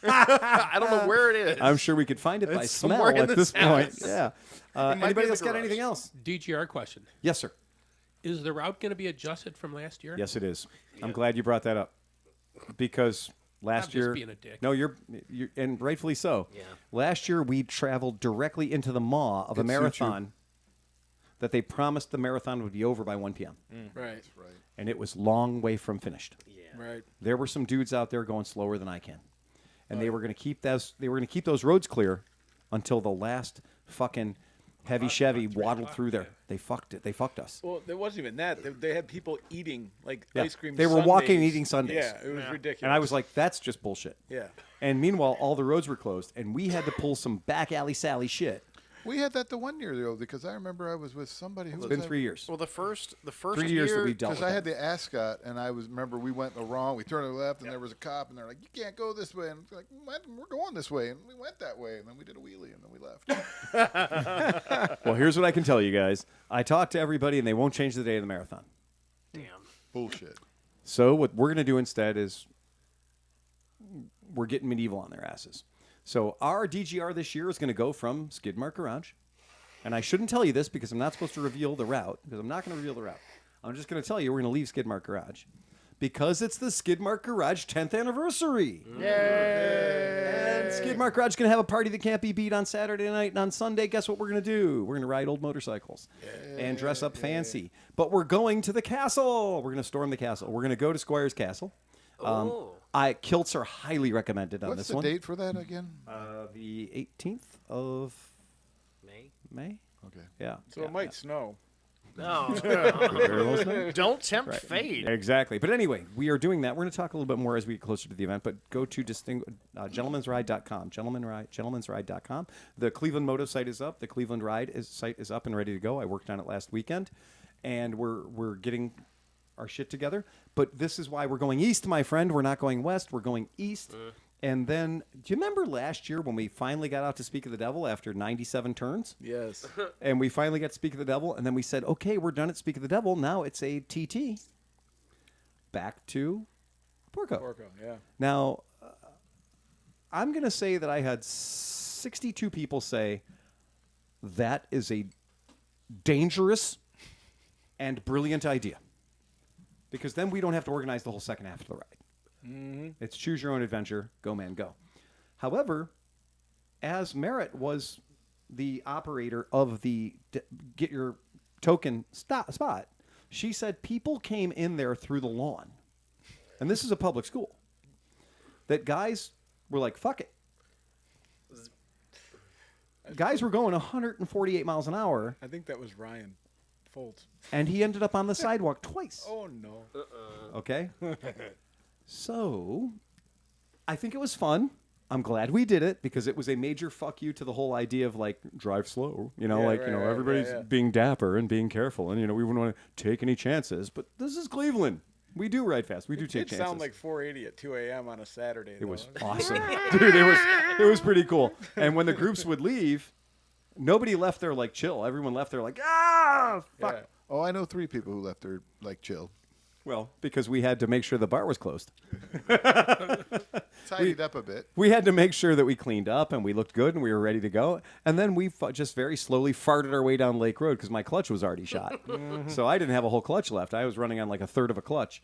I don't know where it is. I'm sure we could find it by It's smell somewhere in at this this point. house. Yeah. might be Anybody in the else got garage. anything else? DGR question. Yes, sir. Is the route going to be adjusted from last year? Yes, it is. I'm glad you brought that up because last I'm just year, being a dick. no, you're and rightfully so. Yeah. Last year we traveled directly into the maw of a It suits you. marathon that they promised the marathon would be over by 1 p.m. Right. and it was long way from finished. Right. There were some dudes out there going slower than I can, and they were going to keep those roads clear until the last fucking heavy Chevy waddled through there. They fucked it. They fucked us. Well, there wasn't even that. They had people eating like Yeah. ice cream. They were walking and eating sundaes. Yeah, it was ridiculous. And I was like, that's just bullshit. yeah. And meanwhile, all the roads were closed, and we had to pull some back alley Sally shit. We had that the 1 year though, because I remember I was with somebody who It's was been 3 years. Well, the first 3 years that we dealt with because I that. had the ascot, and remember we went the wrong. We turned to the left, and there was a cop, and they're like, "You can't go this way." And it's like, "We're going this way," and we went that way, and then we did a wheelie, and then we left. Well, here's what I can tell you guys. I talked to everybody, and they won't change the day of the marathon. Damn. Bullshit. So what we're going to do instead is we're getting medieval on their asses. So our DGR this year is going to go from Skidmark Garage. And I shouldn't tell you this because I'm not supposed to reveal the route, because I'm not going to reveal the route. I'm just going to tell you we're going to leave Skidmark Garage because it's the Skidmark Garage 10th anniversary. Yay! And Skidmark Garage is going to have a party that can't be beat on Saturday night. And on Sunday, guess what we're going to do? We're going to ride old motorcycles and dress up fancy. But we're going to the castle. We're going to storm the castle. We're going to go to Squire's Castle. Kilts are highly recommended on What's this the one. date for that again? The 18th of May? Okay. Yeah. So yeah, it might snow. No. Very well said. Don't tempt fate. Exactly. But anyway, we are doing that. We're going to talk a little bit more as we get closer to the event, but go to gentleman'sride.com. Gentleman'sride.com. The Cleveland Moto site is up. The Cleveland Ride site is up and ready to go. I worked on it last weekend, and we're getting our shit together. But this is why we're going east, my friend. We're not going west. We're going east. And then, do you remember last year when we finally got out to Speak of the Devil after 97 turns? Yes. And we finally got to Speak of the Devil, and then we said, okay, we're done at Speak of the Devil. Now it's a TT. Back to Porco. Porco, yeah. Now, I'm going to say that I had 62 people say that is a dangerous and brilliant idea. Because then we don't have to organize the whole second half of the ride. Mm-hmm. It's choose your own adventure, go man, go. However, as Merritt was the operator of the get your token spot, she said people came in there through the lawn. And this is a public school. That guys were like, fuck it. Guys were going 148 miles an hour. I think that was Ryan Foltz. And he ended up on the sidewalk twice. Oh, no. Okay? So, I think it was fun. I'm glad we did it because it was a major fuck you to the whole idea of like drive slow. You know, everybody's being dapper and being careful, and we wouldn't want to take any chances. But this is Cleveland. We do ride fast. We do take chances. It sound like 480 at 2 a.m. on a Saturday. It was awesome, dude. It was pretty cool. And when the groups would leave, nobody left there like chill. Everyone left there like fuck. Yeah. Oh, I know 3 people who left there like chill. Well, because we had to make sure the bar was closed. Tidied up a bit. We had to make sure that we cleaned up and we looked good and we were ready to go. And then we just very slowly farted our way down Lake Road because my clutch was already shot. So I didn't have a whole clutch left. I was running on like a third of a clutch.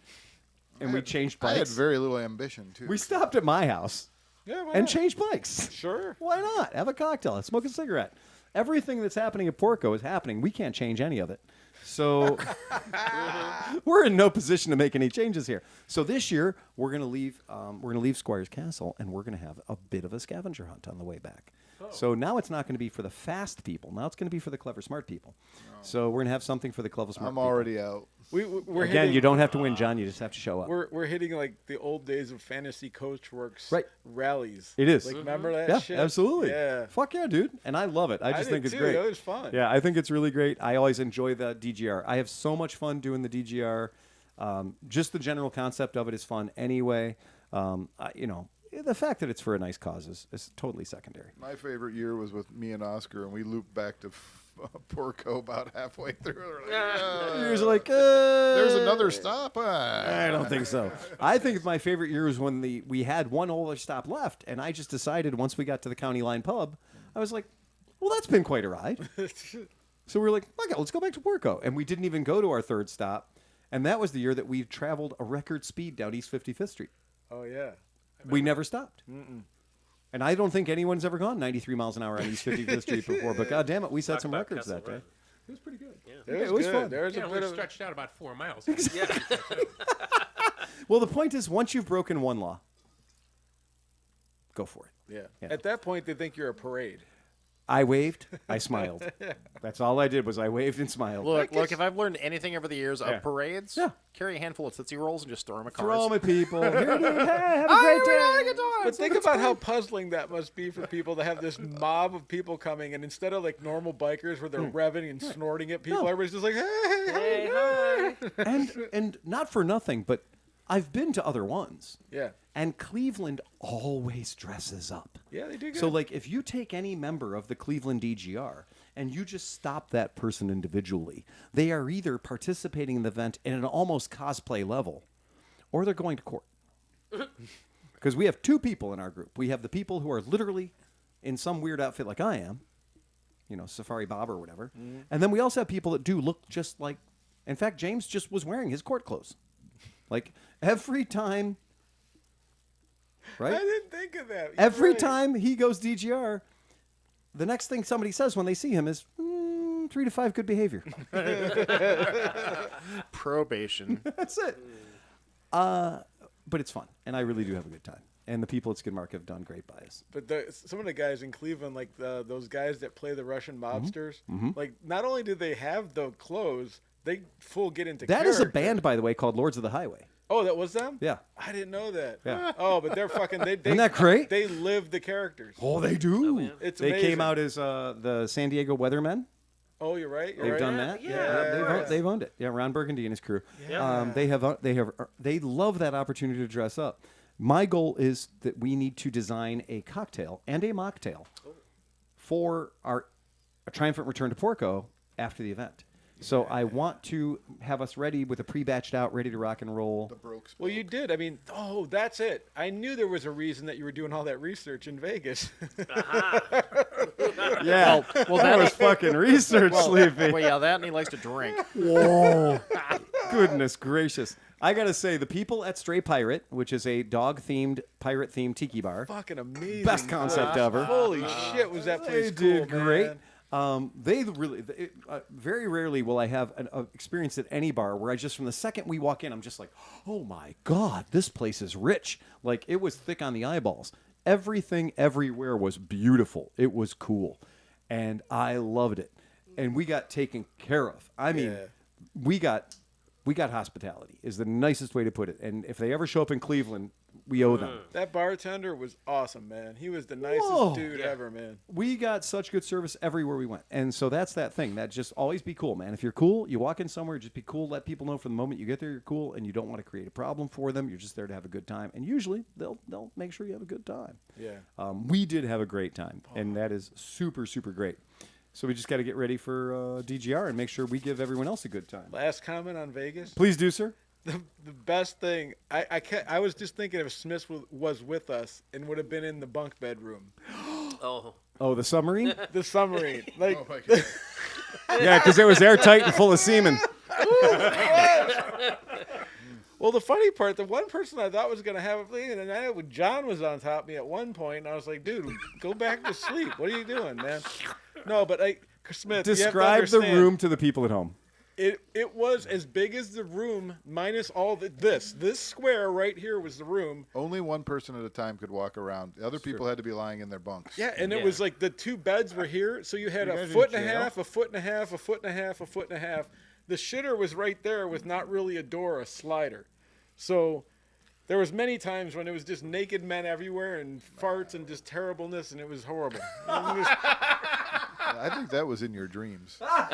And we changed bikes. I had very little ambition, too. We stopped at my house Yeah, why and not? changed bikes. Sure. Why not? Have a cocktail. Smoke a cigarette. Everything that's happening at Porco is happening. We can't change any of it. So we're in no position to make any changes here. So this year we're going to leave Squire's Castle and we're going to have a bit of a scavenger hunt on the way back. So now it's not going to be for the fast people. Now it's going to be for the clever, smart people. So we're going to have something for the clever, smart people. I'm already out. We're Again, hitting, you don't have to win, John. You just have to show up. We're hitting like the old days of Fantasy Coachworks Right. rallies. It is. Like, remember that Yeah, shit? absolutely. Yeah. Fuck yeah, dude. And I love it. I just did think it's too. great. It was fun. Yeah, I think it's really great. I always enjoy the DGR. I have so much fun doing the DGR. Just the general concept of it is fun anyway. The fact that it's for a nice cause is totally secondary. My favorite year was with me and Oscar, and we looped back to Porco about halfway through. We're like, Years like, there's another stop. I don't think so. I think my favorite year was when we had one other stop left, and I just decided once we got to the County Line Pub, I was like, well, that's been quite a ride. So we were like, okay, let's go back to Porco. And we didn't even go to our third stop. And that was the year that we traveled a record speed down East 55th Street. Oh, yeah. We never stopped. And I don't think anyone's ever gone 93 miles an hour on East 55th Street before. But God damn it, we set Talk some about records that Castle day. Run. It was pretty good. Yeah. It was good. fun. There was Yeah, a we're bit of stretched out about 4 miles. Well, the point is, once you've broken one law, go for it. yeah. Yeah. At that point, they think you're a parade. I waved. I smiled. That's all I did was I waved and smiled. Look, if I've learned anything over the years of parades, carry a handful of Tootsie Rolls and just throw them at cars. Throw them at people. Here it is. Hey, have a great day. But think about how puzzling that must be for people to have this mob of people coming, and instead of like normal bikers where they're revving and snorting at people, everybody's just like, hey, hi. And not for nothing, but I've been to other ones. Yeah. And Cleveland always dresses up. Yeah, they do good. So, like, if you take any member of the Cleveland DGR and you just stop that person individually, they are either participating in the event in an almost cosplay level, or they're going to court. Because we have two people in our group. We have the people who are literally in some weird outfit like I am, Safari Bob or whatever. And then we also have people that do look just like, in fact, James just was wearing his court clothes. Like, every time... Right? I didn't think of that. Every time he goes DGR, the next thing somebody says when they see him is 3 to 5 good behavior. Probation. That's it. But it's fun, and I really do have a good time. And the people at Skidmark have done great by us. But some of the guys in Cleveland, like those guys that play the Russian mobsters, like not only do they have the clothes, they full get into That is a character. band, by the way, called Lords of the Highway. Oh, that was them? Yeah. I didn't know that. Yeah. Oh, but they're fucking. They Isn't that great? They live the characters. Oh, they do. It's They amazing. came out as the San Diego Weathermen. Oh, you're right. You're They've right. done that. Yeah. They've owned it. Yeah, Ron Burgundy and his crew. Yeah. They love that opportunity to dress up. My goal is that we need to design a cocktail and a mocktail for our triumphant return to Porco after the event. So I want to have us ready with a pre-batched out, ready to rock and roll. The broke Well, you did. I mean, that's it. I knew there was a reason that you were doing all that research in Vegas. Yeah, well, that was fucking research, Sleepy. Well, yeah, that and he likes to drink. Whoa. Goodness gracious. I got to say, the people at Stray Pirate, which is a dog-themed, pirate-themed tiki bar, Fucking amazing. best concept ever. Holy shit, was that place They cool, did great. man. Very rarely will I have an experience at any bar where I just, from the second we walk in, I'm just like, oh my God, this place is rich. Like, it was thick on the eyeballs. Everything everywhere was beautiful. It was cool. And I loved it. And we got taken care of. I mean, we got hospitality is the nicest way to put it. And if they ever show up in Cleveland, we owe them. That bartender was awesome, man. He was the nicest dude ever, man. We got such good service everywhere we went. And so that's that thing. That just always be cool, man. If you're cool, you walk in somewhere, just be cool. Let people know from the moment you get there you're cool, and you don't want to create a problem for them. You're just there to have a good time. And usually they'll make sure you have a good time. Yeah. We did have a great time, and that is super, super great. So we just got to get ready for DGR and make sure we give everyone else a good time. Last comment on Vegas. Please do, sir. The best thing, I was just thinking if Smith was with us and would have been in the bunk bedroom. Oh, the submarine? The submarine. Like, Oh my God. Yeah, because it was airtight and full of semen. well, the funny part, the one person I thought was going to have a thing, and I know John was on top of me at one point, and I was like, dude, go back to sleep. What are you doing, man? No, but Smith, you have to Describe the understand, room to the people at home. It was as big as the room minus all this square right here was the room. Only one person at a time could walk around. The other people had to be lying in their bunks. Yeah, and it was like the two beds were here, so you had You a guys foot in and a jail? half, a foot and a half, a foot and a half, a foot and a half. The shitter was right there with not really a door, a slider. So there was many times when it was just naked men everywhere and farts and just terribleness, and it was horrible. I think that was in your dreams. All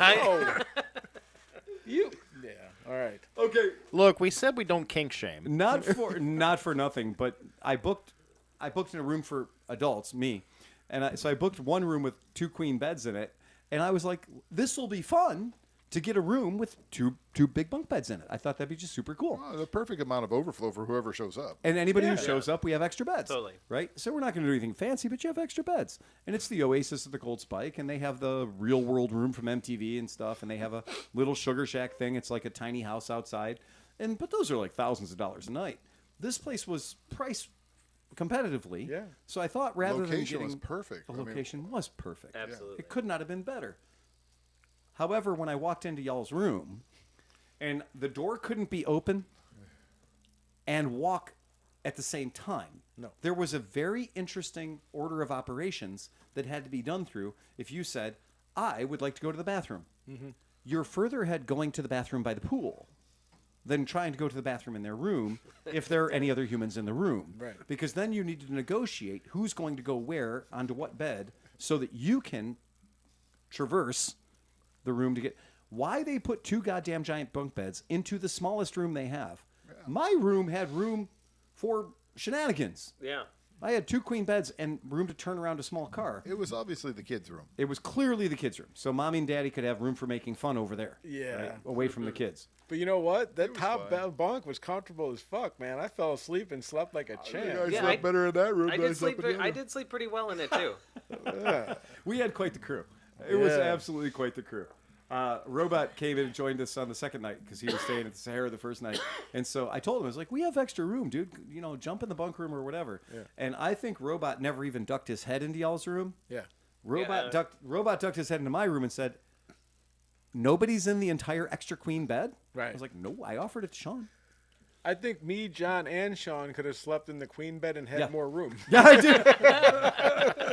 right. Okay. Look, we said we don't kink shame. Not for nothing, but I booked in a room for adults, me, and so I booked one room with 2 queen beds in it, and I was like, this will be fun to get a room with two big bunk beds in it. I thought that'd be just super cool. Oh, the perfect amount of overflow for whoever shows up. And anybody who shows up, we have extra beds. Totally. Right? So we're not going to do anything fancy, but you have extra beds. And it's the Oasis of the Cold Spike, and they have the Real World room from MTV and stuff, and they have a little Sugar Shack thing. It's like a tiny house outside. But those are like thousands of dollars a night. This place was priced competitively. Yeah. So I thought rather Location than was getting... perfect. The I mean, location was perfect. Absolutely. It could not have been better. However, when I walked into y'all's room, and the door couldn't be open and walk at the same time. No. There was a very interesting order of operations that had to be done through if you said, I would like to go to the bathroom. You're further ahead going to the bathroom by the pool than trying to go to the bathroom in their room if there are any other humans in the room. Right. Because then you need to negotiate who's going to go where onto what bed so that you can traverse the room to get... Why they put 2 goddamn giant bunk beds into the smallest room they have. Yeah. My room had room for shenanigans. Yeah. I had 2 queen beds and room to turn around a small car. It was obviously the kids' room. It was clearly the kids' room. So mommy and daddy could have room for making fun over there. Yeah. Right? Away from the kids. But you know what? That was top fine. bunk was comfortable as fuck, man. I fell asleep and slept like a champ. I Yeah, slept better in that room I than did slept sleep. in the I other. did sleep pretty well in it too. We had quite the crew. It was Yeah. absolutely quite the crew. Robot came in and joined us on the second night because he was staying at the Sahara the first night. And so I told him, I was like, we have extra room, dude. You know, jump in the bunk room or whatever. Yeah. And I think Robot never even ducked his head into y'all's room. Yeah. Robot Yeah. ducked his head into my room and said, nobody's in the entire extra queen bed? Right. I was like, no, I offered it to Sean. I think me, John, and Sean could have slept in the queen bed and had Yeah. more room. Yeah, I did.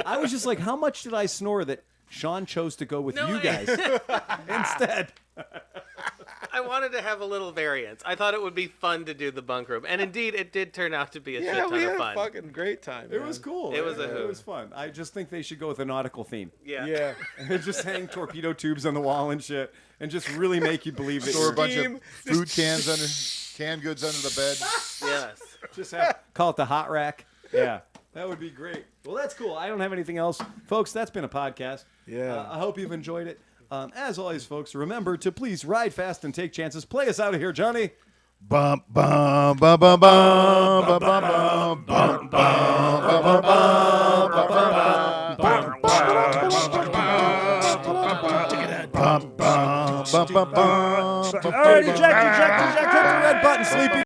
I was just like, how much did I snore that Sean chose to go with No, you guys instead? I wanted to have a little variance. I thought it would be fun to do the bunk room, and indeed, it did turn out to be a Yeah, shit ton we of had fun. a fucking great time. It man. was cool. It was a It hoot. was fun. I just think they should go with a nautical theme. Yeah. Yeah. And just hang torpedo tubes on the wall and shit, and just really make you believe that Store a you're bunch Steam. of food cans under, canned goods under the bed. Yes. just call it the hot rack. Yeah, that would be great. Well, that's cool. I don't have anything else, folks. That's been a podcast. Yeah. I hope you've enjoyed it. As always, folks, remember to please ride fast and take chances. Play us out of here, Johnny. Bum bum bum bum bum bum bum bum bum bum bum bum bum bum. All right, eject, eject, eject. Hit the red button, Sleepy.